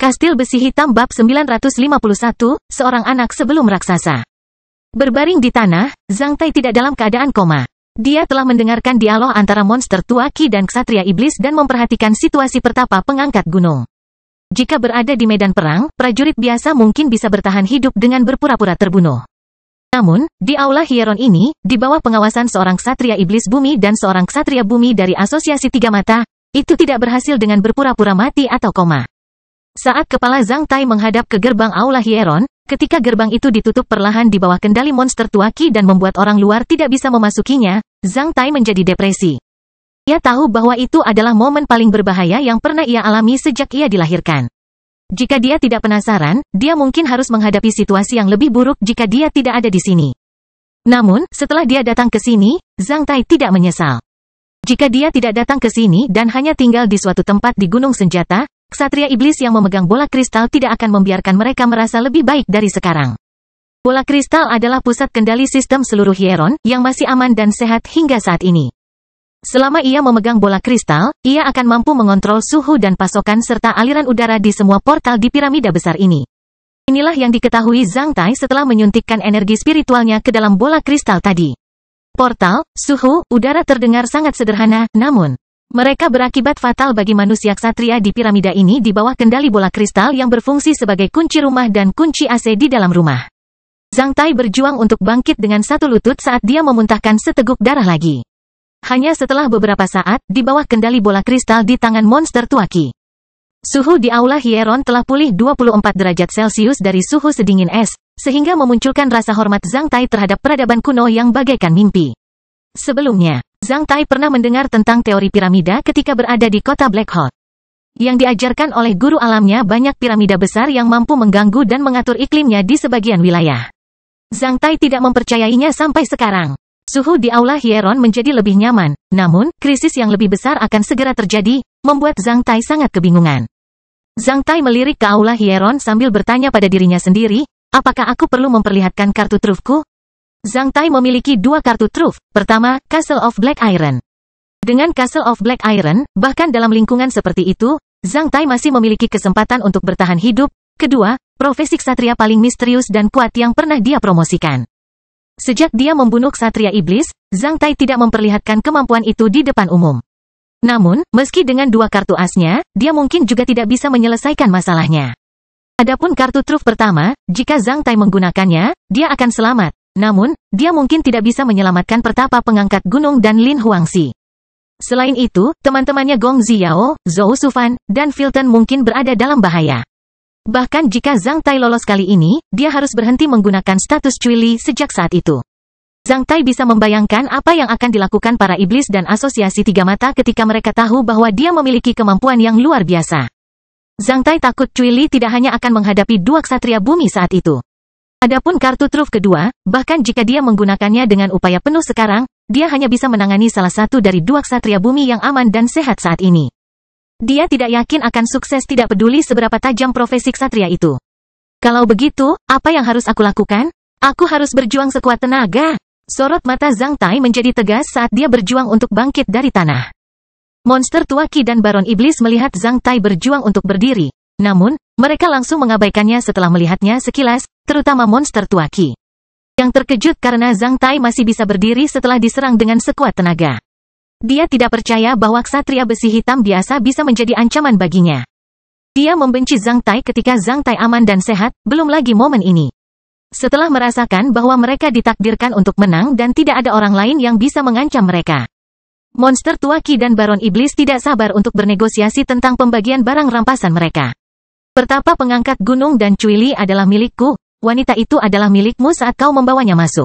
Kastil Besi Hitam Bab 951, Seorang Anak Sebelum Raksasa. Berbaring di tanah, Zhang Tai tidak dalam keadaan koma. Dia telah mendengarkan dialog antara monster tua Qi dan ksatria iblis dan memperhatikan situasi pertapa pengangkat gunung. Jika berada di medan perang, prajurit biasa mungkin bisa bertahan hidup dengan berpura-pura terbunuh. Namun, di Aula Hieron ini, di bawah pengawasan seorang ksatria iblis bumi dan seorang ksatria bumi dari Asosiasi Tiga Mata, itu tidak berhasil dengan berpura-pura mati atau koma. Saat kepala Zhang Tai menghadap ke gerbang Aula Hieron, ketika gerbang itu ditutup perlahan di bawah kendali monster tua Qi dan membuat orang luar tidak bisa memasukinya, Zhang Tai menjadi depresi. Ia tahu bahwa itu adalah momen paling berbahaya yang pernah ia alami sejak ia dilahirkan. Jika dia tidak penasaran, dia mungkin harus menghadapi situasi yang lebih buruk jika dia tidak ada di sini. Namun, setelah dia datang ke sini, Zhang Tai tidak menyesal. Jika dia tidak datang ke sini dan hanya tinggal di suatu tempat di Gunung Senjata, ksatria iblis yang memegang bola kristal tidak akan membiarkan mereka merasa lebih baik dari sekarang. Bola kristal adalah pusat kendali sistem seluruh Hieron, yang masih aman dan sehat hingga saat ini. Selama ia memegang bola kristal, ia akan mampu mengontrol suhu dan pasokan serta aliran udara di semua portal di piramida besar ini. Inilah yang diketahui Zhang Tai setelah menyuntikkan energi spiritualnya ke dalam bola kristal tadi. Portal, suhu, udara terdengar sangat sederhana, namun mereka berakibat fatal bagi manusia ksatria di piramida ini di bawah kendali bola kristal yang berfungsi sebagai kunci rumah dan kunci AC di dalam rumah. Zhang Tai berjuang untuk bangkit dengan satu lutut saat dia memuntahkan seteguk darah lagi. Hanya setelah beberapa saat, di bawah kendali bola kristal di tangan monster tua Qi. Suhu di Aula Hieron telah pulih 24 derajat Celcius dari suhu sedingin es, sehingga memunculkan rasa hormat Zhang Tai terhadap peradaban kuno yang bagaikan mimpi. Sebelumnya, Zhang Tai pernah mendengar tentang teori piramida ketika berada di kota Black Hot. Yang diajarkan oleh guru alamnya banyak piramida besar yang mampu mengganggu dan mengatur iklimnya di sebagian wilayah. Zhang Tai tidak mempercayainya sampai sekarang. Suhu di Aula Hieron menjadi lebih nyaman, namun, krisis yang lebih besar akan segera terjadi, membuat Zhang Tai sangat kebingungan. Zhang Tai melirik ke Aula Hieron sambil bertanya pada dirinya sendiri, apakah aku perlu memperlihatkan kartu trufku? Zhang Tai memiliki dua kartu truf. Pertama, Castle of Black Iron. Dengan Castle of Black Iron, bahkan dalam lingkungan seperti itu, Zhang Tai masih memiliki kesempatan untuk bertahan hidup. Kedua, profesi ksatria paling misterius dan kuat yang pernah dia promosikan. Sejak dia membunuh ksatria iblis, Zhang Tai tidak memperlihatkan kemampuan itu di depan umum. Namun, meski dengan dua kartu asnya, dia mungkin juga tidak bisa menyelesaikan masalahnya. Adapun kartu truf pertama, jika Zhang Tai menggunakannya, dia akan selamat. Namun, dia mungkin tidak bisa menyelamatkan pertapa pengangkat gunung dan Lin Huangxi. Selain itu, teman-temannya Gong Ziyao, Zhou Sufan, dan Filton mungkin berada dalam bahaya. Bahkan jika Zhang Tai lolos kali ini, dia harus berhenti menggunakan status Cuili sejak saat itu. Zhang Tai bisa membayangkan apa yang akan dilakukan para iblis dan Asosiasi Tiga Mata ketika mereka tahu bahwa dia memiliki kemampuan yang luar biasa. Zhang Tai takut Cuili tidak hanya akan menghadapi dua ksatria bumi saat itu. Adapun kartu truf kedua, bahkan jika dia menggunakannya dengan upaya penuh sekarang, dia hanya bisa menangani salah satu dari dua ksatria bumi yang aman dan sehat saat ini. Dia tidak yakin akan sukses tidak peduli seberapa tajam profesi ksatria itu. Kalau begitu, apa yang harus aku lakukan? Aku harus berjuang sekuat tenaga. Sorot mata Zhang Tai menjadi tegas saat dia berjuang untuk bangkit dari tanah. Monster tua Qi dan Baron Iblis melihat Zhang Tai berjuang untuk berdiri. Namun, mereka langsung mengabaikannya setelah melihatnya sekilas, terutama monster tua Qi. Yang terkejut karena Zhang Tai masih bisa berdiri setelah diserang dengan sekuat tenaga. Dia tidak percaya bahwa ksatria besi hitam biasa bisa menjadi ancaman baginya. Dia membenci Zhang Tai ketika Zhang Tai aman dan sehat, belum lagi momen ini. Setelah merasakan bahwa mereka ditakdirkan untuk menang dan tidak ada orang lain yang bisa mengancam mereka. Monster tua Qi dan Baron Iblis tidak sabar untuk bernegosiasi tentang pembagian barang rampasan mereka. Pertapa pengangkat gunung dan Cuili adalah milikku, wanita itu adalah milikmu saat kau membawanya masuk.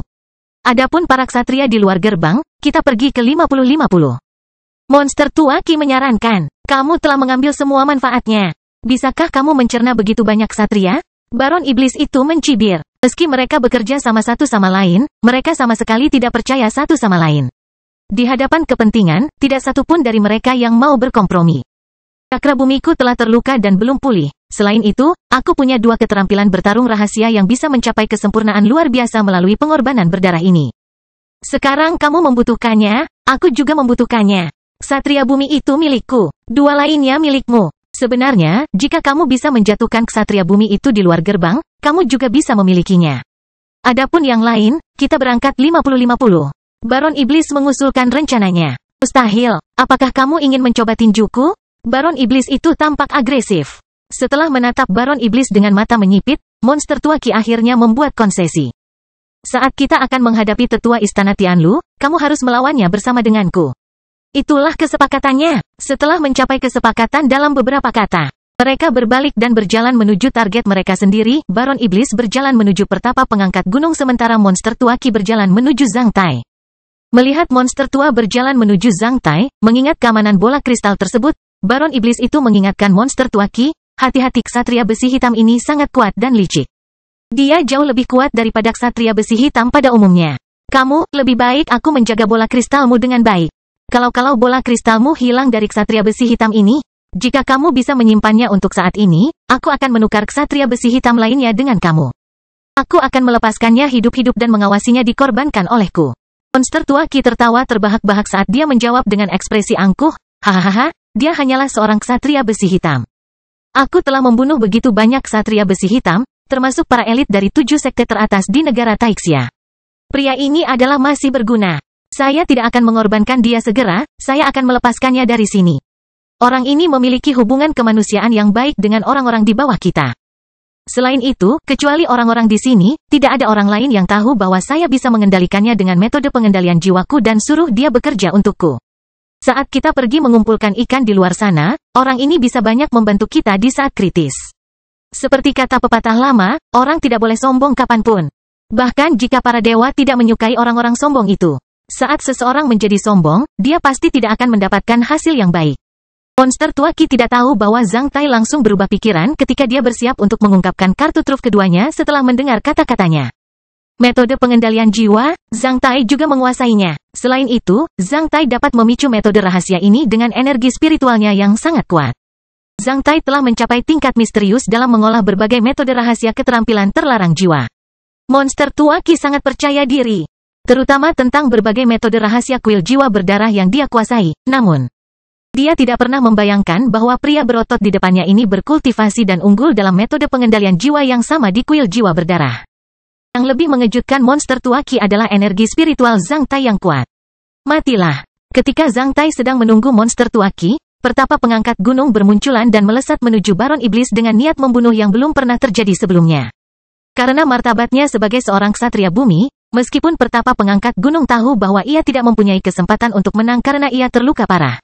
Adapun para ksatria di luar gerbang, kita pergi ke 50-50. Monster tua Qi menyarankan, kamu telah mengambil semua manfaatnya. Bisakah kamu mencerna begitu banyak ksatria? Baron Iblis itu mencibir. Meski mereka bekerja sama satu sama lain, mereka sama sekali tidak percaya satu sama lain. Di hadapan kepentingan, tidak satu pun dari mereka yang mau berkompromi. Cakra bumiku telah terluka dan belum pulih. Selain itu, aku punya dua keterampilan bertarung rahasia yang bisa mencapai kesempurnaan luar biasa melalui pengorbanan berdarah ini. Sekarang kamu membutuhkannya, aku juga membutuhkannya. Ksatria bumi itu milikku, dua lainnya milikmu. Sebenarnya, jika kamu bisa menjatuhkan ksatria bumi itu di luar gerbang, kamu juga bisa memilikinya. Adapun yang lain, kita berangkat 50-50. Baron Iblis mengusulkan rencananya. Mustahil, apakah kamu ingin mencoba tinjuku? Baron Iblis itu tampak agresif. Setelah menatap Baron Iblis dengan mata menyipit, monster tua Qi akhirnya membuat konsesi. Saat kita akan menghadapi tetua istana Tianlu, kamu harus melawannya bersama denganku. Itulah kesepakatannya. Setelah mencapai kesepakatan dalam beberapa kata, mereka berbalik dan berjalan menuju target mereka sendiri. Baron Iblis berjalan menuju pertapa pengangkat gunung sementara monster tua Qi berjalan menuju Zhang Tai. Melihat monster tua berjalan menuju Zhang Tai, mengingat keamanan bola kristal tersebut, Baron Iblis itu mengingatkan monster tua Qi, hati-hati ksatria besi hitam ini sangat kuat dan licik. Dia jauh lebih kuat daripada ksatria besi hitam pada umumnya. Kamu, lebih baik aku menjaga bola kristalmu dengan baik. Kalau bola kristalmu hilang dari ksatria besi hitam ini, jika kamu bisa menyimpannya untuk saat ini, aku akan menukar ksatria besi hitam lainnya dengan kamu. Aku akan melepaskannya hidup-hidup dan mengawasinya dikorbankan olehku. Monster tua Qi tertawa terbahak-bahak saat dia menjawab dengan ekspresi angkuh, hahaha, dia hanyalah seorang ksatria besi hitam. Aku telah membunuh begitu banyak ksatria besi hitam, termasuk para elit dari 7 sekte teratas di negara Taixia. Pria ini adalah masih berguna. Saya tidak akan mengorbankan dia segera, saya akan melepaskannya dari sini. Orang ini memiliki hubungan kemanusiaan yang baik dengan orang-orang di bawah kita. Selain itu, kecuali orang-orang di sini, tidak ada orang lain yang tahu bahwa saya bisa mengendalikannya dengan metode pengendalian jiwaku dan suruh dia bekerja untukku. Saat kita pergi mengumpulkan ikan di luar sana, orang ini bisa banyak membantu kita di saat kritis. Seperti kata pepatah lama, orang tidak boleh sombong kapanpun. Bahkan jika para dewa tidak menyukai orang-orang sombong itu. Saat seseorang menjadi sombong, dia pasti tidak akan mendapatkan hasil yang baik. Monster tua Qi tidak tahu bahwa Zhang Tai langsung berubah pikiran ketika dia bersiap untuk mengungkapkan kartu truf keduanya setelah mendengar kata-katanya. Metode pengendalian jiwa, Zhang Tai juga menguasainya. Selain itu, Zhang Tai dapat memicu metode rahasia ini dengan energi spiritualnya yang sangat kuat. Zhang Tai telah mencapai tingkat misterius dalam mengolah berbagai metode rahasia keterampilan terlarang jiwa. Monster tua Qi sangat percaya diri, terutama tentang berbagai metode rahasia kuil jiwa berdarah yang dia kuasai. Namun, dia tidak pernah membayangkan bahwa pria berotot di depannya ini berkultivasi dan unggul dalam metode pengendalian jiwa yang sama di kuil jiwa berdarah. Yang lebih mengejutkan monster tua Qi adalah energi spiritual Zhang Tai yang kuat. Matilah. Ketika Zhang Tai sedang menunggu monster tua Qi, pertapa pengangkat gunung bermunculan dan melesat menuju Baron Iblis dengan niat membunuh yang belum pernah terjadi sebelumnya. Karena martabatnya sebagai seorang ksatria bumi, meskipun pertapa pengangkat gunung tahu bahwa ia tidak mempunyai kesempatan untuk menang karena ia terluka parah.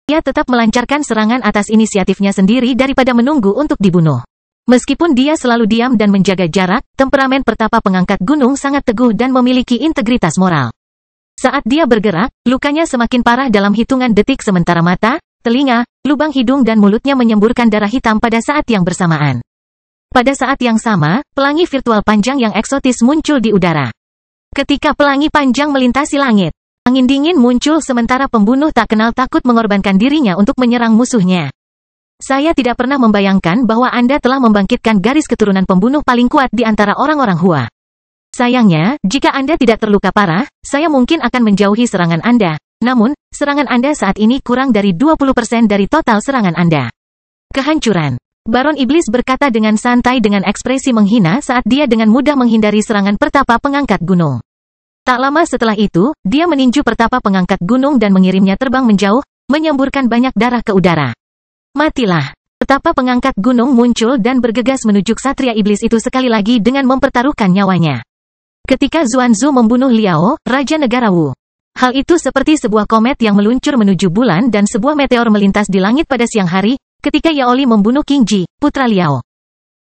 Ia tetap melancarkan serangan atas inisiatifnya sendiri daripada menunggu untuk dibunuh. Meskipun dia selalu diam dan menjaga jarak, temperamen pertapa pengangkat gunung sangat teguh dan memiliki integritas moral. Saat dia bergerak, lukanya semakin parah dalam hitungan detik sementara mata, telinga, lubang hidung dan mulutnya menyemburkan darah hitam pada saat yang bersamaan. Pada saat yang sama, pelangi virtual panjang yang eksotis muncul di udara. Ketika pelangi panjang melintasi langit, angin dingin muncul sementara pembunuh tak kenal takut mengorbankan dirinya untuk menyerang musuhnya. Saya tidak pernah membayangkan bahwa Anda telah membangkitkan garis keturunan pembunuh paling kuat di antara orang-orang Hua. Sayangnya, jika Anda tidak terluka parah, saya mungkin akan menjauhi serangan Anda. Namun, serangan Anda saat ini kurang dari 20% dari total serangan Anda. Kehancuran. Baron Iblis berkata dengan santai dengan ekspresi menghina saat dia dengan mudah menghindari serangan pertapa pengangkat gunung. Tak lama setelah itu, dia meninju pertapa pengangkat gunung dan mengirimnya terbang menjauh, menyemburkan banyak darah ke udara. Matilah. Pertapa pengangkat gunung muncul dan bergegas menuju ksatria iblis itu sekali lagi dengan mempertaruhkan nyawanya. Ketika Zuanzu membunuh Liao, Raja Negara Wu. Hal itu seperti sebuah komet yang meluncur menuju bulan dan sebuah meteor melintas di langit pada siang hari, ketika Yaoli membunuh King Ji, putra Liao.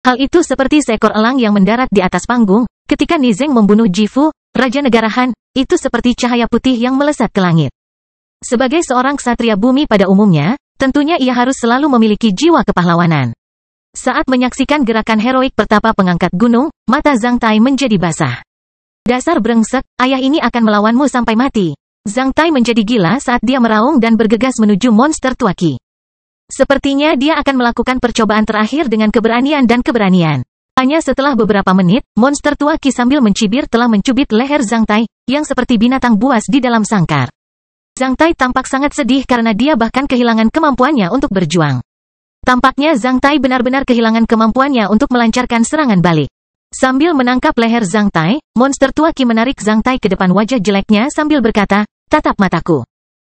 Hal itu seperti seekor elang yang mendarat di atas panggung, ketika Nizeng membunuh Jifu, Raja Negara Han, itu seperti cahaya putih yang melesat ke langit. Sebagai seorang ksatria bumi pada umumnya, tentunya ia harus selalu memiliki jiwa kepahlawanan. Saat menyaksikan gerakan heroik pertapa pengangkat gunung, mata Zhang Tai menjadi basah. Dasar brengsek, ayah ini akan melawanmu sampai mati. Zhang Tai menjadi gila saat dia meraung dan bergegas menuju monster tua Qi. Sepertinya dia akan melakukan percobaan terakhir dengan keberanian dan keberanian. Hanya setelah beberapa menit, monster tua Qi sambil mencibir telah mencubit leher Zhang Tai, yang seperti binatang buas di dalam sangkar. Zhang Tai tampak sangat sedih karena dia bahkan kehilangan kemampuannya untuk berjuang. Tampaknya Zhang Tai benar-benar kehilangan kemampuannya untuk melancarkan serangan balik. Sambil menangkap leher Zhang Tai, monster tua Qi menarik Zhang Tai ke depan wajah jeleknya sambil berkata, "Tatap mataku."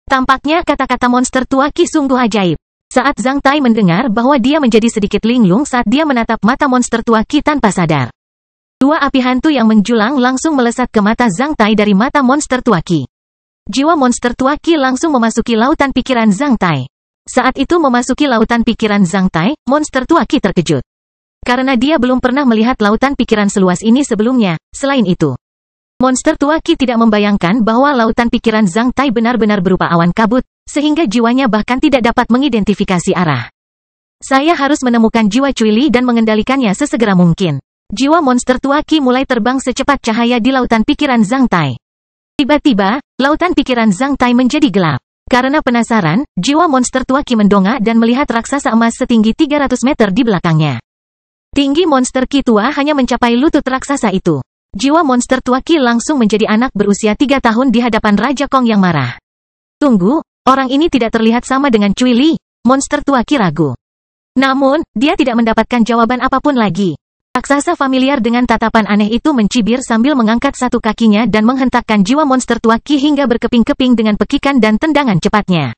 Tampaknya kata-kata monster tua Qi sungguh ajaib. Saat Zhang Tai mendengar bahwa dia menjadi sedikit linglung saat dia menatap mata monster tua Qi tanpa sadar. Dua api hantu yang menjulang langsung melesat ke mata Zhang Tai dari mata monster tua Qi. Jiwa monster tua Qi langsung memasuki lautan pikiran Zhang Tai. Saat itu memasuki lautan pikiran Zhang Tai, monster tua Qi terkejut. Karena dia belum pernah melihat lautan pikiran seluas ini sebelumnya. Selain itu, monster tua Qi tidak membayangkan bahwa lautan pikiran Zhang Tai benar-benar berupa awan kabut, sehingga jiwanya bahkan tidak dapat mengidentifikasi arah. Saya harus menemukan jiwa Cui Li dan mengendalikannya sesegera mungkin. Jiwa monster tua Qi mulai terbang secepat cahaya di lautan pikiran Zhang Tai. Tiba-tiba, lautan pikiran Zhang Tai menjadi gelap. Karena penasaran, jiwa monster tua Qi mendongak dan melihat raksasa emas setinggi 300 meter di belakangnya. Tinggi monster Qi tua hanya mencapai lutut raksasa itu. Jiwa monster tua Qi langsung menjadi anak berusia 3 tahun di hadapan Raja Kong yang marah. Tunggu, orang ini tidak terlihat sama dengan Cui Li. Monster tua Qi ragu. Namun, dia tidak mendapatkan jawaban apapun lagi. Raksasa familiar dengan tatapan aneh itu mencibir sambil mengangkat satu kakinya dan menghentakkan jiwa monster tua Qi hingga berkeping-keping dengan pekikan dan tendangan cepatnya.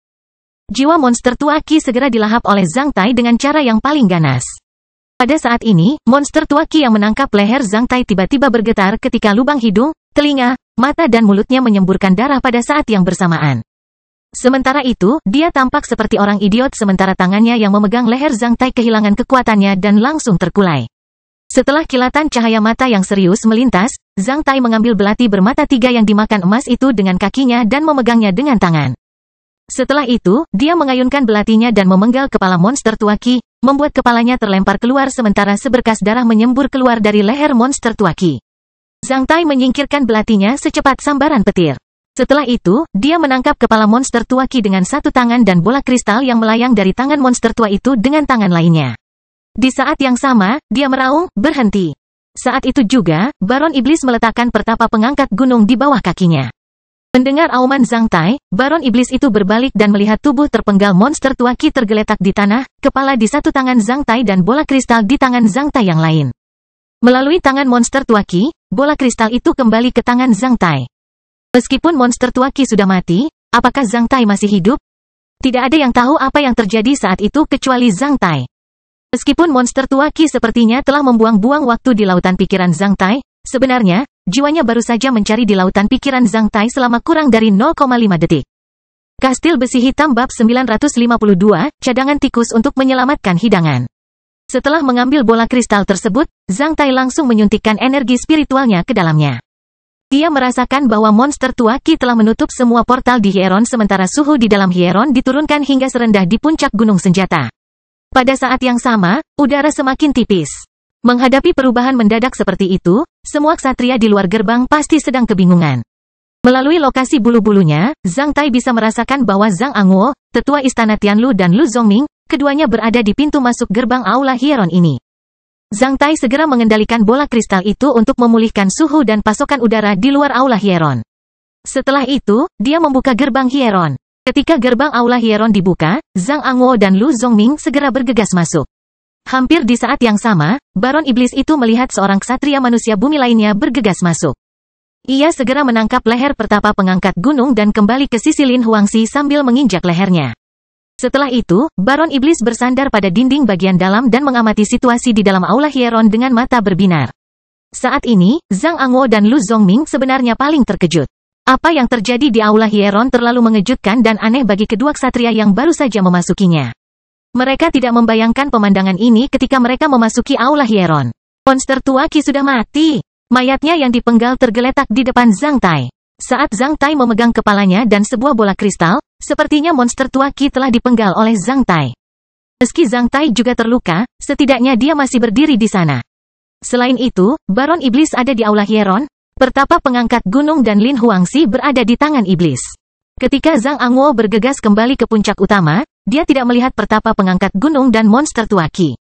Jiwa monster tua Qi segera dilahap oleh Zhang Tai dengan cara yang paling ganas. Pada saat ini, monster tua Qi yang menangkap leher Zhang Tai tiba-tiba bergetar ketika lubang hidung, telinga, mata dan mulutnya menyemburkan darah pada saat yang bersamaan. Sementara itu, dia tampak seperti orang idiot sementara tangannya yang memegang leher Zhang Tai kehilangan kekuatannya dan langsung terkulai. Setelah kilatan cahaya mata yang serius melintas, Zhang Tai mengambil belati bermata 3 yang dimakan emas itu dengan kakinya dan memegangnya dengan tangan. Setelah itu, dia mengayunkan belatinya dan memenggal kepala monster tua Qi, membuat kepalanya terlempar keluar sementara seberkas darah menyembur keluar dari leher monster tua Qi. Zhang Tai menyingkirkan belatinya secepat sambaran petir. Setelah itu, dia menangkap kepala monster tua Qi dengan satu tangan dan bola kristal yang melayang dari tangan monster tua itu dengan tangan lainnya. Di saat yang sama, dia meraung, "Berhenti." Saat itu juga, Baron Iblis meletakkan pertapa pengangkat gunung di bawah kakinya. Mendengar auman Zhang Tai, Baron Iblis itu berbalik dan melihat tubuh terpenggal monster tua Qi tergeletak di tanah, kepala di satu tangan Zhang Tai dan bola kristal di tangan Zhang Tai yang lain. Melalui tangan monster tua Qi, bola kristal itu kembali ke tangan Zhang Tai. Meskipun monster tua Qi sudah mati, apakah Zhang Tai masih hidup? Tidak ada yang tahu apa yang terjadi saat itu kecuali Zhang Tai. Meskipun monster tua Qi sepertinya telah membuang-buang waktu di lautan pikiran Zhang Tai, sebenarnya, jiwanya baru saja mencari di lautan pikiran Zhang Tai selama kurang dari 0,5 detik. Kastil Besi Hitam Bab 952, Cadangan Tikus untuk Menyelamatkan Hidangan. Setelah mengambil bola kristal tersebut, Zhang Tai langsung menyuntikkan energi spiritualnya ke dalamnya. Dia merasakan bahwa monster tua Qi telah menutup semua portal di Hieron sementara suhu di dalam Hieron diturunkan hingga serendah di puncak gunung senjata. Pada saat yang sama, udara semakin tipis. Menghadapi perubahan mendadak seperti itu, semua ksatria di luar gerbang pasti sedang kebingungan. Melalui lokasi bulu-bulunya, Zhang Tai bisa merasakan bahwa Zhang Anguo, tetua istana Tianlu dan Lu Zongming, keduanya berada di pintu masuk gerbang aula Hieron ini. Zhang Tai segera mengendalikan bola kristal itu untuk memulihkan suhu dan pasokan udara di luar aula Hieron. Setelah itu, dia membuka gerbang Hieron. Ketika gerbang aula Hieron dibuka, Zhang Anguo dan Lu Zongming segera bergegas masuk. Hampir di saat yang sama, Baron Iblis itu melihat seorang ksatria manusia bumi lainnya bergegas masuk. Ia segera menangkap leher pertapa pengangkat gunung dan kembali ke sisi Lin Huangxi sambil menginjak lehernya. Setelah itu, Baron Iblis bersandar pada dinding bagian dalam dan mengamati situasi di dalam aula Hieron dengan mata berbinar. Saat ini, Zhang Anguo dan Lu Zongming sebenarnya paling terkejut. Apa yang terjadi di aula Hieron terlalu mengejutkan dan aneh bagi kedua ksatria yang baru saja memasukinya. Mereka tidak membayangkan pemandangan ini ketika mereka memasuki aula Hieron. Monster tua Qi sudah mati. Mayatnya yang dipenggal tergeletak di depan Zhang Tai. Saat Zhang Tai memegang kepalanya dan sebuah bola kristal, sepertinya monster tua Qi telah dipenggal oleh Zhang Tai. Meski Zhang Tai juga terluka, setidaknya dia masih berdiri di sana. Selain itu, Baron Iblis ada di aula Hieron. Pertapa pengangkat gunung dan Lin Huangxi berada di tangan iblis. Ketika Zhang Anguo bergegas kembali ke puncak utama, dia tidak melihat pertapa pengangkat gunung dan monster tua Qi.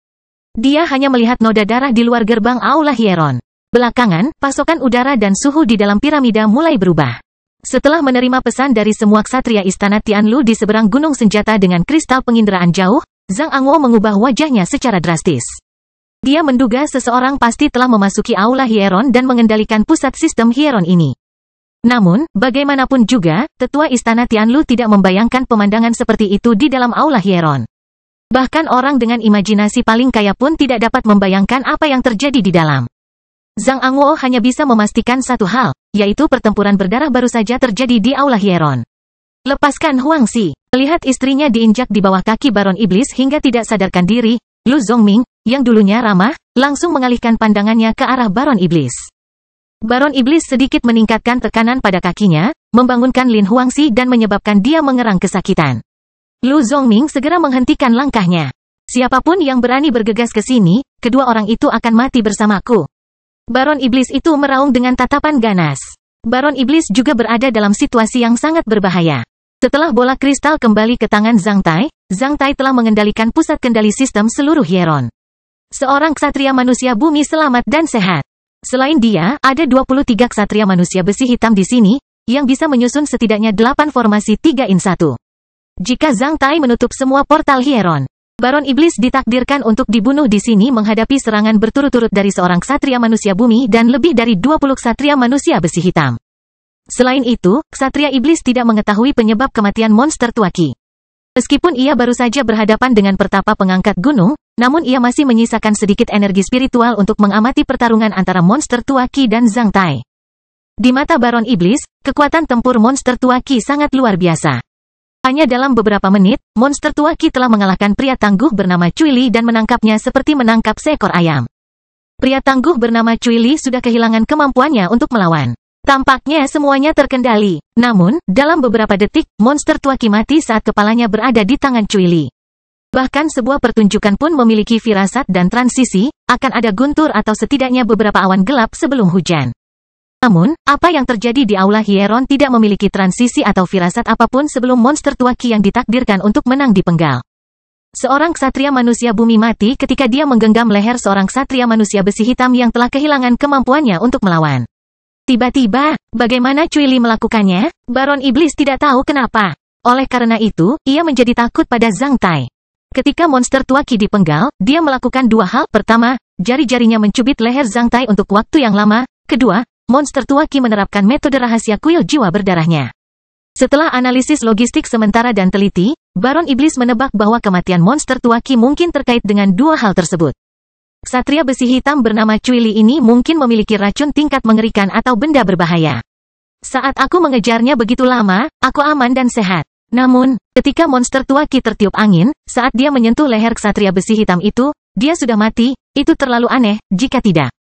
Dia hanya melihat noda darah di luar gerbang aula Hieron. Belakangan, pasokan udara dan suhu di dalam piramida mulai berubah. Setelah menerima pesan dari semua ksatria istana Tianlu di seberang gunung senjata dengan kristal penginderaan jauh, Zhang Angwo mengubah wajahnya secara drastis. Dia menduga seseorang pasti telah memasuki Aula Hieron dan mengendalikan pusat sistem Hieron ini. Namun, bagaimanapun juga, tetua Istana Tianlu tidak membayangkan pemandangan seperti itu di dalam Aula Hieron. Bahkan orang dengan imajinasi paling kaya pun tidak dapat membayangkan apa yang terjadi di dalam. Zhang Angwo hanya bisa memastikan satu hal, yaitu pertempuran berdarah baru saja terjadi di Aula Hieron. Lepaskan Huangxi. Melihat istrinya diinjak di bawah kaki Baron Iblis hingga tidak sadarkan diri, Lu Zongming, yang dulunya ramah, langsung mengalihkan pandangannya ke arah Baron Iblis. Baron Iblis sedikit meningkatkan tekanan pada kakinya, membangunkan Lin Huangxi dan menyebabkan dia mengerang kesakitan. Lu Zongming segera menghentikan langkahnya. Siapapun yang berani bergegas ke sini, kedua orang itu akan mati bersamaku. Baron Iblis itu meraung dengan tatapan ganas. Baron Iblis juga berada dalam situasi yang sangat berbahaya. Setelah bola kristal kembali ke tangan Zhang Tai telah mengendalikan pusat kendali sistem seluruh Hieron. Seorang ksatria manusia bumi selamat dan sehat. Selain dia, ada 23 ksatria manusia besi hitam di sini, yang bisa menyusun setidaknya 8 formasi 3-in-1. Jika Zhang Tai menutup semua portal Hieron, Baron Iblis ditakdirkan untuk dibunuh di sini menghadapi serangan berturut-turut dari seorang ksatria manusia bumi dan lebih dari 20 ksatria manusia besi hitam. Selain itu, ksatria iblis tidak mengetahui penyebab kematian monster tua Qi. Meskipun ia baru saja berhadapan dengan pertapa pengangkat gunung, namun ia masih menyisakan sedikit energi spiritual untuk mengamati pertarungan antara monster tua Qi dan Zhang Tai. Di mata Baron Iblis, kekuatan tempur monster tua Qi sangat luar biasa. Hanya dalam beberapa menit, monster tua Qi telah mengalahkan pria tangguh bernama Cui Li dan menangkapnya seperti menangkap seekor ayam. Pria tangguh bernama Cui Li sudah kehilangan kemampuannya untuk melawan. Tampaknya semuanya terkendali. Namun, dalam beberapa detik, monster tua Qi mati saat kepalanya berada di tangan Cui Li. Bahkan sebuah pertunjukan pun memiliki firasat dan transisi, akan ada guntur atau setidaknya beberapa awan gelap sebelum hujan. Namun, apa yang terjadi di Aula Hieron tidak memiliki transisi atau firasat apapun sebelum monster tua Qi yang ditakdirkan untuk menang dipenggal. Seorang ksatria manusia bumi mati ketika dia menggenggam leher seorang ksatria manusia besi hitam yang telah kehilangan kemampuannya untuk melawan. Tiba-tiba, bagaimana Cui Li melakukannya? Baron Iblis tidak tahu kenapa. Oleh karena itu, ia menjadi takut pada Zhang Tai. Ketika monster tua Qi dipenggal, dia melakukan dua hal. Pertama, jari-jarinya mencubit leher Zhang Tai untuk waktu yang lama. Kedua, monster tua Qi menerapkan metode rahasia kuil jiwa berdarahnya. Setelah analisis logistik sementara dan teliti, Baron Iblis menebak bahwa kematian monster tua Qi mungkin terkait dengan dua hal tersebut. Ksatria besi hitam bernama Cui Li ini mungkin memiliki racun tingkat mengerikan atau benda berbahaya. Saat aku mengejarnya begitu lama, aku aman dan sehat. Namun, ketika monster tua Qi tertiup angin, saat dia menyentuh leher ksatria besi hitam itu, dia sudah mati. Itu terlalu aneh, jika tidak.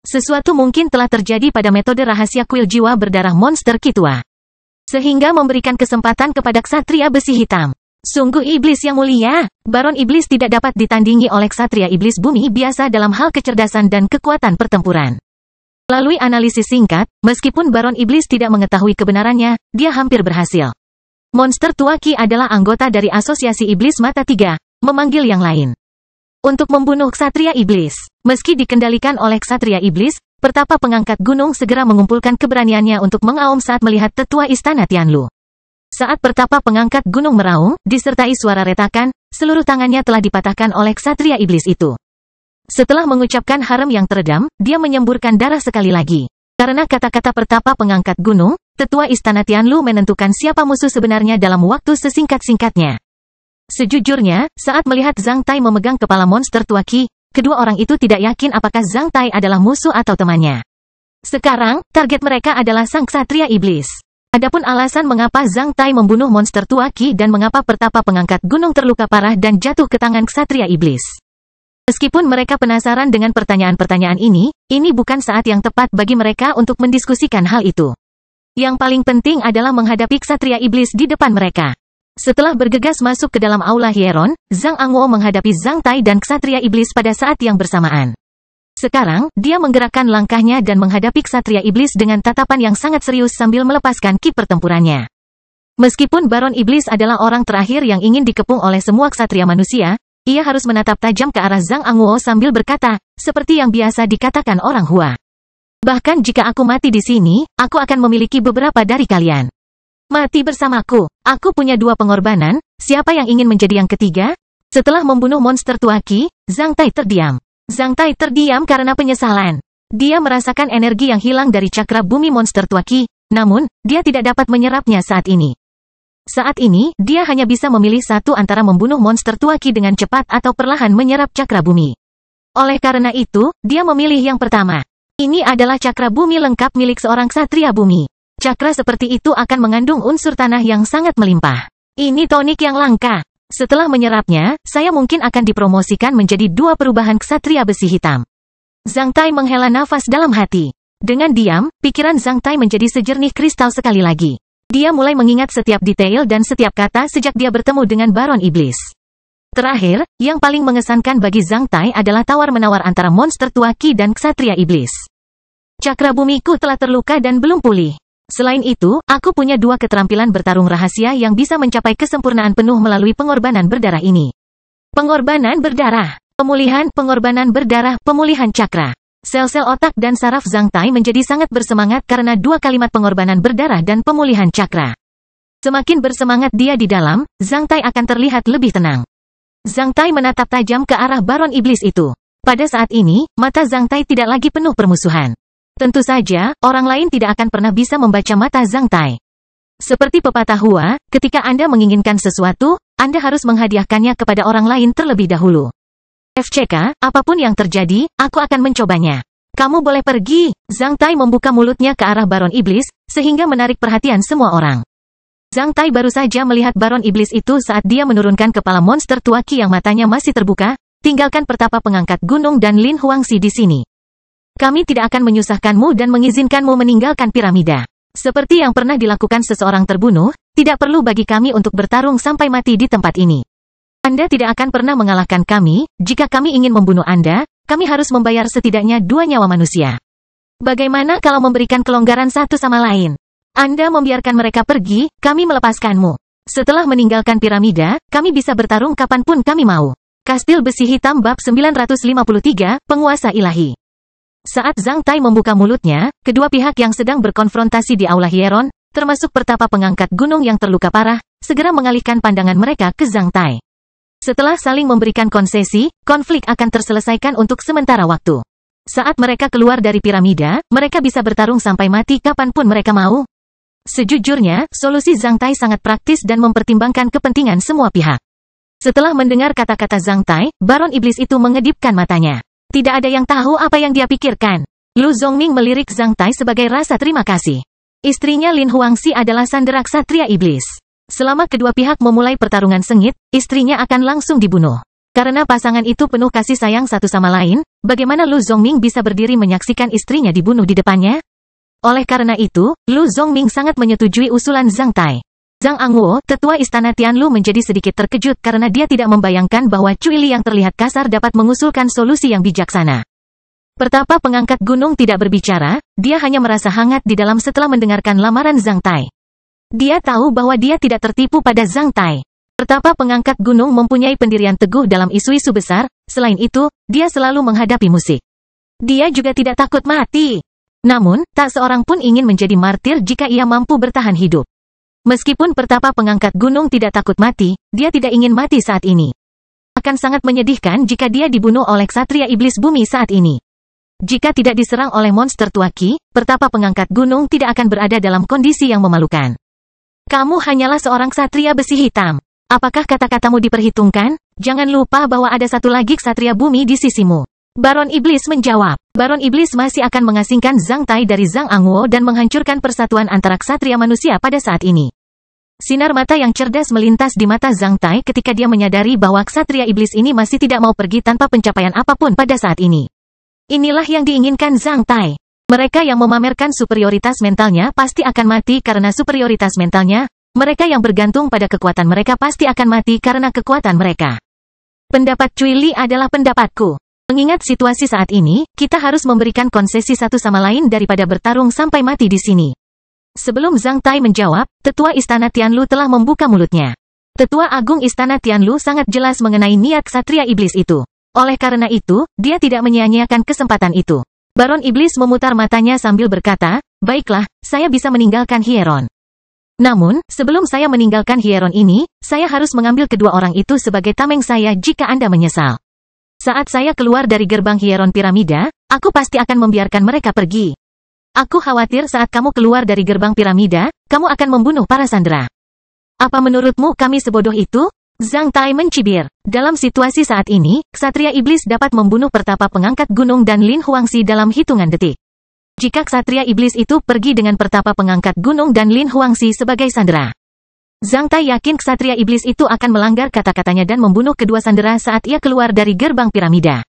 Sesuatu mungkin telah terjadi pada metode rahasia kuil jiwa berdarah monster Qi tua. Sehingga memberikan kesempatan kepada ksatria besi hitam. Sungguh iblis yang mulia. Baron Iblis tidak dapat ditandingi oleh ksatria iblis bumi biasa dalam hal kecerdasan dan kekuatan pertempuran. Melalui analisis singkat, meskipun Baron Iblis tidak mengetahui kebenarannya, dia hampir berhasil. Monster tua Qi adalah anggota dari Asosiasi Iblis Mata Tiga, memanggil yang lain. Untuk membunuh ksatria iblis. Meski dikendalikan oleh ksatria iblis, pertapa pengangkat gunung segera mengumpulkan keberaniannya untuk mengaum saat melihat tetua Istana Tianlu. Saat pertapa pengangkat gunung meraung, disertai suara retakan, seluruh tangannya telah dipatahkan oleh ksatria iblis itu. Setelah mengucapkan harem yang teredam, dia menyemburkan darah sekali lagi. Karena kata-kata pertapa pengangkat gunung, tetua Istana Tianlu menentukan siapa musuh sebenarnya dalam waktu sesingkat-singkatnya. Sejujurnya, saat melihat Zhang Tai memegang kepala monster tua Qi, kedua orang itu tidak yakin apakah Zhang Tai adalah musuh atau temannya. Sekarang, target mereka adalah sang ksatria iblis. Adapun alasan mengapa Zhang Tai membunuh monster tua Qi dan mengapa pertapa pengangkat gunung terluka parah dan jatuh ke tangan ksatria iblis. Meskipun mereka penasaran dengan pertanyaan-pertanyaan ini bukan saat yang tepat bagi mereka untuk mendiskusikan hal itu. Yang paling penting adalah menghadapi ksatria iblis di depan mereka. Setelah bergegas masuk ke dalam Aula Hieron, Zhang Angwo menghadapi Zhang Tai dan ksatria iblis pada saat yang bersamaan. Sekarang, dia menggerakkan langkahnya dan menghadapi ksatria iblis dengan tatapan yang sangat serius sambil melepaskan ki pertempurannya. Meskipun Baron Iblis adalah orang terakhir yang ingin dikepung oleh semua ksatria manusia, ia harus menatap tajam ke arah Zhang Angwo sambil berkata, seperti yang biasa dikatakan orang Hua. Bahkan jika aku mati di sini, aku akan memiliki beberapa dari kalian. Mati bersamaku. Aku punya dua pengorbanan, siapa yang ingin menjadi yang ketiga? Setelah membunuh monster tua Qi, Zhang Tai terdiam. Zhang Tai terdiam karena penyesalan. Dia merasakan energi yang hilang dari cakra bumi monster tua Qi, namun, dia tidak dapat menyerapnya saat ini. Saat ini, dia hanya bisa memilih satu antara membunuh monster tua Qi dengan cepat atau perlahan menyerap cakra bumi. Oleh karena itu, dia memilih yang pertama. Ini adalah cakra bumi lengkap milik seorang ksatria bumi. Cakra seperti itu akan mengandung unsur tanah yang sangat melimpah. Ini tonik yang langka. Setelah menyerapnya, saya mungkin akan dipromosikan menjadi 2 perubahan ksatria besi hitam. Zhang Tai menghela nafas dalam hati. Dengan diam, pikiran Zhang Tai menjadi sejernih kristal sekali lagi. Dia mulai mengingat setiap detail dan setiap kata sejak dia bertemu dengan Baron Iblis. Terakhir, yang paling mengesankan bagi Zhang Tai adalah tawar-menawar antara monster tua Qi dan ksatria iblis. Cakra bumiku telah terluka dan belum pulih. Selain itu, aku punya 2 keterampilan bertarung rahasia yang bisa mencapai kesempurnaan penuh melalui pengorbanan berdarah ini. Pengorbanan berdarah, pengorbanan berdarah, pemulihan cakra. Sel-sel otak dan saraf Zhang Tai menjadi sangat bersemangat karena 2 kalimat pengorbanan berdarah dan pemulihan cakra. Semakin bersemangat dia di dalam, Zhang Tai akan terlihat lebih tenang. Zhang Tai menatap tajam ke arah Baron Iblis itu. Pada saat ini, mata Zhang Tai tidak lagi penuh permusuhan. Tentu saja, orang lain tidak akan pernah bisa membaca mata Zhang Tai. Seperti pepatah Hua, ketika Anda menginginkan sesuatu, Anda harus menghadiahkannya kepada orang lain terlebih dahulu. FCK, apapun yang terjadi, aku akan mencobanya. Kamu boleh pergi. Zhang Tai membuka mulutnya ke arah Baron Iblis, sehingga menarik perhatian semua orang. Zhang Tai baru saja melihat Baron Iblis itu saat dia menurunkan kepala monster tua Qi yang matanya masih terbuka, tinggalkan pertapa pengangkat gunung dan Lin Huangxi di sini. Kami tidak akan menyusahkanmu dan mengizinkanmu meninggalkan piramida. Seperti yang pernah dilakukan seseorang terbunuh, tidak perlu bagi kami untuk bertarung sampai mati di tempat ini. Anda tidak akan pernah mengalahkan kami. Jika kami ingin membunuh Anda, kami harus membayar setidaknya 2 nyawa manusia. Bagaimana kalau memberikan kelonggaran satu sama lain? Anda membiarkan mereka pergi, kami melepaskanmu. Setelah meninggalkan piramida, kami bisa bertarung kapanpun kami mau. Kastil Besi Hitam Bab 953, Penguasa Ilahi. Saat Zhang Tai membuka mulutnya, kedua pihak yang sedang berkonfrontasi di Aula Hieron, termasuk pertapa pengangkat gunung yang terluka parah, segera mengalihkan pandangan mereka ke Zhang Tai. Setelah saling memberikan konsesi, konflik akan terselesaikan untuk sementara waktu. Saat mereka keluar dari piramida, mereka bisa bertarung sampai mati kapanpun mereka mau. Sejujurnya, solusi Zhang Tai sangat praktis dan mempertimbangkan kepentingan semua pihak. Setelah mendengar kata-kata Zhang Tai, Baron Iblis itu mengedipkan matanya. Tidak ada yang tahu apa yang dia pikirkan. Lu Zongming melirik Zhang Tai sebagai rasa terima kasih. Istrinya Lin Huangxi adalah sandera ksatria iblis. Selama kedua pihak memulai pertarungan sengit, istrinya akan langsung dibunuh. Karena pasangan itu penuh kasih sayang satu sama lain, bagaimana Lu Zongming bisa berdiri menyaksikan istrinya dibunuh di depannya? Oleh karena itu, Lu Zongming sangat menyetujui usulan Zhang Tai. Zhang Angwo, tetua istana Tianlu menjadi sedikit terkejut karena dia tidak membayangkan bahwa Cui Li yang terlihat kasar dapat mengusulkan solusi yang bijaksana. Pertapa pengangkat gunung tidak berbicara, dia hanya merasa hangat di dalam setelah mendengarkan lamaran Zhang Tai. Dia tahu bahwa dia tidak tertipu pada Zhang Tai. Pertapa pengangkat gunung mempunyai pendirian teguh dalam isu-isu besar, selain itu, dia selalu menghadapi musik. Dia juga tidak takut mati. Namun, tak seorang pun ingin menjadi martir jika ia mampu bertahan hidup. Meskipun pertapa pengangkat gunung tidak takut mati, dia tidak ingin mati saat ini. Akan sangat menyedihkan jika dia dibunuh oleh ksatria iblis bumi saat ini. Jika tidak diserang oleh monster tua Qi, pertapa pengangkat gunung tidak akan berada dalam kondisi yang memalukan. Kamu hanyalah seorang ksatria besi hitam. Apakah kata-katamu diperhitungkan? Jangan lupa bahwa ada satu lagi ksatria bumi di sisimu. Baron Iblis menjawab. Baron Iblis masih akan mengasingkan Zhang Tai dari Zhang Angwo dan menghancurkan persatuan antara ksatria manusia pada saat ini. Sinar mata yang cerdas melintas di mata Zhang Tai ketika dia menyadari bahwa ksatria iblis ini masih tidak mau pergi tanpa pencapaian apapun pada saat ini. Inilah yang diinginkan Zhang Tai. Mereka yang memamerkan superioritas mentalnya pasti akan mati karena superioritas mentalnya. Mereka yang bergantung pada kekuatan mereka pasti akan mati karena kekuatan mereka. Pendapat Cui Li adalah pendapatku. Mengingat situasi saat ini, kita harus memberikan konsesi satu sama lain daripada bertarung sampai mati di sini. Sebelum Zhang Tai menjawab, tetua istana Tianlu telah membuka mulutnya. Tetua agung istana Tianlu sangat jelas mengenai niat ksatria iblis itu. Oleh karena itu, dia tidak menyia-nyiakan kesempatan itu. Baron Iblis memutar matanya sambil berkata, baiklah, saya bisa meninggalkan Hieron. Namun, sebelum saya meninggalkan Hieron ini, saya harus mengambil kedua orang itu sebagai tameng saya jika Anda menyesal. Saat saya keluar dari gerbang Hieron Piramida, aku pasti akan membiarkan mereka pergi. Aku khawatir saat kamu keluar dari gerbang piramida, kamu akan membunuh para sandera. Apa menurutmu kami sebodoh itu? Zhang Tai mencibir. Dalam situasi saat ini, Ksatria Iblis dapat membunuh pertapa pengangkat gunung dan Lin Huangxi dalam hitungan detik. Jika Ksatria Iblis itu pergi dengan pertapa pengangkat gunung dan Lin Huangxi sebagai sandera, Zhang Tai yakin Ksatria Iblis itu akan melanggar kata-katanya dan membunuh kedua sandera saat ia keluar dari gerbang piramida.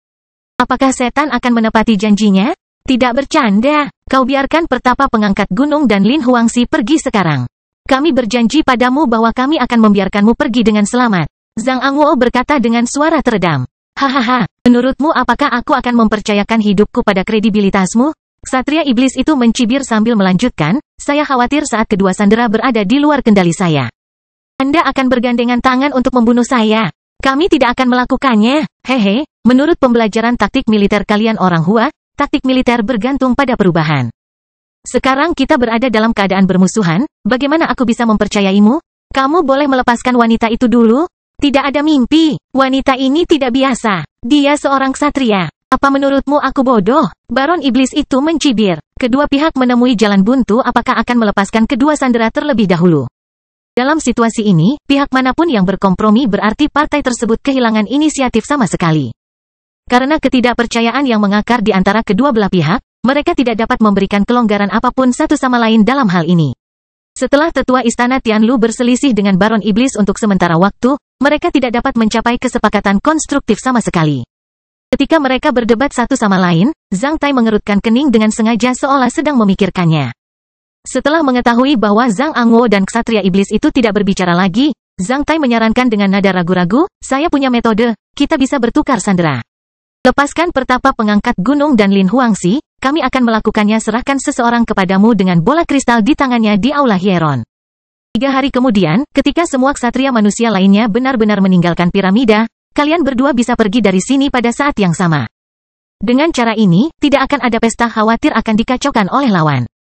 Apakah setan akan menepati janjinya? Tidak bercanda, kau biarkan pertapa pengangkat gunung dan Lin Huangxi pergi sekarang. Kami berjanji padamu bahwa kami akan membiarkanmu pergi dengan selamat. Zhang Angwo berkata dengan suara teredam. Hahaha, menurutmu apakah aku akan mempercayakan hidupku pada kredibilitasmu? Ksatria Iblis itu mencibir sambil melanjutkan, saya khawatir saat kedua sandera berada di luar kendali saya. Anda akan bergandengan tangan untuk membunuh saya. Kami tidak akan melakukannya. Hehe, menurut pembelajaran taktik militer kalian orang Hua, taktik militer bergantung pada perubahan. Sekarang kita berada dalam keadaan bermusuhan, bagaimana aku bisa mempercayaimu? Kamu boleh melepaskan wanita itu dulu? Tidak ada mimpi, wanita ini tidak biasa. Dia seorang ksatria. Apa menurutmu aku bodoh? Baron Iblis itu mencibir. Kedua pihak menemui jalan buntu apakah akan melepaskan kedua sandera terlebih dahulu. Dalam situasi ini, pihak manapun yang berkompromi berarti partai tersebut kehilangan inisiatif sama sekali. Karena ketidakpercayaan yang mengakar di antara kedua belah pihak, mereka tidak dapat memberikan kelonggaran apapun satu sama lain dalam hal ini. Setelah tetua istana Tianlu berselisih dengan Baron Iblis untuk sementara waktu, mereka tidak dapat mencapai kesepakatan konstruktif sama sekali. Ketika mereka berdebat satu sama lain, Zhang Tai mengerutkan kening dengan sengaja seolah sedang memikirkannya. Setelah mengetahui bahwa Zhang Angwo dan Ksatria Iblis itu tidak berbicara lagi, Zhang Tai menyarankan dengan nada ragu-ragu, saya punya metode, kita bisa bertukar sandera. Lepaskan pertapa pengangkat gunung dan Lin Huangxi, kami akan melakukannya serahkan seseorang kepadamu dengan bola kristal di tangannya di Aula Hieron. 3 hari kemudian, ketika semua ksatria manusia lainnya benar-benar meninggalkan piramida, kalian berdua bisa pergi dari sini pada saat yang sama. Dengan cara ini, tidak akan ada pesta khawatir akan dikacaukan oleh lawan.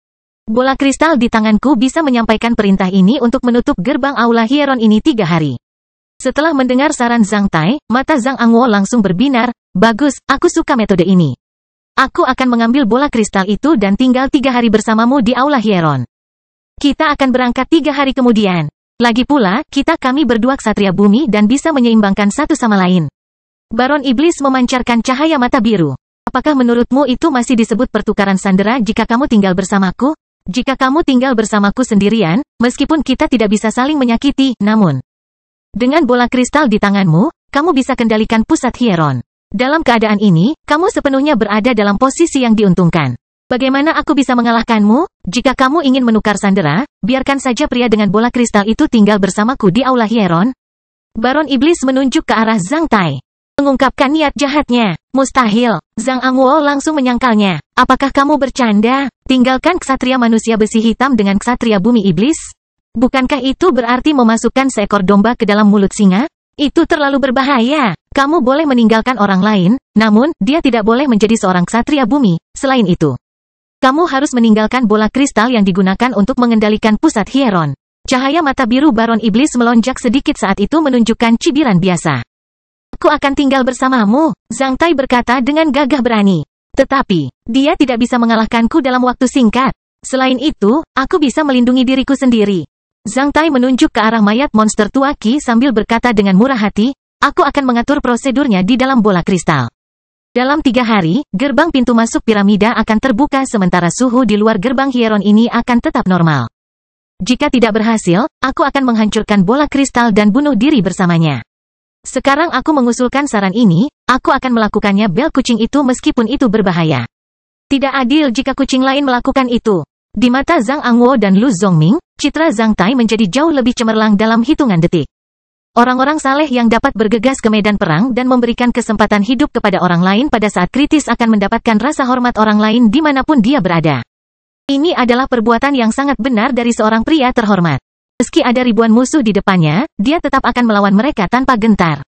Bola kristal di tanganku bisa menyampaikan perintah ini untuk menutup gerbang Aula Hieron ini 3 hari. Setelah mendengar saran Zhang Tai, mata Zhang Angwo langsung berbinar, bagus, aku suka metode ini. Aku akan mengambil bola kristal itu dan tinggal 3 hari bersamamu di Aula Hieron. Kita akan berangkat 3 hari kemudian. Lagi pula, kami berdua ksatria bumi dan bisa menyeimbangkan satu sama lain. Baron Iblis memancarkan cahaya mata biru. Apakah menurutmu itu masih disebut pertukaran sandera jika kamu tinggal bersamaku? Jika kamu tinggal bersamaku sendirian, meskipun kita tidak bisa saling menyakiti, namun dengan bola kristal di tanganmu, kamu bisa kendalikan pusat Hieron. Dalam keadaan ini, kamu sepenuhnya berada dalam posisi yang diuntungkan. Bagaimana aku bisa mengalahkanmu? Jika kamu ingin menukar sandera, biarkan saja pria dengan bola kristal itu tinggal bersamaku di Aula Hieron. Baron Iblis menunjuk ke arah Zhang Tai. Mengungkapkan niat jahatnya. Mustahil. Zhang Angwo langsung menyangkalnya. Apakah kamu bercanda? Tinggalkan ksatria manusia besi hitam dengan ksatria bumi iblis? Bukankah itu berarti memasukkan seekor domba ke dalam mulut singa? Itu terlalu berbahaya. Kamu boleh meninggalkan orang lain, namun, dia tidak boleh menjadi seorang ksatria bumi. Selain itu, kamu harus meninggalkan bola kristal yang digunakan untuk mengendalikan pusat Hieron. Cahaya mata biru Baron Iblis melonjak sedikit saat itu menunjukkan cibiran biasa. Aku akan tinggal bersamamu, Zhang Tai berkata dengan gagah berani. Tetapi, dia tidak bisa mengalahkanku dalam waktu singkat. Selain itu, aku bisa melindungi diriku sendiri. Zhang Tai menunjuk ke arah mayat monster tua Qi sambil berkata dengan murah hati, aku akan mengatur prosedurnya di dalam bola kristal. Dalam 3 hari, gerbang pintu masuk piramida akan terbuka sementara suhu di luar gerbang Hieron ini akan tetap normal. Jika tidak berhasil, aku akan menghancurkan bola kristal dan bunuh diri bersamanya. Sekarang aku mengusulkan saran ini, aku akan melakukannya bel kucing itu meskipun itu berbahaya. Tidak adil jika kucing lain melakukan itu. Di mata Zhang Angwo dan Lu Zongming, citra Zhang Tai menjadi jauh lebih cemerlang dalam hitungan detik. Orang-orang saleh yang dapat bergegas ke medan perang dan memberikan kesempatan hidup kepada orang lain pada saat kritis akan mendapatkan rasa hormat orang lain dimanapun dia berada. Ini adalah perbuatan yang sangat benar dari seorang pria terhormat. Meski ada ribuan musuh di depannya, dia tetap akan melawan mereka tanpa gentar.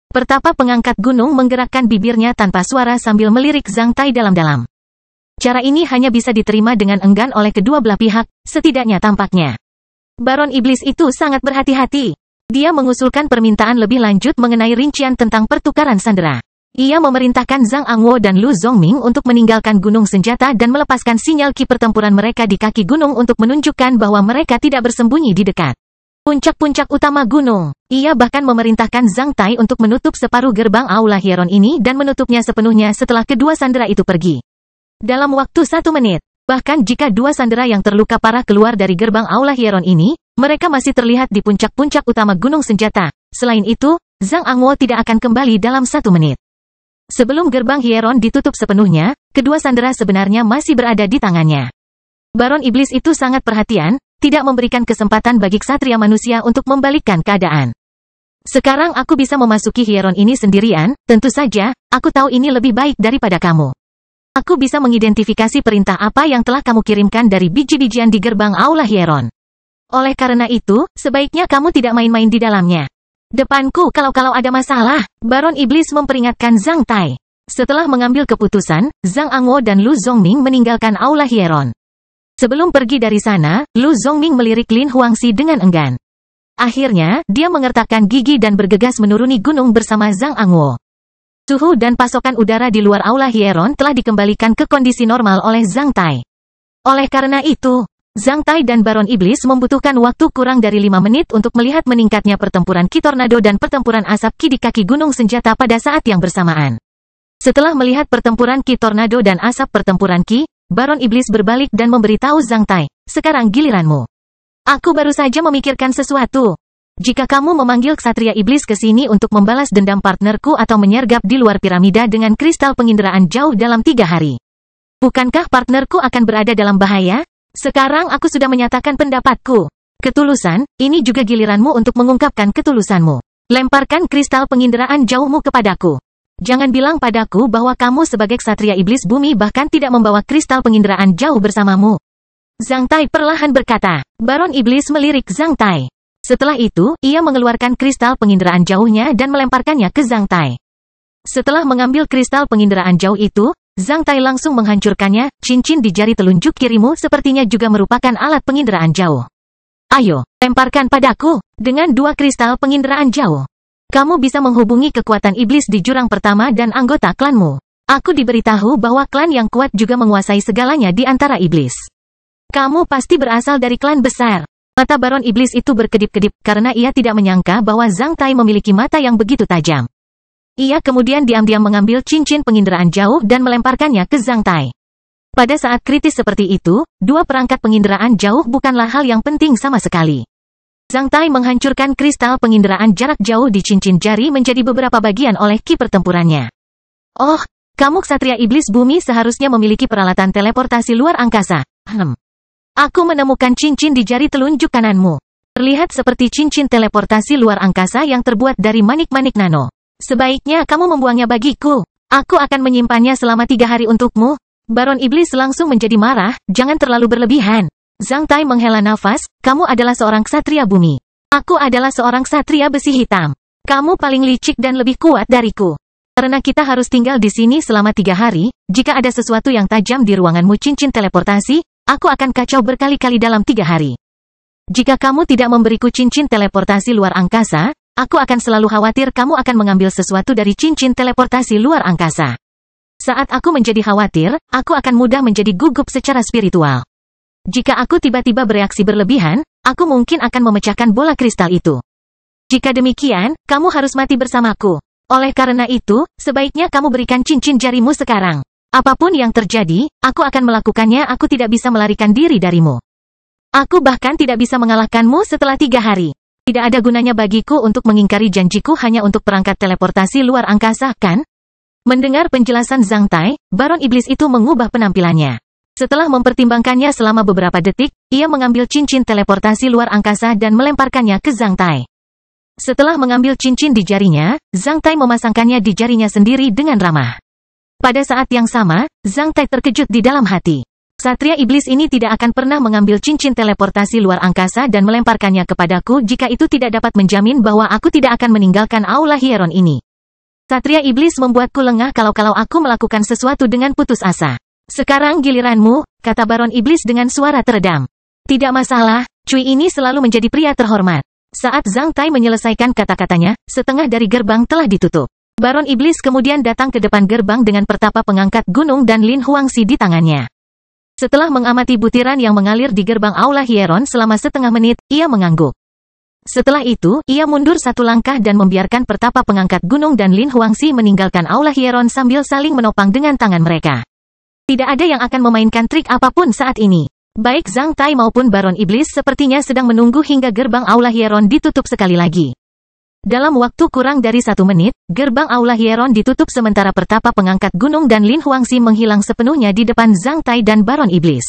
Pertapa pengangkat gunung menggerakkan bibirnya tanpa suara sambil melirik Zhang Tai dalam-dalam. Cara ini hanya bisa diterima dengan enggan oleh kedua belah pihak, setidaknya tampaknya. Baron Iblis itu sangat berhati-hati. Dia mengusulkan permintaan lebih lanjut mengenai rincian tentang pertukaran sandera. Ia memerintahkan Zhang Angwo dan Lu Zongming untuk meninggalkan gunung senjata dan melepaskan sinyal ki pertempuran mereka di kaki gunung untuk menunjukkan bahwa mereka tidak bersembunyi di dekat puncak-puncak utama gunung. Ia bahkan memerintahkan Zhang Tai untuk menutup separuh gerbang Aula Hieron ini dan menutupnya sepenuhnya setelah kedua sandera itu pergi. Dalam waktu 1 menit. Bahkan jika dua sandera yang terluka parah keluar dari gerbang Aula Hieron ini, mereka masih terlihat di puncak-puncak utama gunung senjata. Selain itu, Zhang Angwo tidak akan kembali dalam 1 menit. Sebelum gerbang Hieron ditutup sepenuhnya, kedua sandera sebenarnya masih berada di tangannya. Baron Iblis itu sangat perhatian, tidak memberikan kesempatan bagi ksatria manusia untuk membalikkan keadaan. Sekarang aku bisa memasuki Hieron ini sendirian, tentu saja, aku tahu ini lebih baik daripada kamu. Aku bisa mengidentifikasi perintah apa yang telah kamu kirimkan dari biji-bijian di gerbang Aula Hieron. Oleh karena itu, sebaiknya kamu tidak main-main di dalamnya. Depanku kalau ada masalah, Baron Iblis memperingatkan Zhang Tai. Setelah mengambil keputusan, Zhang Angwo dan Lu Zongming meninggalkan Aula Hieron. Sebelum pergi dari sana, Lu Zongming melirik Lin Huangxi dengan enggan. Akhirnya, dia mengertakkan gigi dan bergegas menuruni gunung bersama Zhang Angwo. Suhu dan pasokan udara di luar Aula Hieron telah dikembalikan ke kondisi normal oleh Zhang Tai. Oleh karena itu, Zhang Tai dan Baron Iblis membutuhkan waktu kurang dari 5 menit untuk melihat meningkatnya pertempuran Ki Tornado dan pertempuran asap Ki di kaki gunung senjata pada saat yang bersamaan. Setelah melihat pertempuran Ki Tornado dan asap pertempuran Ki, Baron Iblis berbalik dan memberitahu Zhang Tai, sekarang giliranmu. Aku baru saja memikirkan sesuatu. Jika kamu memanggil ksatria iblis ke sini untuk membalas dendam partnerku atau menyergap di luar piramida dengan kristal penginderaan jauh dalam 3 hari. Bukankah partnerku akan berada dalam bahaya? Sekarang aku sudah menyatakan pendapatku. Ketulusan, ini juga giliranmu untuk mengungkapkan ketulusanmu. Lemparkan kristal penginderaan jauhmu kepadaku. Jangan bilang padaku bahwa kamu sebagai ksatria iblis bumi bahkan tidak membawa kristal penginderaan jauh bersamamu. Zhang Tai perlahan berkata. Baron Iblis melirik Zhang Tai. Setelah itu, ia mengeluarkan kristal penginderaan jauhnya dan melemparkannya ke Zhang Tai. Setelah mengambil kristal penginderaan jauh itu, Zhang Tai langsung menghancurkannya. Cincin di jari telunjuk kirimu sepertinya juga merupakan alat penginderaan jauh. Ayo, lemparkan padaku. Dengan 2 kristal penginderaan jauh, kamu bisa menghubungi kekuatan iblis di jurang pertama dan anggota klanmu. Aku diberitahu bahwa klan yang kuat juga menguasai segalanya di antara iblis. Kamu pasti berasal dari klan besar. Mata Baron Iblis itu berkedip-kedip karena ia tidak menyangka bahwa Zhang Tai memiliki mata yang begitu tajam. Ia kemudian diam-diam mengambil cincin penginderaan jauh dan melemparkannya ke Zhang Tai. Pada saat kritis seperti itu, 2 perangkat penginderaan jauh bukanlah hal yang penting sama sekali. Zhang Tai menghancurkan kristal penginderaan jarak jauh di cincin jari menjadi beberapa bagian oleh ki pertempurannya. Oh, kamu ksatria iblis bumi seharusnya memiliki peralatan teleportasi luar angkasa. Aku menemukan cincin di jari telunjuk kananmu. Terlihat seperti cincin teleportasi luar angkasa yang terbuat dari manik-manik nano. Sebaiknya kamu membuangnya bagiku. Aku akan menyimpannya selama 3 hari untukmu. Baron Iblis langsung menjadi marah, jangan terlalu berlebihan. Zhang Tai menghela nafas, kamu adalah seorang ksatria bumi. Aku adalah seorang ksatria besi hitam. Kamu paling licik dan lebih kuat dariku. Karena kita harus tinggal di sini selama 3 hari, jika ada sesuatu yang tajam di ruanganmu cincin teleportasi, aku akan kacau berkali-kali dalam 3 hari. Jika kamu tidak memberiku cincin teleportasi luar angkasa, aku akan selalu khawatir kamu akan mengambil sesuatu dari cincin teleportasi luar angkasa. Saat aku menjadi khawatir, aku akan mudah menjadi gugup secara spiritual. Jika aku tiba-tiba bereaksi berlebihan, aku mungkin akan memecahkan bola kristal itu. Jika demikian, kamu harus mati bersamaku. Oleh karena itu, sebaiknya kamu berikan cincin jarimu sekarang. Apapun yang terjadi, aku akan melakukannya. Aku tidak bisa melarikan diri darimu. Aku bahkan tidak bisa mengalahkanmu setelah 3 hari. Tidak ada gunanya bagiku untuk mengingkari janjiku hanya untuk perangkat teleportasi luar angkasa, kan? Mendengar penjelasan Zhang Tai, Baron Iblis itu mengubah penampilannya. Setelah mempertimbangkannya selama beberapa detik, ia mengambil cincin teleportasi luar angkasa dan melemparkannya ke Zhang Tai. Setelah mengambil cincin di jarinya, Zhang Tai memasangkannya di jarinya sendiri dengan ramah. Pada saat yang sama, Zhang Tai terkejut di dalam hati. Ksatria iblis ini tidak akan pernah mengambil cincin teleportasi luar angkasa dan melemparkannya kepadaku jika itu tidak dapat menjamin bahwa aku tidak akan meninggalkan Aula Hieron ini. Ksatria iblis membuatku lengah kalau aku melakukan sesuatu dengan putus asa. Sekarang giliranmu, kata Baron Iblis dengan suara teredam. Tidak masalah, Cui ini selalu menjadi pria terhormat. Saat Zhang Tai menyelesaikan kata-katanya, setengah dari gerbang telah ditutup. Baron Iblis kemudian datang ke depan gerbang dengan pertapa pengangkat gunung dan Lin Huangxi di tangannya. Setelah mengamati butiran yang mengalir di gerbang Aula Hieron selama setengah menit, ia mengangguk. Setelah itu, ia mundur satu langkah dan membiarkan pertapa pengangkat gunung dan Lin Huangxi meninggalkan Aula Hieron sambil saling menopang dengan tangan mereka. Tidak ada yang akan memainkan trik apapun saat ini. Baik Zhang Tai maupun Baron Iblis sepertinya sedang menunggu hingga gerbang Aula Hieron ditutup sekali lagi. Dalam waktu kurang dari 1 menit, gerbang Aula Hieron ditutup sementara pertapa pengangkat gunung dan Lin Huangxi menghilang sepenuhnya di depan Zhang Tai dan Baron Iblis.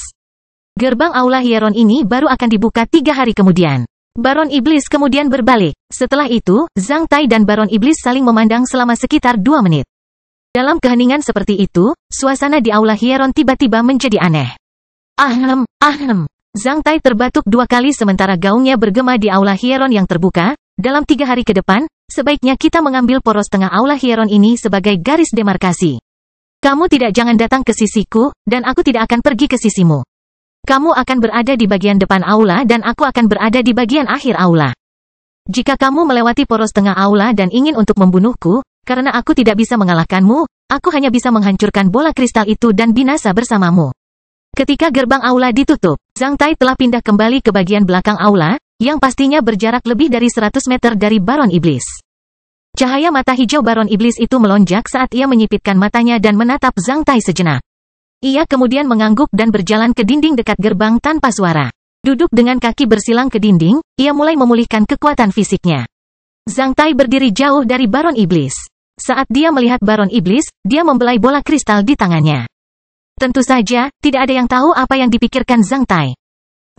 Gerbang Aula Hieron ini baru akan dibuka 3 hari kemudian. Baron Iblis kemudian berbalik. Setelah itu, Zhang Tai dan Baron Iblis saling memandang selama sekitar 2 menit. Dalam keheningan seperti itu, suasana di Aula Hieron tiba-tiba menjadi aneh. Ahem. Zhang Tai terbatuk 2 kali sementara gaungnya bergema di Aula Hieron yang terbuka. Dalam 3 hari ke depan, sebaiknya kita mengambil poros tengah Aula Hieron ini sebagai garis demarkasi. Kamu jangan datang ke sisiku, dan aku tidak akan pergi ke sisimu. Kamu akan berada di bagian depan aula dan aku akan berada di bagian akhir aula. Jika kamu melewati poros tengah aula dan ingin untuk membunuhku, karena aku tidak bisa mengalahkanmu, aku hanya bisa menghancurkan bola kristal itu dan binasa bersamamu. Ketika gerbang aula ditutup, Zhang Tai telah pindah kembali ke bagian belakang aula, yang pastinya berjarak lebih dari 100 meter dari Baron Iblis. Cahaya mata hijau Baron Iblis itu melonjak saat ia menyipitkan matanya dan menatap Zhang Tai sejenak. Ia kemudian mengangguk dan berjalan ke dinding dekat gerbang tanpa suara. Duduk dengan kaki bersilang ke dinding, ia mulai memulihkan kekuatan fisiknya. Zhang Tai berdiri jauh dari Baron Iblis. Saat dia melihat Baron Iblis, dia membelai bola kristal di tangannya. Tentu saja, tidak ada yang tahu apa yang dipikirkan Zhang Tai.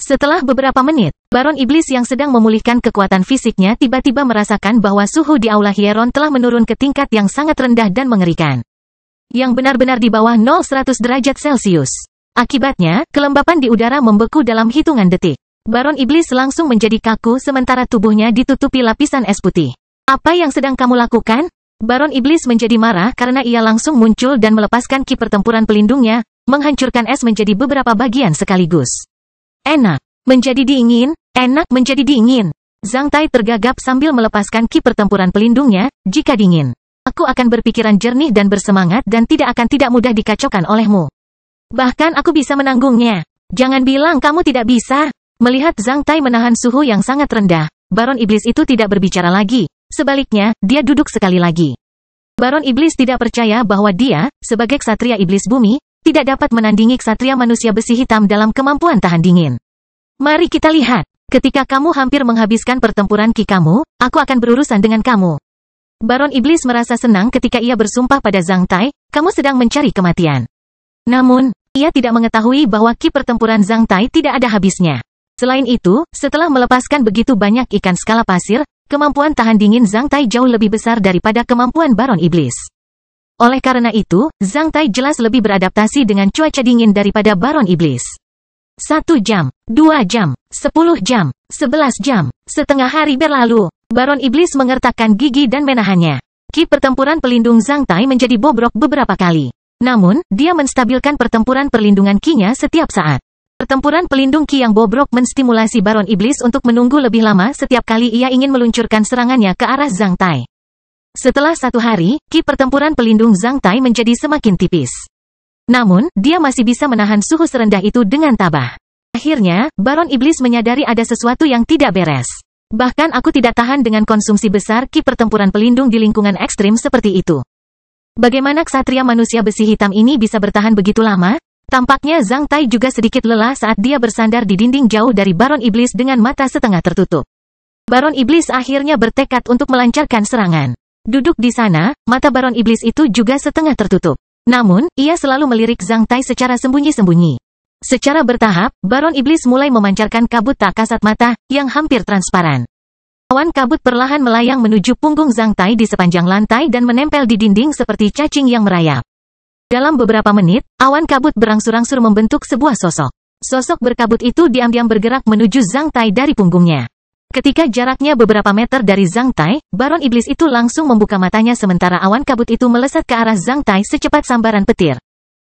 Setelah beberapa menit, Baron Iblis yang sedang memulihkan kekuatan fisiknya tiba-tiba merasakan bahwa suhu di Aula Hieron telah menurun ke tingkat yang sangat rendah dan mengerikan. Yang benar-benar di bawah 0-100 derajat Celcius. Akibatnya, kelembapan di udara membeku dalam hitungan detik. Baron Iblis langsung menjadi kaku sementara tubuhnya ditutupi lapisan es putih. Apa yang sedang kamu lakukan? Baron Iblis menjadi marah karena ia langsung muncul dan melepaskan ki pertempuran pelindungnya, menghancurkan es menjadi beberapa bagian sekaligus. Enak menjadi dingin, enak menjadi dingin. Zhang Tai tergagap sambil melepaskan ki pertempuran pelindungnya. Jika dingin, aku akan berpikiran jernih dan bersemangat dan tidak mudah dikacaukan olehmu. Bahkan aku bisa menanggungnya. Jangan bilang kamu tidak bisa. Melihat Zhang Tai menahan suhu yang sangat rendah, Baron Iblis itu tidak berbicara lagi. Sebaliknya, dia duduk sekali lagi. Baron Iblis tidak percaya bahwa dia, sebagai ksatria iblis bumi, tidak dapat menandingi ksatria manusia besi hitam dalam kemampuan tahan dingin. Mari kita lihat. Ketika kamu hampir menghabiskan pertempuran ki kamu, aku akan berurusan dengan kamu. Baron Iblis merasa senang ketika ia bersumpah pada Zhang Tai, kamu sedang mencari kematian. Namun, ia tidak mengetahui bahwa ki pertempuran Zhang Tai tidak ada habisnya. Selain itu, setelah melepaskan begitu banyak ikan skala pasir, kemampuan tahan dingin Zhang Tai jauh lebih besar daripada kemampuan Baron Iblis. Oleh karena itu, Zhang Tai jelas lebih beradaptasi dengan cuaca dingin daripada Baron Iblis. 1 jam, 2 jam, 10 jam, 11 jam, setengah hari berlalu. Baron Iblis mengertakkan gigi dan menahannya. Ki pertempuran pelindung Zhang Tai menjadi bobrok beberapa kali. Namun, dia menstabilkan pertempuran perlindungan ki-nya setiap saat. Pertempuran pelindung ki yang bobrok menstimulasi Baron Iblis untuk menunggu lebih lama setiap kali ia ingin meluncurkan serangannya ke arah Zhang Tai. Setelah 1 hari, ki pertempuran pelindung Zhang Tai menjadi semakin tipis. Namun, dia masih bisa menahan suhu serendah itu dengan tabah. Akhirnya, Baron Iblis menyadari ada sesuatu yang tidak beres. Bahkan aku tidak tahan dengan konsumsi besar ki pertempuran pelindung di lingkungan ekstrim seperti itu. Bagaimana ksatria manusia besi hitam ini bisa bertahan begitu lama? Tampaknya Zhang Tai juga sedikit lelah saat dia bersandar di dinding jauh dari Baron Iblis dengan mata setengah tertutup. Baron Iblis akhirnya bertekad untuk melancarkan serangan. Duduk di sana, mata Baron Iblis itu juga setengah tertutup. Namun, ia selalu melirik Zhang Tai secara sembunyi-sembunyi. Secara bertahap, Baron Iblis mulai memancarkan kabut tak kasat mata, yang hampir transparan. Awan kabut perlahan melayang menuju punggung Zhang Tai di sepanjang lantai dan menempel di dinding seperti cacing yang merayap. Dalam beberapa menit, awan kabut berangsur-angsur membentuk sebuah sosok. Sosok berkabut itu diam-diam bergerak menuju Zhang Tai dari punggungnya. Ketika jaraknya beberapa meter dari Zhang Tai, Baron Iblis itu langsung membuka matanya sementara awan kabut itu melesat ke arah Zhang Tai secepat sambaran petir.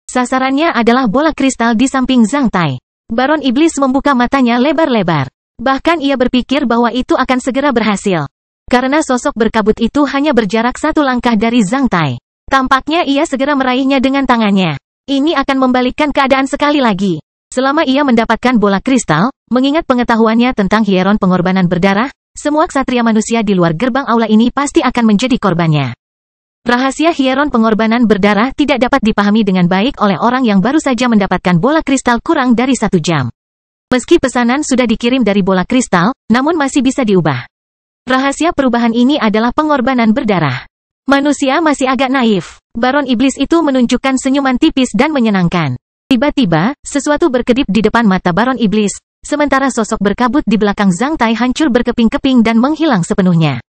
Sasarannya adalah bola kristal di samping Zhang Tai. Baron Iblis membuka matanya lebar-lebar. Bahkan ia berpikir bahwa itu akan segera berhasil. Karena sosok berkabut itu hanya berjarak 1 langkah dari Zhang Tai. Tampaknya ia segera meraihnya dengan tangannya. Ini akan membalikkan keadaan sekali lagi. Selama ia mendapatkan bola kristal, mengingat pengetahuannya tentang hieron pengorbanan berdarah, semua ksatria manusia di luar gerbang aula ini pasti akan menjadi korbannya. Rahasia hieron pengorbanan berdarah tidak dapat dipahami dengan baik oleh orang yang baru saja mendapatkan bola kristal kurang dari 1 jam. Meski pesanan sudah dikirim dari bola kristal, namun masih bisa diubah. Rahasia perubahan ini adalah pengorbanan berdarah. Manusia masih agak naif. Baron Iblis itu menunjukkan senyuman tipis dan menyenangkan. Tiba-tiba, sesuatu berkedip di depan mata Baron Iblis, sementara sosok berkabut di belakang Zhang Tai hancur berkeping-keping dan menghilang sepenuhnya.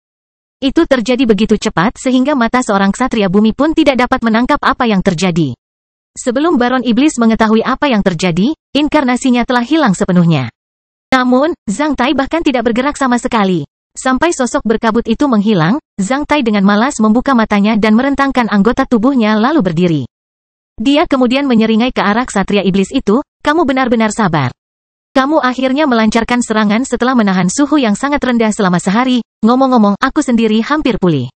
Itu terjadi begitu cepat sehingga mata seorang ksatria bumi pun tidak dapat menangkap apa yang terjadi. Sebelum Baron Iblis mengetahui apa yang terjadi, inkarnasinya telah hilang sepenuhnya. Namun, Zhang Tai bahkan tidak bergerak sama sekali. Sampai sosok berkabut itu menghilang, Zhang Tai dengan malas membuka matanya dan merentangkan anggota tubuhnya lalu berdiri. Dia kemudian menyeringai ke arah ksatria iblis itu, "Kamu benar-benar sabar. Kamu akhirnya melancarkan serangan setelah menahan suhu yang sangat rendah selama sehari. Ngomong-ngomong, aku sendiri hampir pulih.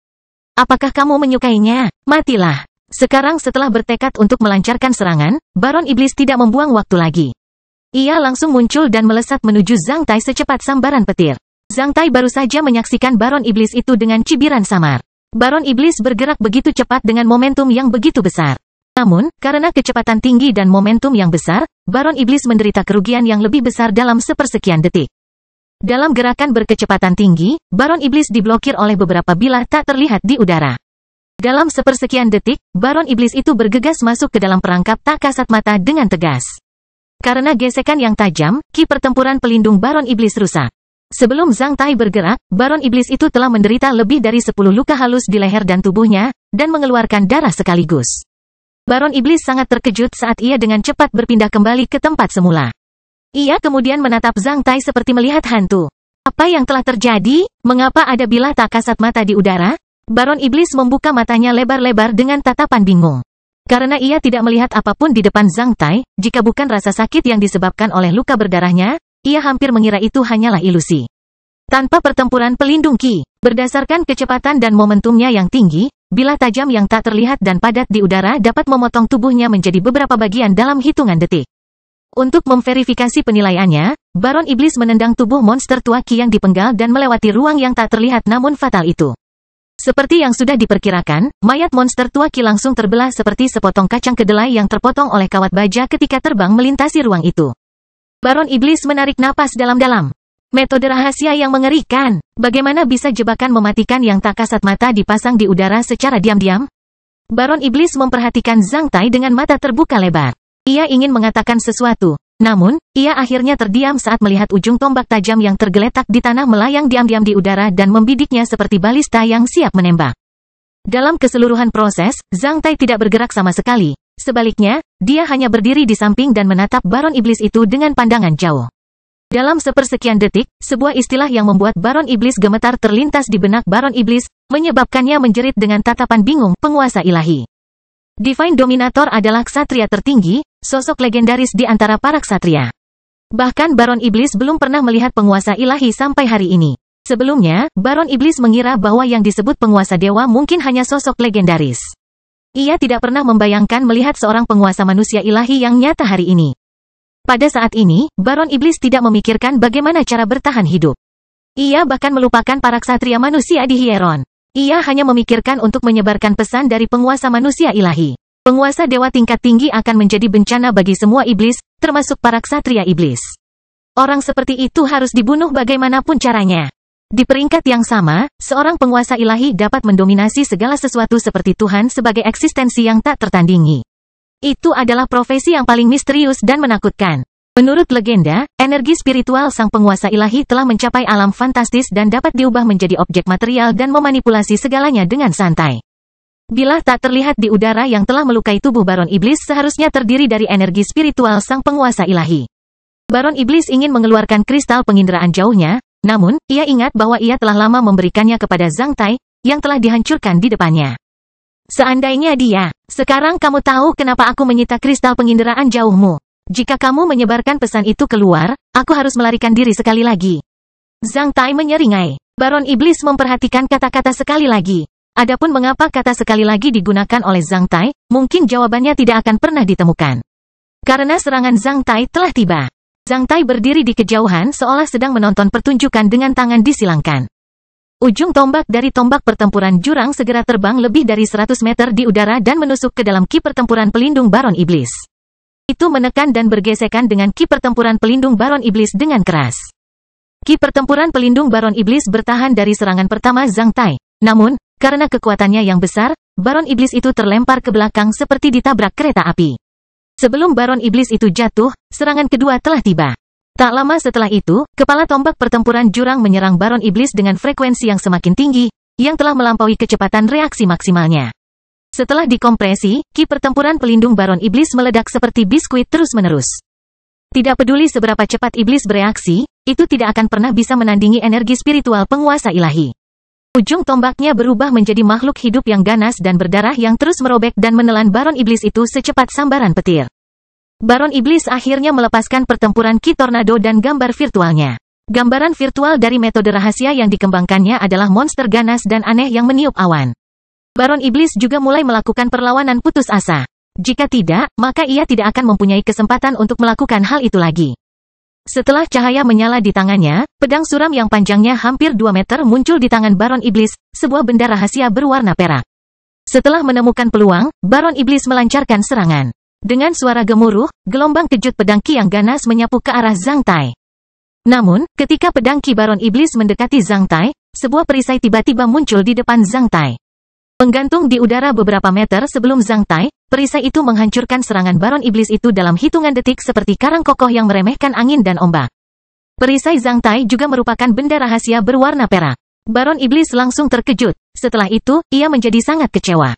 Apakah kamu menyukainya? Matilah." Sekarang setelah bertekad untuk melancarkan serangan, Baron Iblis tidak membuang waktu lagi. Ia langsung muncul dan melesat menuju Zhang Tai secepat sambaran petir. Zhang Tai baru saja menyaksikan Baron Iblis itu dengan cibiran samar. Baron Iblis bergerak begitu cepat dengan momentum yang begitu besar. Namun, karena kecepatan tinggi dan momentum yang besar, Baron Iblis menderita kerugian yang lebih besar dalam sepersekian detik. Dalam gerakan berkecepatan tinggi, Baron Iblis diblokir oleh beberapa bilah tak terlihat di udara. Dalam sepersekian detik, Baron Iblis itu bergegas masuk ke dalam perangkap tak kasat mata dengan tegas. Karena gesekan yang tajam, ki pertempuran pelindung Baron Iblis rusak. Sebelum Zhang Tai bergerak, Baron Iblis itu telah menderita lebih dari 10 luka halus di leher dan tubuhnya, dan mengeluarkan darah sekaligus. Baron Iblis sangat terkejut saat ia dengan cepat berpindah kembali ke tempat semula. Ia kemudian menatap Zhang Tai seperti melihat hantu. Apa yang telah terjadi? Mengapa ada bilah tak kasat mata di udara? Baron Iblis membuka matanya lebar-lebar dengan tatapan bingung. Karena ia tidak melihat apapun di depan Zhang Tai, jika bukan rasa sakit yang disebabkan oleh luka berdarahnya, ia hampir mengira itu hanyalah ilusi. Tanpa pertempuran pelindung ki, berdasarkan kecepatan dan momentumnya yang tinggi, bilah tajam yang tak terlihat dan padat di udara dapat memotong tubuhnya menjadi beberapa bagian dalam hitungan detik. Untuk memverifikasi penilaiannya, Baron Iblis menendang tubuh monster tua ki yang dipenggal dan melewati ruang yang tak terlihat namun fatal itu. Seperti yang sudah diperkirakan, mayat monster tua ki langsung terbelah seperti sepotong kacang kedelai yang terpotong oleh kawat baja ketika terbang melintasi ruang itu. Baron Iblis menarik napas dalam-dalam. Metode rahasia yang mengerikan. Bagaimana bisa jebakan mematikan yang tak kasat mata dipasang di udara secara diam-diam? Baron Iblis memperhatikan Zhang Tai dengan mata terbuka lebar. Ia ingin mengatakan sesuatu. Namun, ia akhirnya terdiam saat melihat ujung tombak tajam yang tergeletak di tanah melayang diam-diam di udara dan membidiknya seperti balista yang siap menembak. Dalam keseluruhan proses, Zhang Tai tidak bergerak sama sekali. Sebaliknya, dia hanya berdiri di samping dan menatap Baron Iblis itu dengan pandangan jauh. Dalam sepersekian detik, sebuah istilah yang membuat Baron Iblis gemetar terlintas di benak Baron Iblis, menyebabkannya menjerit dengan tatapan bingung, penguasa ilahi. Divine Dominator adalah ksatria tertinggi, sosok legendaris di antara para ksatria. Bahkan Baron Iblis belum pernah melihat penguasa ilahi sampai hari ini. Sebelumnya, Baron Iblis mengira bahwa yang disebut penguasa dewa mungkin hanya sosok legendaris. Ia tidak pernah membayangkan melihat seorang penguasa manusia ilahi yang nyata hari ini. Pada saat ini, Baron Iblis tidak memikirkan bagaimana cara bertahan hidup. Ia bahkan melupakan para ksatria manusia di Hieron. Ia hanya memikirkan untuk menyebarkan pesan dari penguasa manusia ilahi. Penguasa dewa tingkat tinggi akan menjadi bencana bagi semua iblis, termasuk para ksatria iblis. Orang seperti itu harus dibunuh bagaimanapun caranya. Di peringkat yang sama, seorang penguasa ilahi dapat mendominasi segala sesuatu seperti Tuhan sebagai eksistensi yang tak tertandingi. Itu adalah profesi yang paling misterius dan menakutkan. Menurut legenda, energi spiritual sang penguasa ilahi telah mencapai alam fantastis dan dapat diubah menjadi objek material dan memanipulasi segalanya dengan santai. Bilah tak terlihat di udara yang telah melukai tubuh Baron Iblis seharusnya terdiri dari energi spiritual sang penguasa ilahi. Baron Iblis ingin mengeluarkan kristal penginderaan jauhnya, namun, ia ingat bahwa ia telah lama memberikannya kepada Zhang Tai, yang telah dihancurkan di depannya. Seandainya dia, sekarang kamu tahu kenapa aku menyita kristal penginderaan jauhmu. Jika kamu menyebarkan pesan itu keluar, aku harus melarikan diri sekali lagi. Zhang Tai menyeringai. Baron Iblis memperhatikan kata-kata sekali lagi. Adapun mengapa kata sekali lagi digunakan oleh Zhang Tai, mungkin jawabannya tidak akan pernah ditemukan. Karena serangan Zhang Tai telah tiba. Zhang Tai berdiri di kejauhan seolah sedang menonton pertunjukan dengan tangan disilangkan. Ujung tombak dari tombak pertempuran jurang segera terbang lebih dari 100 meter di udara dan menusuk ke dalam ki pertempuran pelindung Baron Iblis. Itu menekan dan bergesekan dengan ki pertempuran pelindung Baron Iblis dengan keras. Ki pertempuran pelindung Baron Iblis bertahan dari serangan pertama Zhang Tai. Namun, karena kekuatannya yang besar, Baron Iblis itu terlempar ke belakang seperti ditabrak kereta api. Sebelum Baron Iblis itu jatuh, serangan kedua telah tiba. Tak lama setelah itu, kepala tombak pertempuran jurang menyerang Baron Iblis dengan frekuensi yang semakin tinggi, yang telah melampaui kecepatan reaksi maksimalnya. Setelah dikompresi, ki pertempuran pelindung Baron Iblis meledak seperti biskuit terus-menerus. Tidak peduli seberapa cepat iblis bereaksi, itu tidak akan pernah bisa menandingi energi spiritual penguasa ilahi. Ujung tombaknya berubah menjadi makhluk hidup yang ganas dan berdarah yang terus merobek dan menelan Baron Iblis itu secepat sambaran petir. Baron Iblis akhirnya melepaskan pertempuran ki tornado dan gambar virtualnya. Gambaran virtual dari metode rahasia yang dikembangkannya adalah monster ganas dan aneh yang meniup awan. Baron Iblis juga mulai melakukan perlawanan putus asa. Jika tidak, maka ia tidak akan mempunyai kesempatan untuk melakukan hal itu lagi. Setelah cahaya menyala di tangannya, pedang suram yang panjangnya hampir 2 meter muncul di tangan Baron Iblis, sebuah benda rahasia berwarna perak. Setelah menemukan peluang, Baron Iblis melancarkan serangan. Dengan suara gemuruh, gelombang kejut pedang ki yang ganas menyapu ke arah Zhang Tai. Namun, ketika pedang ki Baron Iblis mendekati Zhang Tai, sebuah perisai tiba-tiba muncul di depan Zhang Tai. Menggantung di udara beberapa meter sebelum Zhang Tai, perisai itu menghancurkan serangan Baron Iblis itu dalam hitungan detik seperti karang kokoh yang meremehkan angin dan ombak. Perisai Zhang Tai juga merupakan benda rahasia berwarna perak. Baron Iblis langsung terkejut. Setelah itu, ia menjadi sangat kecewa.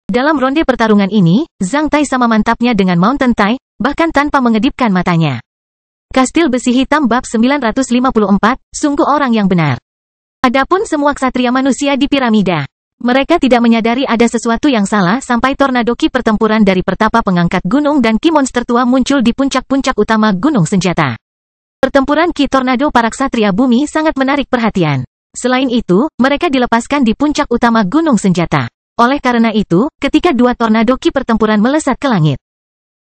Dalam ronde pertarungan ini, Zhang Tai sama mantapnya dengan Mountain Tai, bahkan tanpa mengedipkan matanya. Kastil Besi Hitam bab 954, sungguh orang yang benar. Adapun semua ksatria manusia di piramida. Mereka tidak menyadari ada sesuatu yang salah sampai tornado ki pertempuran dari pertapa pengangkat gunung dan ki monster tua muncul di puncak-puncak utama gunung senjata. Pertempuran ki tornado para ksatria bumi sangat menarik perhatian. Selain itu, mereka dilepaskan di puncak utama gunung senjata. Oleh karena itu, ketika dua tornado ki pertempuran melesat ke langit,